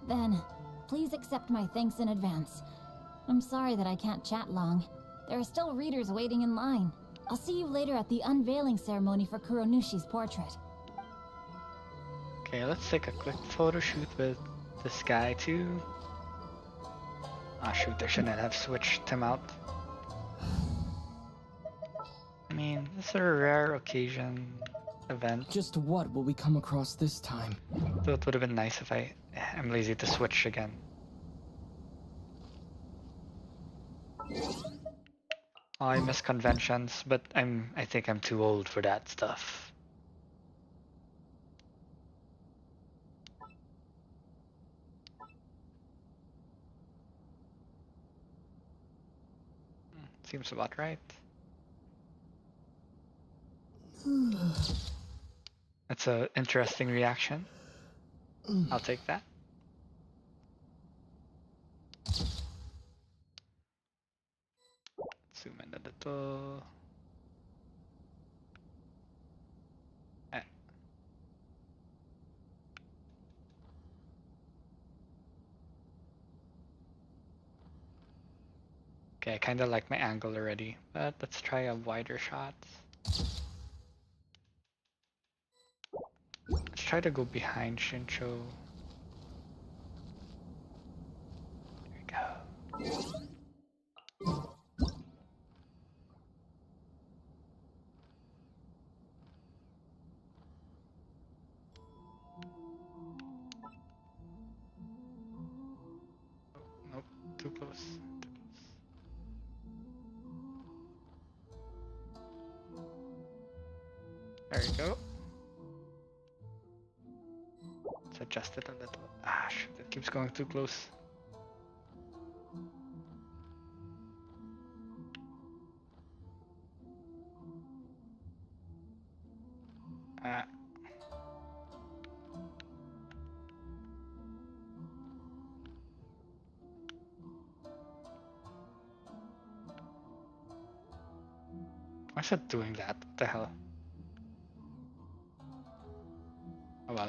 Speaker 8: Then, please accept my thanks in advance. I'm sorry that I can't chat long. There are still readers waiting in line. I'll see you later at the unveiling ceremony for Kuronushi's portrait.
Speaker 3: Okay, let's take a quick photo shoot with this guy too. Ah, shoot, I shouldn't have switched him out. I mean, this is a rare occasion event.
Speaker 6: Just what will we come across this time?
Speaker 3: So it would have been nice if I'm lazy to switch again. I miss conventions, but I think I'm too old for that stuff. Seems about right. That's an interesting reaction. I'll take that. Zoom in a little. Okay, I kind of like my angle already, but let's try a wider shot. Let's try to go behind Shincho. There we go. Nope, too close. There you go. Let's adjust it a little. Ah, shit, it keeps going too close. Ah. Why is it doing that? What the hell? Oh well.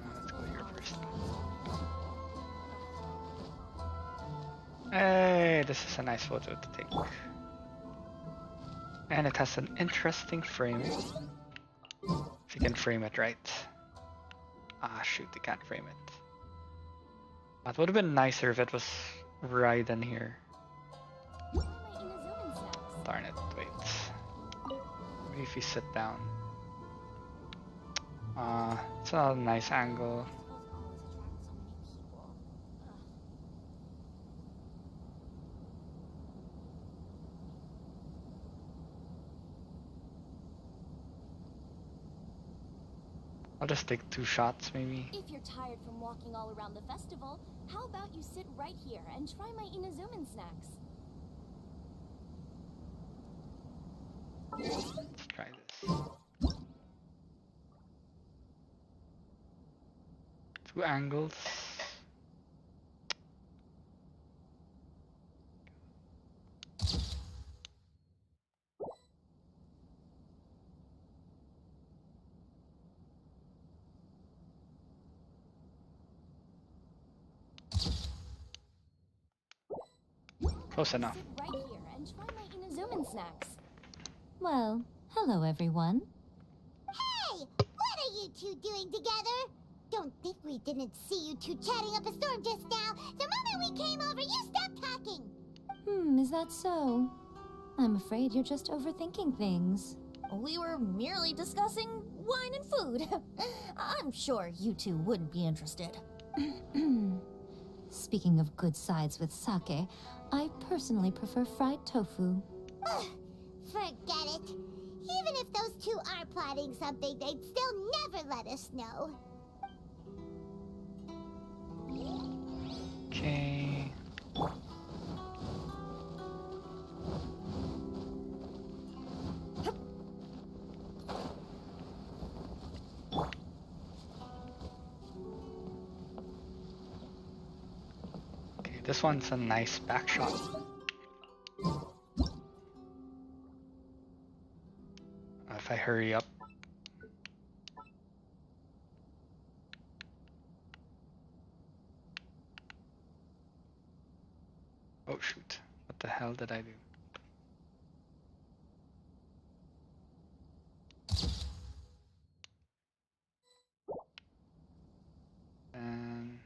Speaker 3: Let's go here first. Hey, this is a nice photo to take. And it has an interesting frame. If you can frame it right. Ah, shoot, you can't frame it. That would have been nicer if it was right in here. Darn it, wait. Maybe if you sit down. It's a nice angle. I'll just take 2 shots, maybe.
Speaker 12: If you're tired from walking all around the festival, how about you sit right here and try my Inazuman snacks?
Speaker 3: Let's try this. 2 angles. Close enough.
Speaker 12: Sit right here and try my Inazuman snacks.
Speaker 8: Well, hello everyone.
Speaker 5: Hey! What are you two doing together? Don't think we didn't see you two chatting up a storm just now. The moment we came over, you stopped talking.
Speaker 8: Is that so? I'm afraid you're just overthinking things.
Speaker 12: We were merely discussing wine and food. I'm sure you two wouldn't be interested.
Speaker 8: Speaking of good sides with sake, I personally prefer fried tofu.
Speaker 5: Forget it. Even if those two are plotting something, they'd still never let us know.
Speaker 3: Okay. Okay, this one's a nice back shot. If I hurry up. Oh shoot, what the hell did I do? And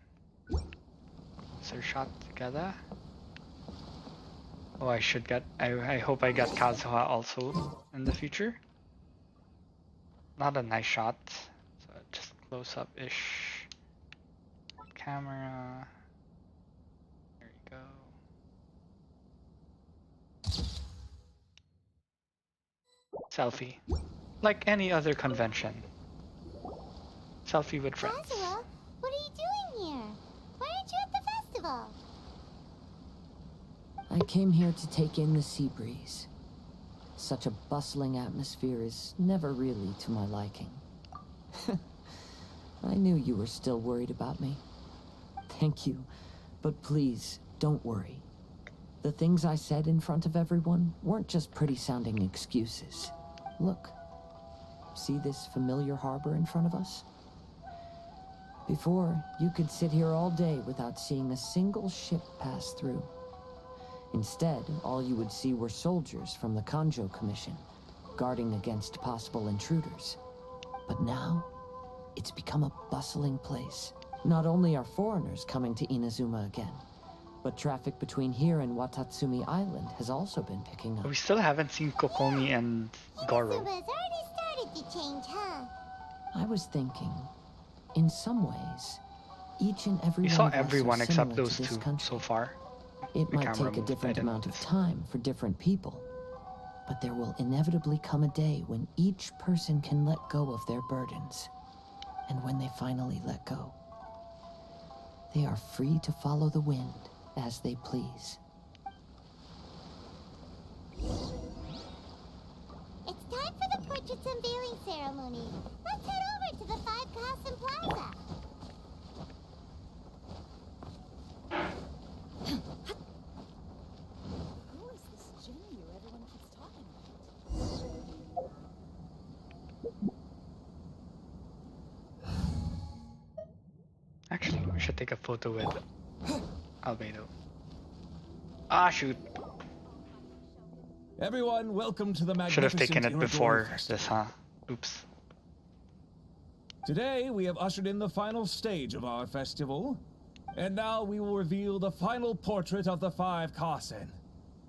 Speaker 3: insert shot together. Oh, I should get, I hope I get Kazuha also in the future. Not a nice shot, so just close up-ish. Camera. There you go. Selfie. Like any other convention. Selfie with friends.
Speaker 5: Kazuha, what are you doing here? Why aren't you at the festival?
Speaker 4: I came here to take in the sea breeze. Such a bustling atmosphere is never really to my liking. I knew you were still worried about me. Thank you, but please, don't worry. The things I said in front of everyone weren't just pretty-sounding excuses. Look, see this familiar harbor in front of us? Before, you could sit here all day without seeing a single ship pass through. Instead, all you would see were soldiers from the Kanjo Commission, guarding against possible intruders. But now, it's become a bustling place. Not only are foreigners coming to Inazuma again, but traffic between here and Watatsumi Island has also been picking up.
Speaker 3: We still haven't seen Kokomi and Goro.
Speaker 5: Inazuma's already started to change, huh?
Speaker 4: I was thinking, in some ways, each and every
Speaker 3: We
Speaker 4: one
Speaker 3: saw
Speaker 4: of us
Speaker 3: everyone
Speaker 4: are
Speaker 3: except
Speaker 4: similar
Speaker 3: those
Speaker 4: to this
Speaker 3: two
Speaker 4: country.
Speaker 3: so far.
Speaker 4: It
Speaker 3: The
Speaker 4: might
Speaker 3: camera
Speaker 4: take a
Speaker 3: moved.
Speaker 4: different
Speaker 3: I didn't
Speaker 4: amount of
Speaker 3: notice.
Speaker 4: time for different people, but there will inevitably come a day when each person can let go of their burdens. And when they finally let go, they are free to follow the wind as they please.
Speaker 5: It's time for the portraits unveiling ceremony. Let's head over to the 5 Kasen Plaza.
Speaker 1: Who is this Jinyu everyone keeps talking about?
Speaker 3: Actually, we should take a photo with Albedo. Ah, shoot.
Speaker 7: Everyone, welcome to the
Speaker 3: Should have
Speaker 7: magnificent
Speaker 3: taken it
Speaker 7: Irodori
Speaker 3: before
Speaker 7: Festival.
Speaker 3: this, huh? Oops.
Speaker 7: Today, we have ushered in the final stage of our festival. And now we will reveal the final portrait of the 5 Kasen,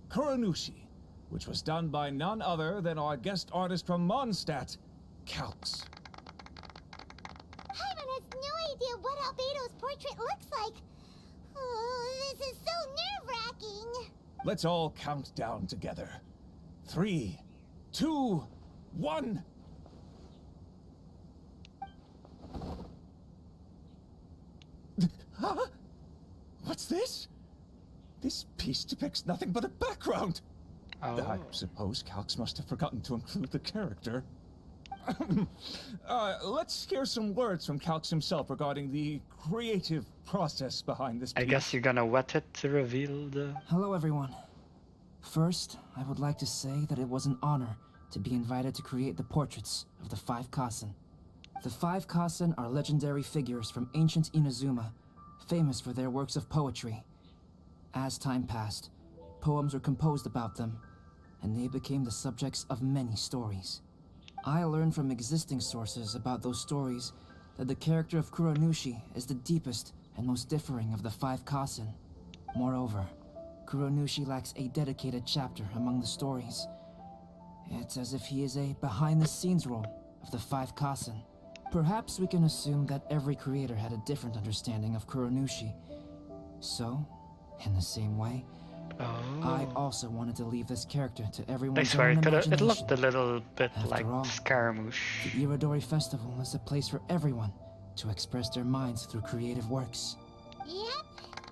Speaker 7: Kuronushi, which was done by none other than our guest artist from Mondstadt, Calx.
Speaker 5: Paimon has no idea what Albedo's portrait looks like. Oh, this is so nerve-wracking.
Speaker 7: Let's all count down together. 3, 2, 1. Huh? What's this? This piece depicts nothing but a background.
Speaker 3: Oh.
Speaker 7: I suppose Calx must have forgotten to include the character. Let's hear some words from Calx himself regarding the creative process behind this piece.
Speaker 3: I guess you're gonna wet it to reveal the...
Speaker 6: Hello, everyone. First, I would like to say that it was an honor to be invited to create the portraits of the 5 Kasen. The 5 Kasen are legendary figures from ancient Inazuma, famous for their works of poetry. As time passed, poems were composed about them, and they became the subjects of many stories. I learned from existing sources about those stories that the character of Kuronushi is the deepest and most differing of the 5 Kasen. Moreover, Kuronushi lacks a dedicated chapter among the stories. It's as if he is a behind-the-scenes role of the 5 Kasen. Perhaps we can assume that every creator had a different understanding of Kuronushi. So, in the same way, I also wanted to leave this character to
Speaker 3: I
Speaker 6: everyone's
Speaker 3: swear,
Speaker 6: own
Speaker 3: it
Speaker 6: imagination.
Speaker 3: looked a little bit
Speaker 6: After
Speaker 3: like
Speaker 6: all,
Speaker 3: Scaramouche.
Speaker 6: The Irodori Festival is a place for everyone to express their minds through creative works.
Speaker 5: Yep,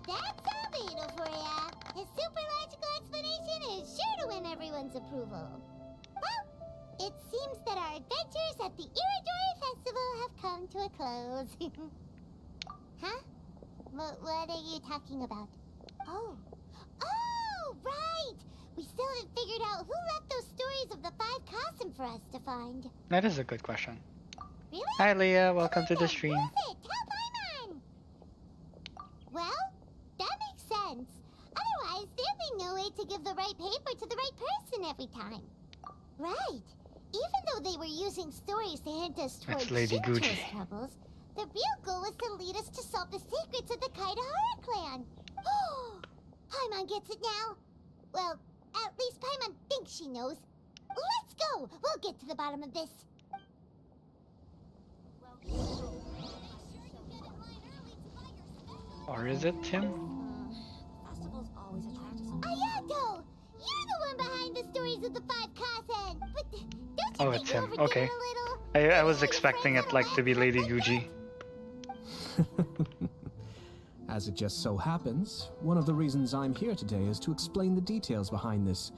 Speaker 5: that's Albedo for ya. His super logical explanation is sure to win everyone's approval. Well, it seems that our adventures at the Irodori Festival have come to a close. Huh? What are you talking about? Oh, right! We still haven't figured out who left those stories of the 5 Kasen for us to find.
Speaker 3: That is a good question.
Speaker 5: Really?
Speaker 3: Hi Leah, welcome to the stream.
Speaker 5: Who is it? Tell Paimon! Well, that makes sense. Otherwise, there'd be no way to give the right paper to the right person every time. Right. Even though they were using stories to hint us towards
Speaker 3: That's Lady
Speaker 5: Shinto's
Speaker 3: Gucci.
Speaker 5: troubles, the real goal was to lead us to solve the secrets of the Kaidahara clan. Oh, Paimon gets it now. Well, at least Paimon thinks she knows. Let's go! We'll get to the bottom of this.
Speaker 3: Or is it him?
Speaker 5: Ayato! You're the one behind the stories of the 5 Kasen! But don't you
Speaker 3: Oh,
Speaker 5: think
Speaker 3: it's
Speaker 5: you
Speaker 3: him.
Speaker 5: overdid
Speaker 3: Okay.
Speaker 5: it a little?
Speaker 3: I was expecting it like to be Lady Guji.
Speaker 20: As it just so happens, one of the reasons I'm here today is to explain the details behind this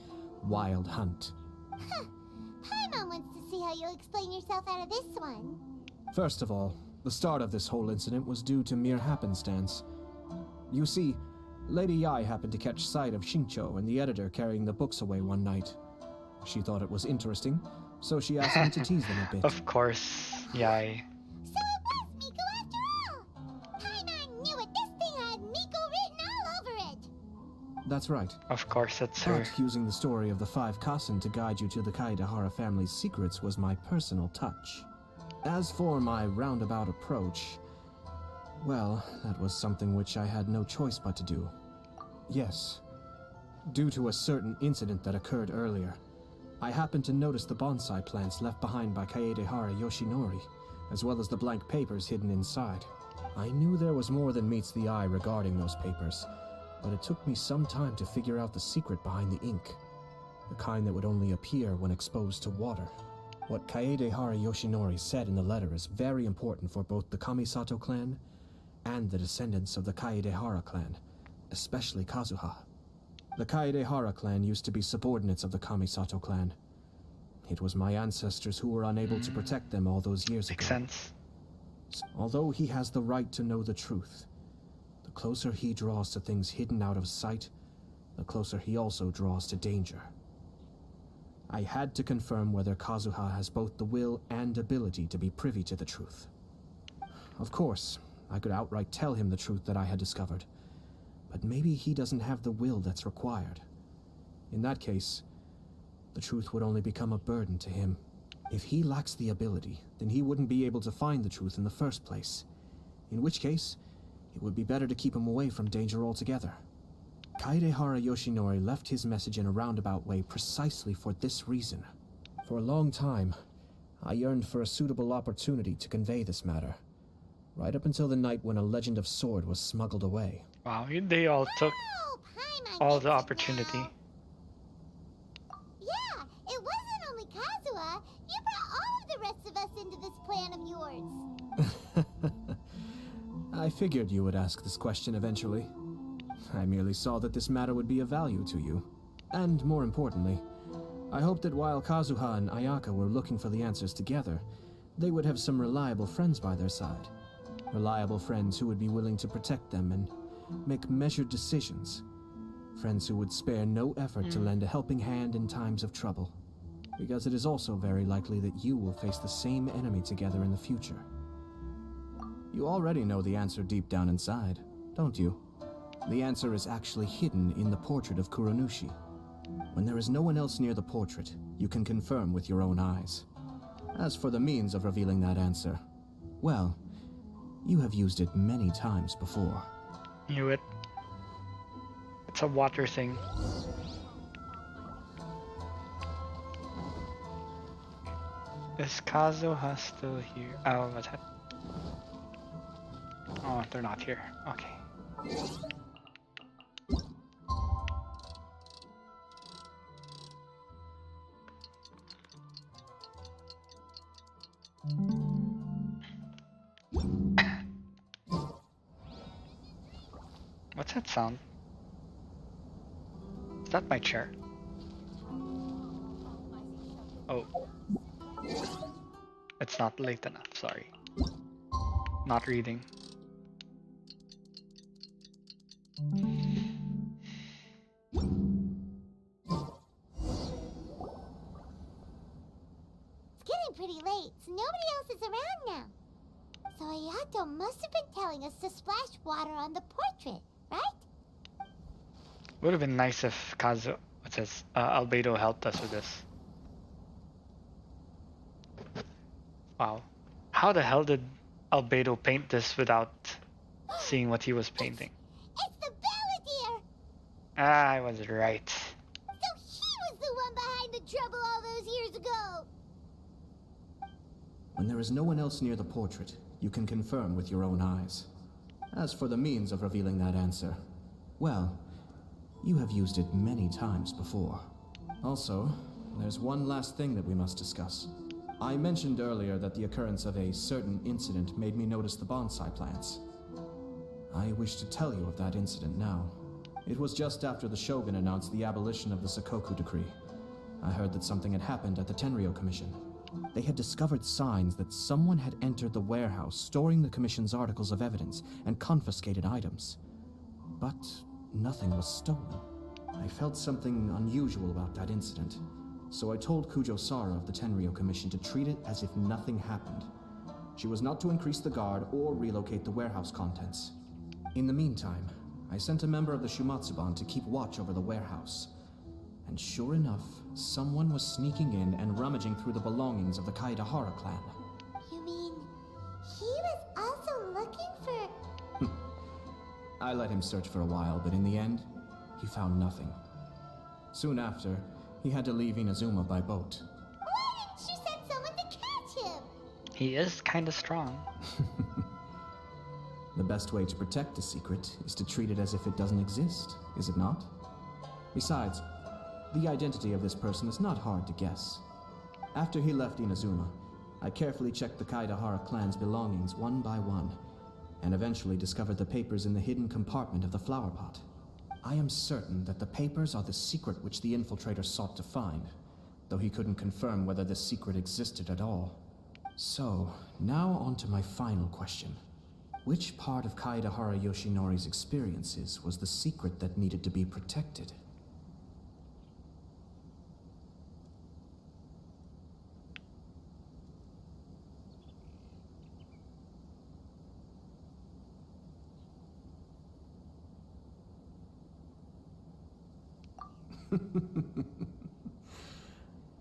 Speaker 20: wild hunt.
Speaker 5: Paimon wants to see how you'll explain yourself out of this one.
Speaker 20: First of all, the start of this whole incident was due to mere happenstance. You see, Lady Yai happened to catch sight of Xingqiu and the editor carrying the books away one night. She thought it was interesting, so she asked me to tease them a bit.
Speaker 3: Of course, Yai.
Speaker 5: So it was Miko after all! Paimon knew it! This thing had Miko written all over it!
Speaker 20: That's right.
Speaker 3: Of course, it's her.
Speaker 20: But using the story of the 5 Kassen to guide you to the Kaedehara family's secrets was my personal touch. As for my roundabout approach, well, that was something which I had no choice but to do. Yes. Due to a certain incident that occurred earlier, I happened to notice the bonsai plants left behind by Kaedehara Yoshinori, as well as the blank papers hidden inside. I knew there was more than meets the eye regarding those papers, but it took me some time to figure out the secret behind the ink, the kind that would only appear when exposed to water. What Kaedehara Yoshinori said in the letter is very important for both the Kamisato clan and the descendants of the Kaedehara clan, especially Kazuha. The Kaedehara clan used to be subordinates of the Kamisato clan. It was my ancestors who were unable to protect them all those years ago.
Speaker 3: Makes sense.
Speaker 20: Although he has the right to know the truth, the closer he draws to things hidden out of sight, the closer he also draws to danger. I had to confirm whether Kazuha has both the will and ability to be privy to the truth. Of course, I could outright tell him the truth that I had discovered, but maybe he doesn't have the will that's required. In that case, the truth would only become a burden to him. If he lacks the ability, then he wouldn't be able to find the truth in the first place, in which case, it would be better to keep him away from danger altogether. Kaedehara Yoshinori left his message in a roundabout way precisely for this reason. For a long time, I yearned for a suitable opportunity to convey this matter, right up until the night when a legend of sword was smuggled away.
Speaker 3: Wow, they all took all the opportunity.
Speaker 5: Yeah, it wasn't only Kazuha. You brought all of the rest of us into this plan of yours.
Speaker 20: I figured you would ask this question eventually. I merely saw that this matter would be of value to you. And more importantly, I hoped that while Kazuha and Ayaka were looking for the answers together, they would have some reliable friends by their side. Reliable friends who would be willing to protect them and make measured decisions. Friends who would spare no effort to lend a helping hand in times of trouble. Because it is also very likely that you will face the same enemy together in the future. You already know the answer deep down inside, don't you? The answer is actually hidden in the portrait of Kuranushi. When there is no one else near the portrait, you can confirm with your own eyes. As for the means of revealing that answer, well, you have used it many times before.
Speaker 3: Knew it. It's a water thing. Is Kazuha still here? Oh, what's that? Oh, they're not here. Okay. What's that sound? Is that my chair? Oh. It's not late enough, sorry. Not reading.
Speaker 5: It's getting pretty late, so nobody else is around now. So Ayato must have been telling us to splash water on the portrait, right?
Speaker 3: Would have been nice if Albedo helped us with this. Wow. How the hell did Albedo paint this without seeing what he was painting?
Speaker 5: It's the Balladeer!
Speaker 3: Ah, I was right.
Speaker 5: So he was the one behind the trouble all those years ago!
Speaker 20: When there is no one else near the portrait, you can confirm with your own eyes. As for the means of revealing that answer, well, you have used it many times before. Also, there's one last thing that we must discuss. I mentioned earlier that the occurrence of a certain incident made me notice the bonsai plants. I wish to tell you of that incident now. It was just after the Shogun announced the abolition of the Sakoku Decree. I heard that something had happened at the Tenryou Commission. They had discovered signs that someone had entered the warehouse storing the Commission's articles of evidence and confiscated items. But nothing was stolen. I felt something unusual about that incident, so I told Kujo-Sara of the Tenryou Commission to treat it as if nothing happened. She was not to increase the guard or relocate the warehouse contents. In the meantime, I sent a member of the Shumatsuban to keep watch over the warehouse. And sure enough, someone was sneaking in and rummaging through the belongings of the Kaedahara clan.
Speaker 5: You mean he was also looking for...
Speaker 20: I let him search for a while, but in the end, he found nothing. Soon after, he had to leave Inazuma by boat.
Speaker 5: Why didn't you send someone to catch him?
Speaker 3: He is kinda strong.
Speaker 20: The best way to protect a secret is to treat it as if it doesn't exist, is it not? Besides, the identity of this person is not hard to guess. After he left Inazuma, I carefully checked the Kaedahara clan's belongings one by one, and eventually discovered the papers in the hidden compartment of the flower pot. I am certain that the papers are the secret which the infiltrator sought to find, though he couldn't confirm whether this secret existed at all. So, now on to my final question. Which part of Kaedahara Yoshinori's experiences was the secret that needed to be protected?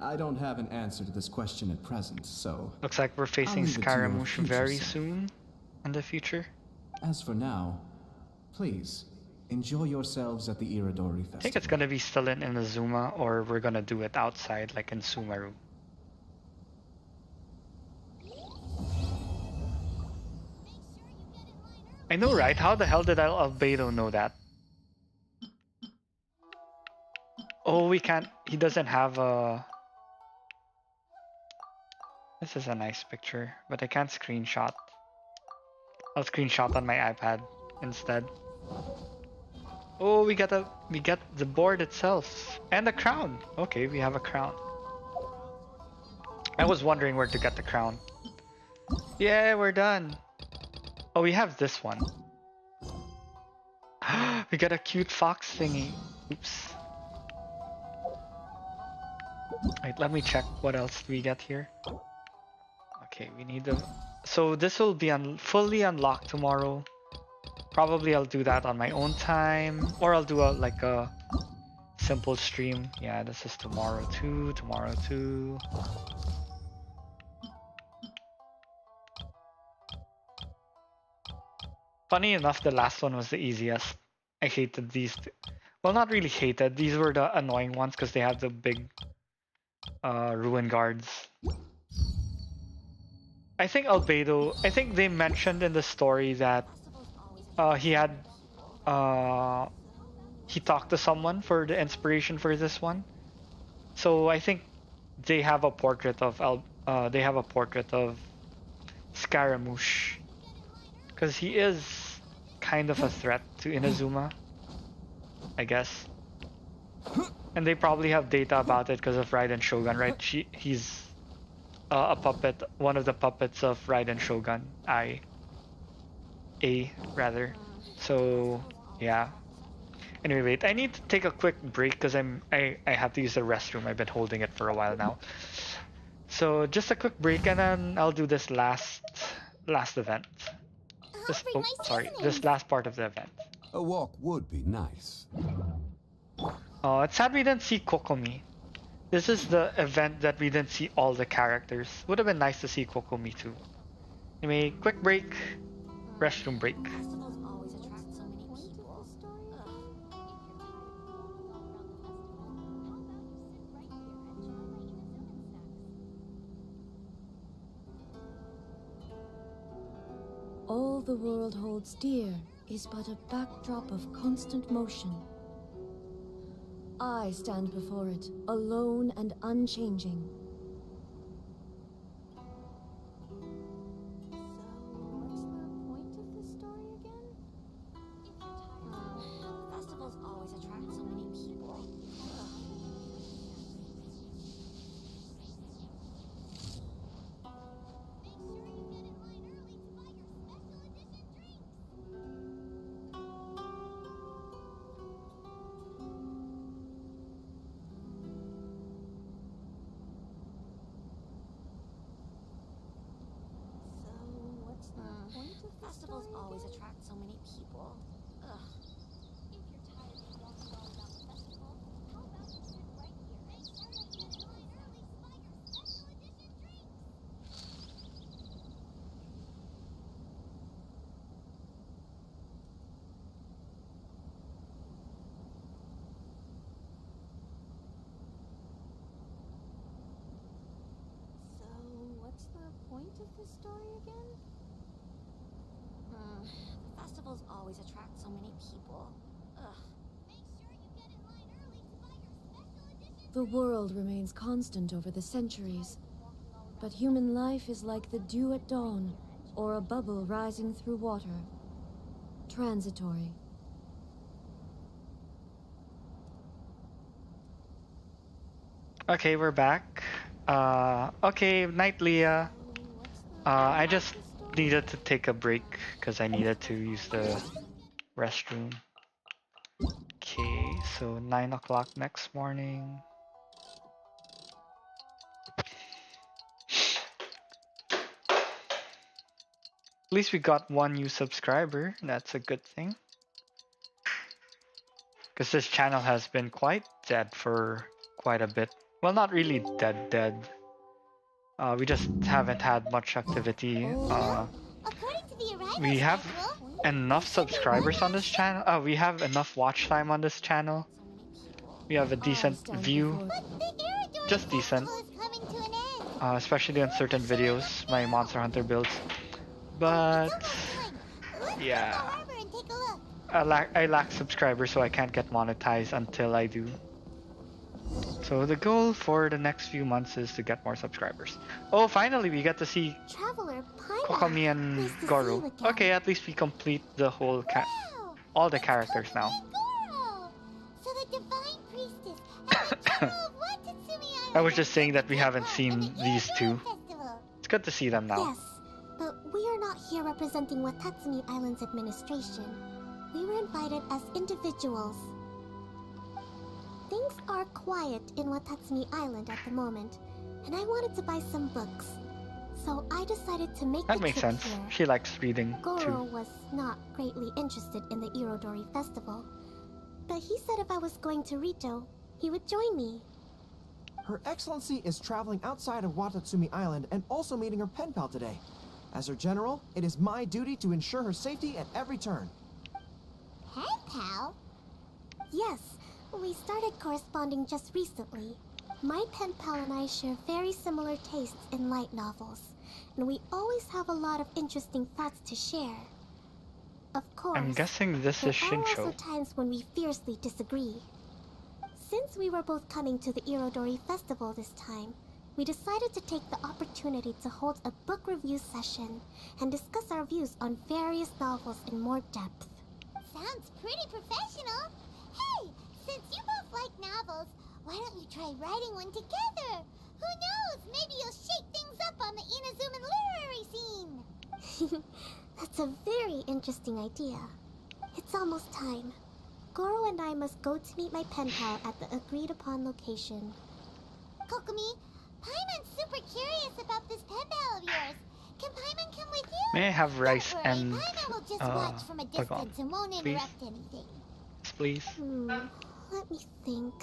Speaker 20: I don't have an answer to this question at present, so...
Speaker 3: Looks like we're facing Scaramouche very soon in the future.
Speaker 20: As for now, please, enjoy yourselves at the Iridori Festival.
Speaker 3: I think it's gonna be still in Inazuma, or we're gonna do it outside, like in Sumeru. I know, right? How the hell did Albedo know that? Oh, we can't... He doesn't have a... This is a nice picture, but I can't screenshot. I'll screenshot on my iPad instead. Oh, we got the board itself and a crown. Okay, we have a crown. I was wondering where to get the crown. Yeah, we're done. Oh, we have this one. We got a cute fox thingy. Oops. Wait, let me check what else we get here. Okay, we need the... So this will be fully unlocked tomorrow. Probably I'll do that on my own time, or I'll do like a simple stream. Yeah, this is tomorrow too. Funny enough, the last one was the easiest. I hated these. Well, not really hated. These were the annoying ones because they have the big ruin guards. I think Albedo, I think they mentioned in the story that he talked to someone for the inspiration for this one. So I think they have a portrait of Scaramouche, because he is kind of a threat to Inazuma, I guess. And they probably have data about it because of Raiden Shogun, right? He's a puppet, one of the puppets of Raiden Shogun, rather. So yeah. Anyway, wait, I need to take a quick break because I have to use the restroom. I've been holding it for a while now. So just a quick break, and then I'll do this last event. This last part of the event.
Speaker 21: A walk would be nice.
Speaker 3: Oh, it's sad we didn't see Kokomi. This is the event that we didn't see all the characters. Would have been nice to see Kokomi too. Anyway, quick break. Restroom break.
Speaker 18: All the world holds dear is but a backdrop of constant motion. I stand before it, alone and unchanging. Festivals always attract so many people. Ugh.
Speaker 12: So, what's the point of this story again?
Speaker 18: Festivals always attract so many people. Ugh.
Speaker 2: The world remains constant over the centuries, but human life is like the dew at dawn, or a bubble rising through water. Transitory.
Speaker 3: Okay, we're back. Okay, night, Leah. I just needed to take a break because I needed to use the restroom. Okay, so 9 o'clock next morning. At least we got one new subscriber. That's a good thing. Because this channel has been quite dead for quite a bit. Well, not really dead. We just haven't had much activity. We have enough subscribers on this channel. We have enough watch time on this channel. We have a decent view. Just decent. Especially on certain videos, my Monster Hunter builds. But yeah, I lack subscribers, so I can't get monetized until I do. So the goal for the next few months is to get more subscribers. Oh, finally we get to see Kokomi and Goro. Okay, at least we complete the whole all the characters now. I was just saying that we haven't seen these two. It's good to see them now.
Speaker 5: Yes, but we are not here representing Watatsumi Island's administration. We were invited as individuals. Things are quiet in Watatsumi Island at the moment, and I wanted to buy some books. So I decided to make
Speaker 3: that
Speaker 5: the
Speaker 3: makes
Speaker 5: trip
Speaker 3: sense.
Speaker 5: here.
Speaker 3: She likes reading
Speaker 5: Goro
Speaker 3: too.
Speaker 5: was not greatly interested in the Irodori festival, but he said if I was going to Rito, he would join me.
Speaker 22: Her Excellency is traveling outside of Watatsumi Island and also meeting her pen pal today. As her general, it is my duty to ensure her safety at every turn.
Speaker 5: Pen pal? Yes, we started corresponding just recently. My pen pal and I share very similar tastes in light novels, and we always have a lot of interesting thoughts to share. Of course,
Speaker 3: I'm guessing this is
Speaker 5: there are also
Speaker 3: Shincho.
Speaker 5: times when we fiercely disagree. Since we were both coming to the Irodori Festival this time, we decided to take the opportunity to hold a book review session and discuss our views on various novels in more depth.
Speaker 23: Sounds pretty professional. Hey, since you both like novels, why don't you try writing one together? Who knows, maybe you'll shake things up on the Inazuman literary scene.
Speaker 5: That's a very interesting idea. It's almost time. Goro and I must go to meet my pen pal at the agreed upon location.
Speaker 23: Kokomi, Paimon's super curious about this pen pal of yours. Can Paimon come with you?
Speaker 3: May I have rice
Speaker 23: Don't worry,
Speaker 3: and
Speaker 23: Paimon will just watch from a
Speaker 3: Pagong,
Speaker 23: distance and won't
Speaker 3: please?
Speaker 23: interrupt anything.
Speaker 3: Please.
Speaker 5: Let me think.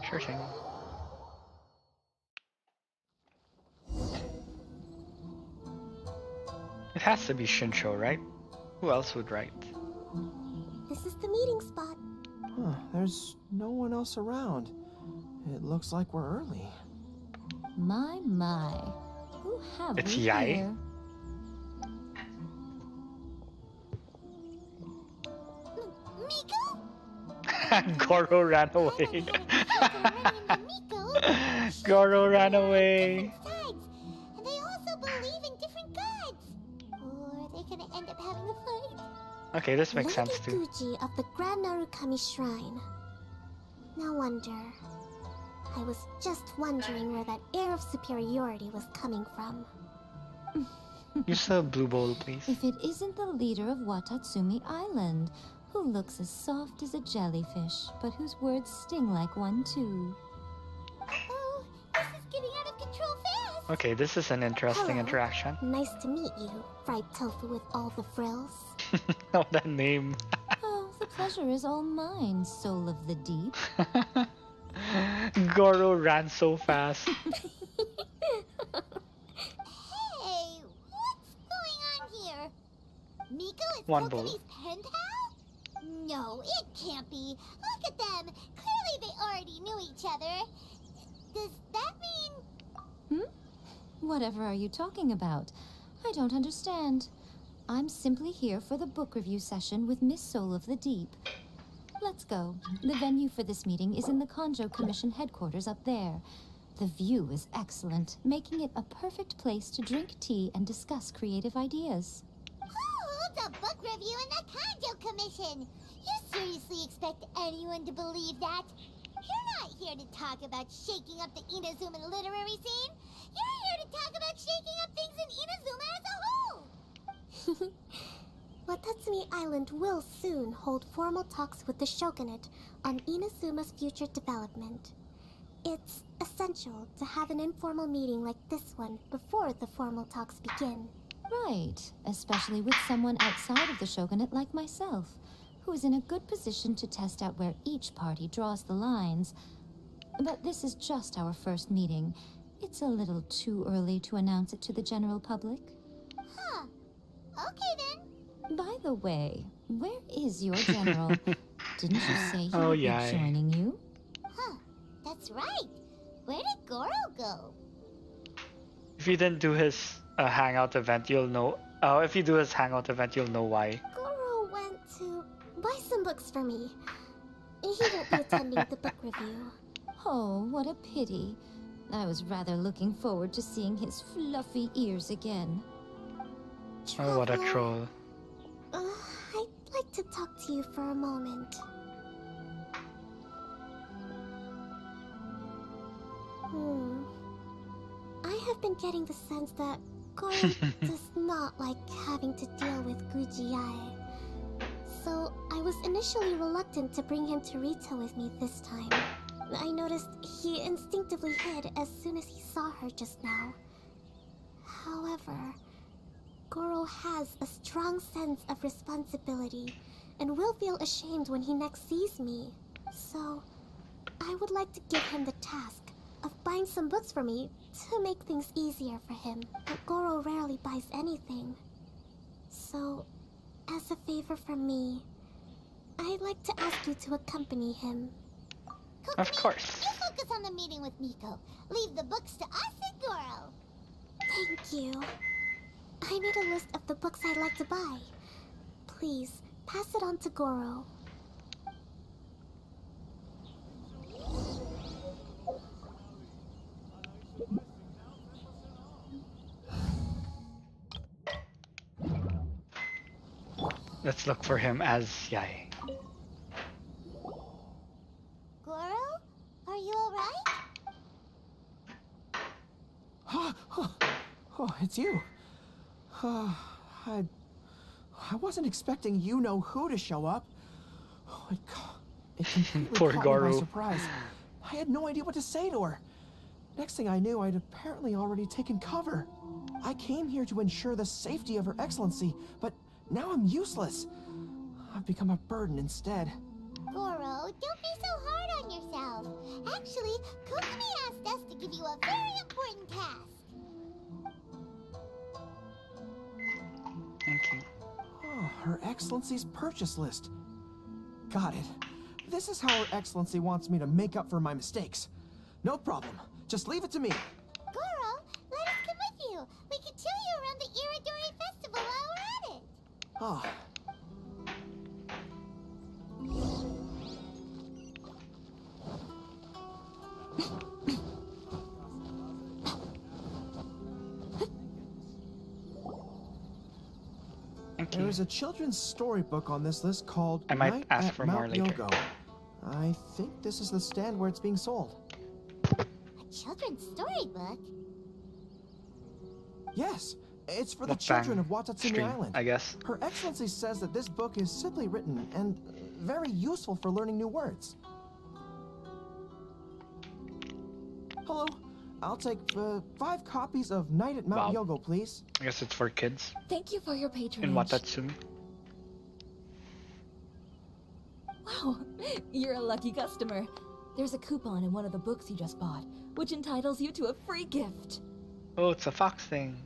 Speaker 3: Sure thing. It has to be Shincho, right? Who else would write?
Speaker 5: This is the meeting spot.
Speaker 22: Huh, there's no one else around. It looks like we're early.
Speaker 8: My. Who have
Speaker 3: It's
Speaker 8: we
Speaker 3: Yai.
Speaker 8: here?
Speaker 3: Goro ran away. Goro ran away.
Speaker 23: And they also believe in different gods. Or they're gonna end up having a fight.
Speaker 3: Okay, this makes
Speaker 5: Lady
Speaker 3: sense too.
Speaker 5: Guji of the Grand Narukami Shrine. No wonder. I was just wondering where that air of superiority was coming from.
Speaker 3: Use the blue bowl, please.
Speaker 8: If it isn't the leader of Watatsumi Island,
Speaker 2: who looks as soft as a jellyfish, but whose words sting like one too.
Speaker 23: Oh, this is getting out of control fast!
Speaker 3: Okay, this is an interesting
Speaker 23: Hello.
Speaker 3: interaction.
Speaker 23: Nice to meet you, fried tofu with all the frills.
Speaker 3: Oh, that name.
Speaker 2: Oh, the pleasure is all mine, soul of the deep.
Speaker 3: Goro ran so fast.
Speaker 23: Hey, what's going on here? Miko is
Speaker 3: One
Speaker 23: Kokomi's
Speaker 3: bullet.
Speaker 23: pen pal? No, it can't be. Look at them. Clearly they already knew each other. Does that mean...
Speaker 2: Whatever are you talking about? I don't understand. I'm simply here for the book review session with Miss Soul of the Deep. Let's go. The venue for this meeting is in the Konjo Commission headquarters up there. The view is excellent, making it a perfect place to drink tea and discuss creative ideas.
Speaker 23: Who holds a book review in the Kanjo Commission? You seriously expect anyone to believe that? You're not here to talk about shaking up the Inazuman literary scene. You're here to talk about shaking up things in Inazuma as a whole.
Speaker 9: Watatsumi Island will soon hold formal talks with the shogunate on Inazuma's future development. It's essential to have an informal meeting like this one before the formal talks begin.
Speaker 2: Right, especially with someone outside of the shogunate like myself, who is in a good position to test out where each party draws the lines. But this is just our first meeting. It's a little too early to announce it to the general public.
Speaker 23: Huh. Okay then.
Speaker 2: By the way, where is your general? Didn't you say he
Speaker 3: Oh,
Speaker 2: would
Speaker 3: yeah.
Speaker 2: be joining you?
Speaker 23: Huh. That's right. Where did Goro go?
Speaker 3: If you didn't do his hangout event, you'll know. If you do his hangout event, you'll know why.
Speaker 9: Goro went to buy some books for me. He won't be attending the book review.
Speaker 2: Oh, what a pity. I was rather looking forward to seeing his fluffy ears again.
Speaker 3: Oh, what a troll.
Speaker 9: I'd like to talk to you for a moment. I have been getting the sense that Goro does not like having to deal with Gujiae. So I was initially reluctant to bring him to Rito with me this time. I noticed he instinctively hid as soon as he saw her just now. However, Goro has a strong sense of responsibility and will feel ashamed when he next sees me. So, I would like to give him the task of buying some books for me to make things easier for him. But Goro rarely buys anything. So, as a favor from me, I'd like to ask you to accompany him.
Speaker 3: Of course.
Speaker 23: You focus on the meeting with Miko. Leave the books to us and Goro.
Speaker 9: Thank you. I made a list of the books I'd like to buy. Please, pass it on to Goro.
Speaker 3: Let's look for him as Yae.
Speaker 23: Goro? Are you alright?
Speaker 22: Oh, it's you. I wasn't expecting you-know-who to show up. Oh, it completely
Speaker 3: Poor
Speaker 22: caught me
Speaker 3: Goro.
Speaker 22: by surprise. I had no idea what to say to her. Next thing I knew, I'd apparently already taken cover. I came here to ensure the safety of Her Excellency, but now I'm useless. I've become a burden instead.
Speaker 23: Goro, don't be so hard on yourself. Actually, Kokomi asked us to give you a very important task.
Speaker 3: Thank you.
Speaker 22: Oh, Her Excellency's purchase list. Got it. This is how Her Excellency wants me to make up for my mistakes. No problem. Just leave it to me.
Speaker 23: Goro, let us come with you. We can show you around the Iridori Festival while we're at it.
Speaker 22: Oh. There is a children's storybook on this list called
Speaker 3: I might
Speaker 22: Night
Speaker 3: ask
Speaker 22: at
Speaker 3: for
Speaker 22: Mount
Speaker 3: more later.
Speaker 22: Yogo. I think this is the stand where it's being sold.
Speaker 23: A children's storybook?
Speaker 22: Yes, It's for the
Speaker 3: mukbang
Speaker 22: children of Watatsumi
Speaker 3: stream,
Speaker 22: Island.
Speaker 3: I guess.
Speaker 22: Her Excellency says that this book is simply written and very useful for learning new words. Hello, I'll take 5 copies of Night at Mount
Speaker 3: Wow.
Speaker 22: Yogo, please.
Speaker 3: I guess it's for kids
Speaker 18: Thank you for your patronage.
Speaker 3: in Watatsumi.
Speaker 1: Wow, you're a lucky customer. There's a coupon in one of the books you just bought, which entitles you to a free gift.
Speaker 3: Oh, it's a fox thing.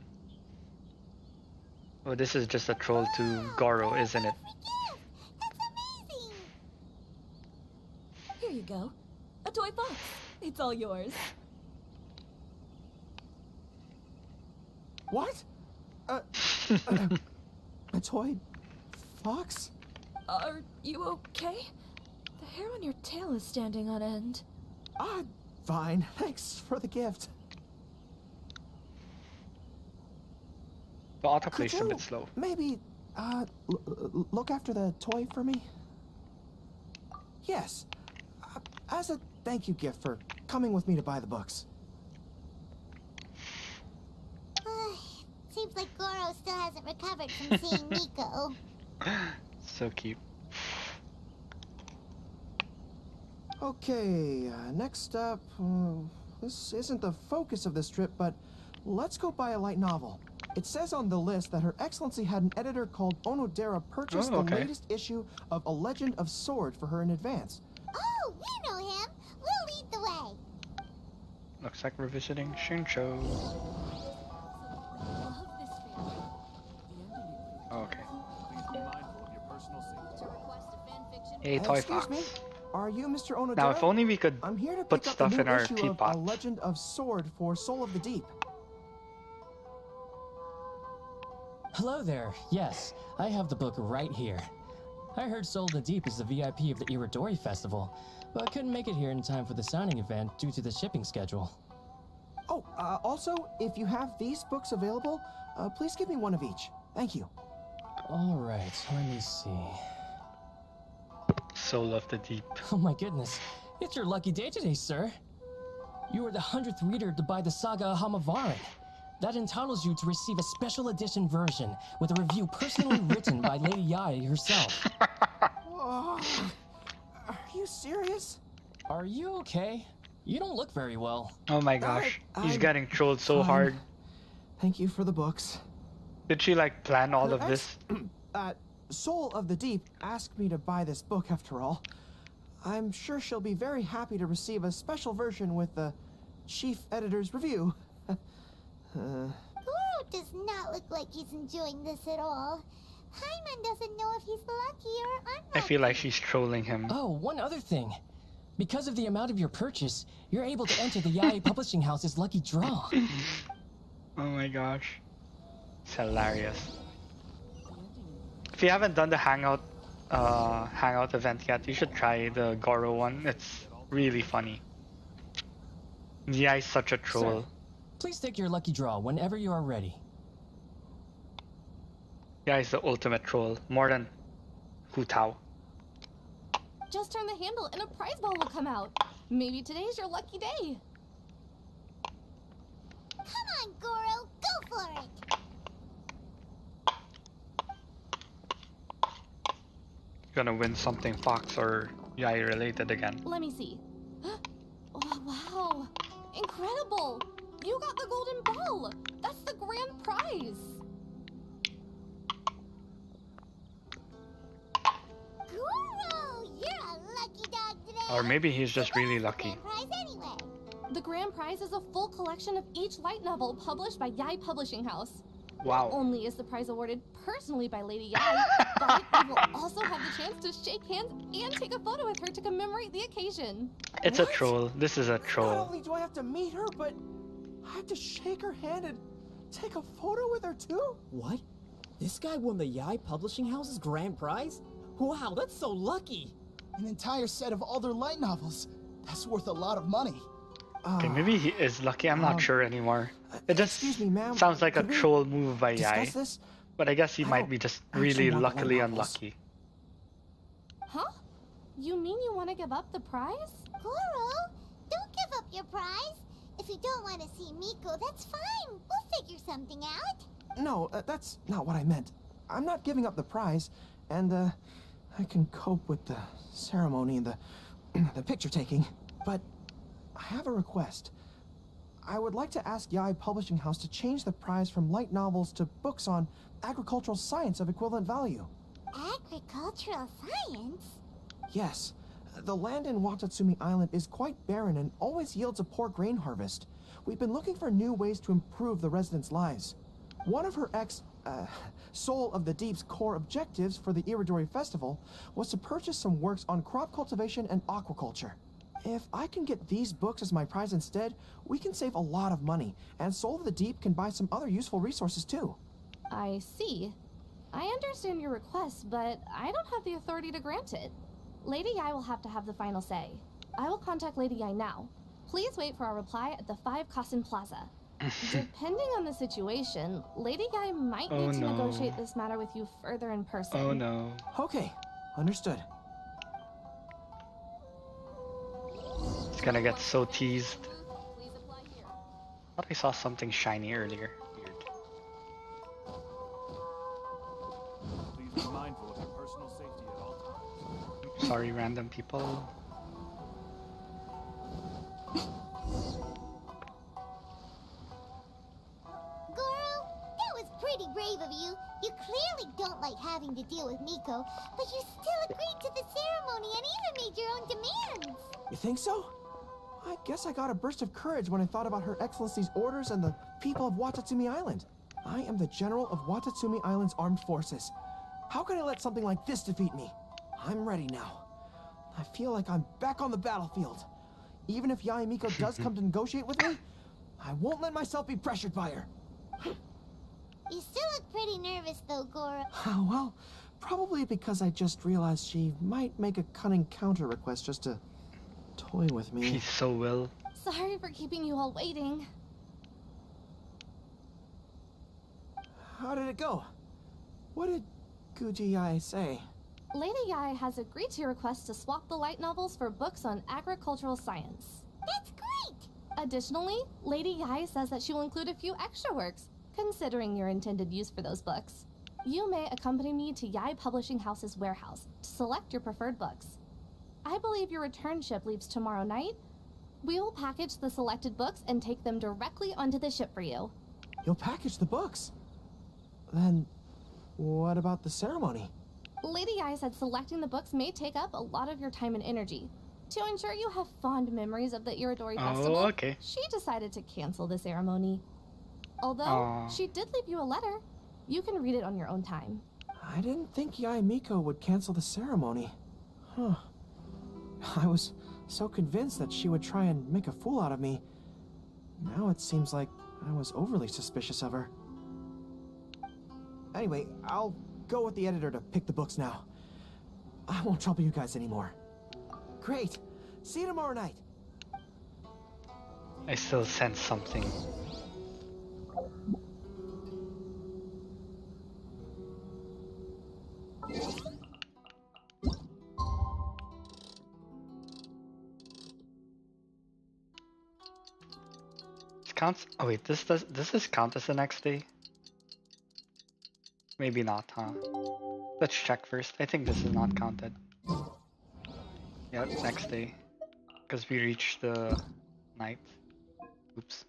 Speaker 3: Oh, this is just a troll to Goro, isn't it?
Speaker 1: Here you go. A toy box. It's all yours.
Speaker 22: What? A toy fox?
Speaker 1: Are you okay? The hair on your tail is standing on end.
Speaker 22: Fine. Thanks for the gift.
Speaker 3: The autoplay's a bit slow.
Speaker 22: Maybe, look after the toy for me? Yes. As a thank you gift for coming with me to buy the books.
Speaker 5: Seems like Goro still hasn't recovered from seeing Miko.
Speaker 3: So cute.
Speaker 22: Okay, next up, this isn't the focus of this trip, but let's go buy a light novel. It says on the list that Her Excellency had an editor called Onodera purchase the latest issue of A Legend of Sword for her in advance.
Speaker 5: Oh, we know him. We'll lead the way.
Speaker 3: Looks like we're visiting Shincho. Okay. Hey, toy
Speaker 22: Excuse
Speaker 3: fox.
Speaker 22: me? Are you Mr. Onodera?
Speaker 3: Now, if only we could
Speaker 22: I'm here to
Speaker 3: put
Speaker 22: pick up
Speaker 3: stuff
Speaker 22: the new
Speaker 3: in our
Speaker 22: issue of
Speaker 3: teapot.
Speaker 22: A Legend of Sword for Soul of the Deep.
Speaker 10: Hello there. Yes, I have the book right here. I heard Soul of the Deep is the VIP of the Iridori Festival, but I couldn't make it here in time for the signing event due to the shipping schedule.
Speaker 22: Oh, also, if you have these books available, please give me one of each. Thank you.
Speaker 10: All right, let me see.
Speaker 3: Soul of the Deep.
Speaker 10: Oh my goodness, it's your lucky day today, sir. You are the 100th reader to buy the Saga of Hamavaran. That entitles you to receive a special edition version with a review personally written by Lady Yae herself.
Speaker 22: Are you serious?
Speaker 10: Are you okay? You don't look very well.
Speaker 3: Oh my gosh, he's
Speaker 22: I'm
Speaker 3: getting trolled so
Speaker 22: fine.
Speaker 3: hard.
Speaker 22: Thank you for the books.
Speaker 3: Did she like plan all of
Speaker 22: Her
Speaker 3: this?
Speaker 22: Soul of the Deep asked me to buy this book after all. I'm sure she'll be very happy to receive a special version with the chief editor's review.
Speaker 5: Goro does not look like he's enjoying this at all. Paimon doesn't know if he's lucky or unlucky.
Speaker 3: I feel like she's trolling him.
Speaker 10: Oh, one other thing. Because of the amount of your purchase, you're able to enter the Yae Publishing House's lucky draw.
Speaker 3: Oh my gosh. It's hilarious. If you haven't done the hangout event yet, you should try the Goro one. It's really funny. Yeah, he's such a troll.
Speaker 10: Sir, please take your lucky draw whenever you are ready.
Speaker 3: Yeah, he's the ultimate troll. More than Hu Tao.
Speaker 1: Just turn the handle and a prize ball will come out. Maybe today's your lucky day.
Speaker 5: Come on, Goro, go for it.
Speaker 3: Gonna win something Fox or Yai related again.
Speaker 1: Let me see. Oh, wow. Incredible. You got the golden ball. That's the grand prize.
Speaker 5: Goro, you're a lucky dog today.
Speaker 3: Or maybe he's just really lucky.
Speaker 5: Prize anyway.
Speaker 1: The grand prize is a full collection of each light novel published by Yae Publishing House.
Speaker 3: Wow.
Speaker 1: Not only is the prize awarded personally by Lady Yae, but you will also have the chance to shake hands and take a photo with her to commemorate the occasion.
Speaker 3: It's a troll. This is a
Speaker 22: Not
Speaker 3: troll.
Speaker 22: only do I have to meet her, but I have to shake her hand and take a photo with her too?
Speaker 14: What? This guy won the Yae Publishing House's grand prize? Wow, that's so lucky!
Speaker 17: An entire set of all their light novels. That's worth a lot of money.
Speaker 3: Okay, maybe he is lucky. I'm not sure anymore. It just sounds like a troll move by Yai.
Speaker 22: this?
Speaker 3: But I guess he might be just really
Speaker 22: want the
Speaker 3: luckily
Speaker 22: light novels.
Speaker 3: unlucky.
Speaker 1: Huh? You mean you want to give up the prize?
Speaker 5: Goro, don't give up your prize. If you don't want to see Miko, that's fine. We'll figure something out.
Speaker 22: No, that's not what I meant. I'm not giving up the prize, and, I can cope with the ceremony and the picture taking, but I have a request. I would like to ask Yai Publishing House to change the prize from light novels to books on agricultural science of equivalent value.
Speaker 5: Agricultural science?
Speaker 22: Yes. The land in Watatsumi Island is quite barren and always yields a poor grain harvest. We've been looking for new ways to improve the residents' lives. One of her Soul of the Deep's core objectives for the Iridori Festival was to purchase some works on crop cultivation and aquaculture. If I can get these books as my prize instead, we can save a lot of money, and Soul of the Deep can buy some other useful resources too.
Speaker 13: I see. I understand your request, but I don't have the authority to grant it. Lady Yai will have to have the final say. I will contact Lady Yai now. Please wait for our reply at the 5 Kasen Plaza. Depending on the situation, Lady Yai might need to negotiate this matter with you further in person.
Speaker 3: Oh no.
Speaker 22: Okay, understood.
Speaker 3: It's gonna get so teased. Thought I saw something shiny earlier. Weird.
Speaker 7: Please be mindful of your personal safety at all times.
Speaker 3: Sorry, random people.
Speaker 5: Pretty brave of you. You clearly don't like having to deal with Miko, but you still agreed to the ceremony and even made your own demands.
Speaker 22: You think so? I guess I got a burst of courage when I thought about Her Excellency's orders and the people of Watatsumi Island. I am the General of Watatsumi Island's armed forces. How can I let something like this defeat me? I'm ready now. I feel like I'm back on the battlefield. Even if Yai Miko does come to negotiate with me, I won't let myself be pressured by her.
Speaker 5: You still look pretty nervous though, Goro.
Speaker 22: Well, probably because I just realized she might make a cunning counter request just to toy with me.
Speaker 3: She's so will.
Speaker 13: Sorry for keeping you all waiting.
Speaker 22: How did it go? What did Guji Yai say?
Speaker 13: Lady Yai has agreed to your request to swap the light novels for books on agricultural science.
Speaker 5: That's great!
Speaker 13: Additionally, Lady Yai says that she will include a few extra works, considering your intended use for those books. You may accompany me to Yai Publishing House's warehouse to select your preferred books. I believe your return ship leaves tomorrow night. We will package the selected books and take them directly onto the ship for you.
Speaker 22: You'll package the books? Then, what about the ceremony?
Speaker 13: Lady Yai said selecting the books may take up a lot of your time and energy. To ensure you have fond memories of the Iridori Festival, she decided to cancel the ceremony. Although, she did leave you a letter. You can read it on your own time.
Speaker 22: I didn't think Yai Miko would cancel the ceremony. Huh. I was so convinced that she would try and make a fool out of me. Now it seems like I was overly suspicious of her. Anyway, I'll go with the editor to pick the books now. I won't trouble you guys anymore. Great. See you tomorrow night.
Speaker 3: I still sense something. Counts. Oh wait, this does count as the next day? Maybe not, huh? Let's check first. I think this is not counted. Yep, next day. Because we reached the night. Oops.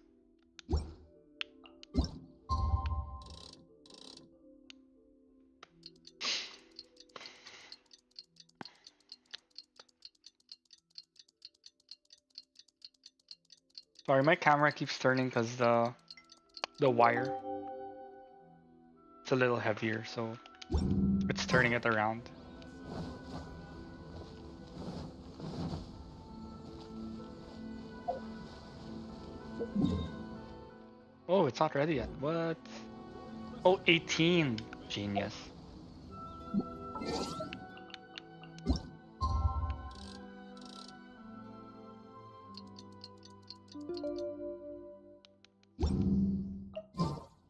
Speaker 3: Sorry, my camera keeps turning because the wire, it's a little heavier, so it's turning it around. Oh, it's not ready yet. What? Oh, 18. Genius.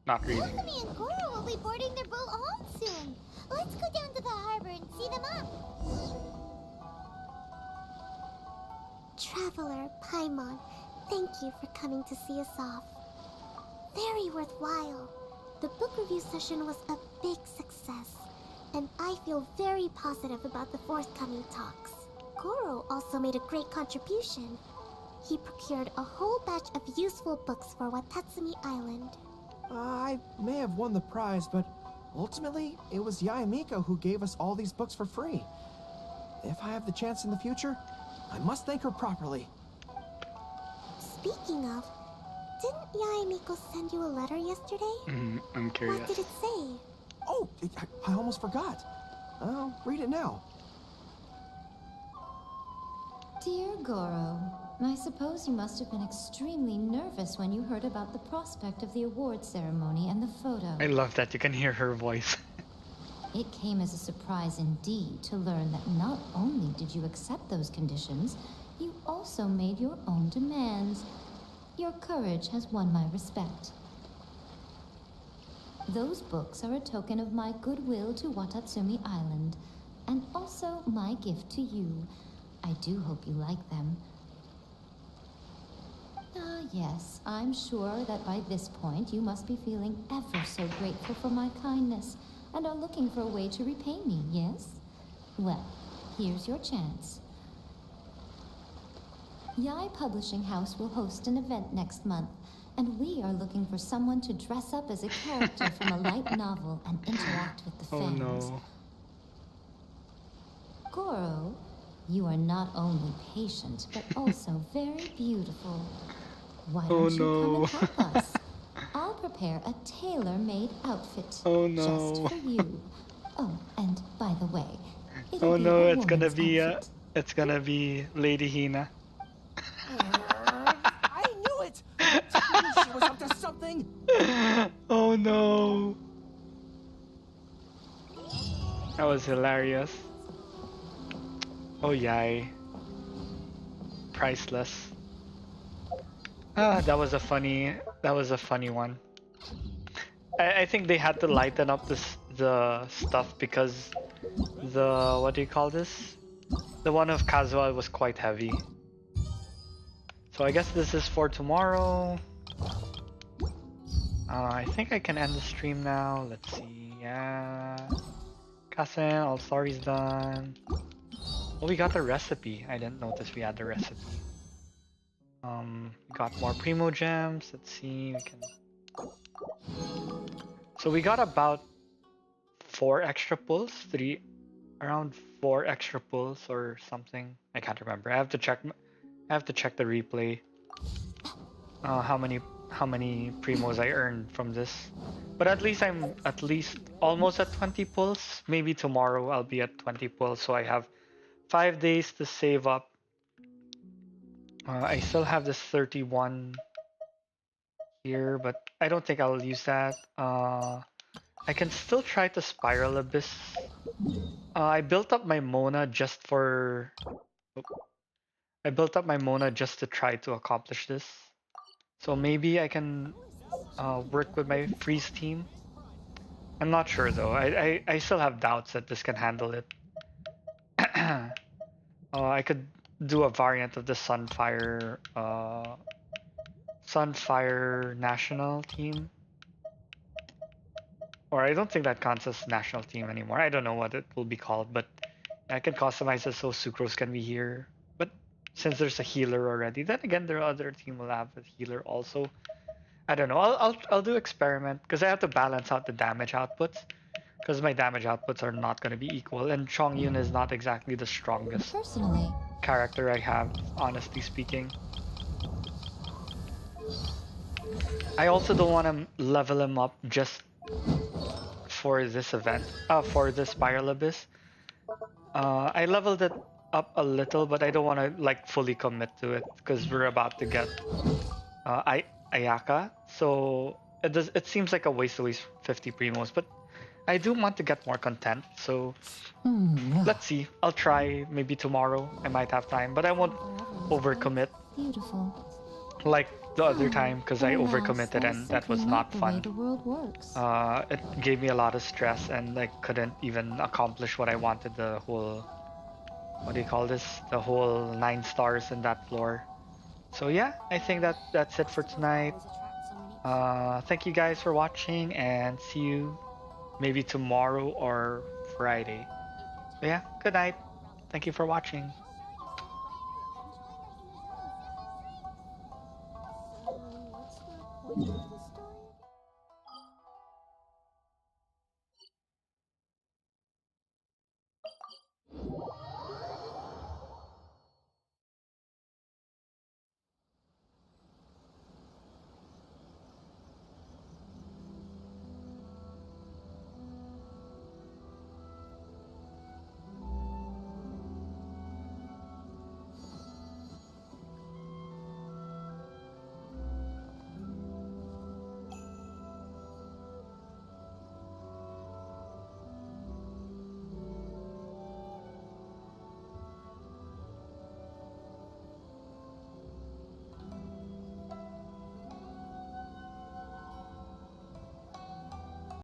Speaker 3: Not reading.
Speaker 5: Yukimi and Goro will be boarding their boat home soon. Let's go down to the harbor and see them up.
Speaker 9: Traveler Paimon, thank you for coming to see us off. Very worthwhile. The book review session was a big success, and I feel very positive about the forthcoming talks. Goro also made a great contribution. He procured a whole batch of useful books for Watatsumi Island.
Speaker 22: I may have won the prize, but ultimately, it was Yaemiko who gave us all these books for free. If I have the chance in the future, I must thank her properly.
Speaker 9: Speaking of, didn't Yaemiko send you a letter yesterday?
Speaker 3: I'm curious.
Speaker 9: What did it say?
Speaker 22: Oh, I almost forgot. I'll read it now.
Speaker 8: Dear Goro, I suppose you must have been extremely nervous when you heard about the prospect of the award ceremony and the photo.
Speaker 3: I love that you can hear her voice.
Speaker 8: It came as a surprise indeed to learn that not only did you accept those conditions, you also made your own demands. Your courage has won my respect. Those books are a token of my goodwill to Watatsumi Island, and also my gift to you. I do hope you like them. Ah, yes, I'm sure that by this point you must be feeling ever so grateful for my kindness, and are looking for a way to repay me, yes? Well, here's your chance. Yai Publishing House will host an event next month, and we are looking for someone to dress up as a character from a light novel and interact with the fans.
Speaker 3: Oh no.
Speaker 8: Goro, you are not only patient, but also very beautiful. Why don't you come and help us? I'll prepare a tailor-made outfit just for you. Oh, and by the way,
Speaker 3: Oh no, it's gonna
Speaker 8: woman's
Speaker 3: be
Speaker 8: outfit.
Speaker 3: it's gonna be Lady Hina.
Speaker 22: I knew it! I knew she was up to something!
Speaker 3: Oh no. That was hilarious. Oh yay. Priceless. Ah, that was a funny one. I think they had to lighten up the stuff because the what do you call this? The one of Kazuha was quite heavy. So I guess this is for tomorrow. I think I can end the stream now. Let's see. Yeah. Kasen, all stories done. Oh, we got the recipe. I didn't notice we had the recipe. We got more Primo Gems. Let's see. We can. So we got about 4 extra pulls. Around 4 extra pulls or something. I can't remember. I have to check the replay. How many primos I earned from this. But at least I'm almost at 20 pulls. Maybe tomorrow I'll be at 20 pulls, so I have 5 days to save up. I still have this 31 here, but I don't think I'll use that. I can still try to Spiral Abyss. I built up my Mona just for... I built up my Mona just to try to accomplish this. So maybe I can work with my Freeze team. I'm not sure though. I still have doubts that this can handle it. I could do a variant of the Sunfire national team. Or I don't think that counts as national team anymore. I don't know what it will be called, but I can customize it so Sucrose can be here. But since there's a healer already, then again, their other team will have a healer also. I don't know. I'll do experiment because I have to balance out the damage outputs because my damage outputs are not going to be equal, and Chongyun is not exactly the strongest character I have, honestly speaking. I also don't want to level him up just for this event, for the Spiral Abyss. I leveled it up a little, but I don't want to like fully commit to it because we're about to get Ayaka, so it seems like a waste to waste 50 primos, but I do want to get more content, so let's see. I'll try maybe tomorrow. I might have time, but I won't overcommit like the other time because I overcommitted and that was not fun. It gave me a lot of stress and I couldn't even accomplish what I wanted, the whole, what do you call this? The whole 9 stars in that floor. So yeah, I think that's it for tonight. Thank you guys for watching, and see you maybe tomorrow or Friday. But yeah, good night. Thank you for watching.
Speaker 2: What's the point of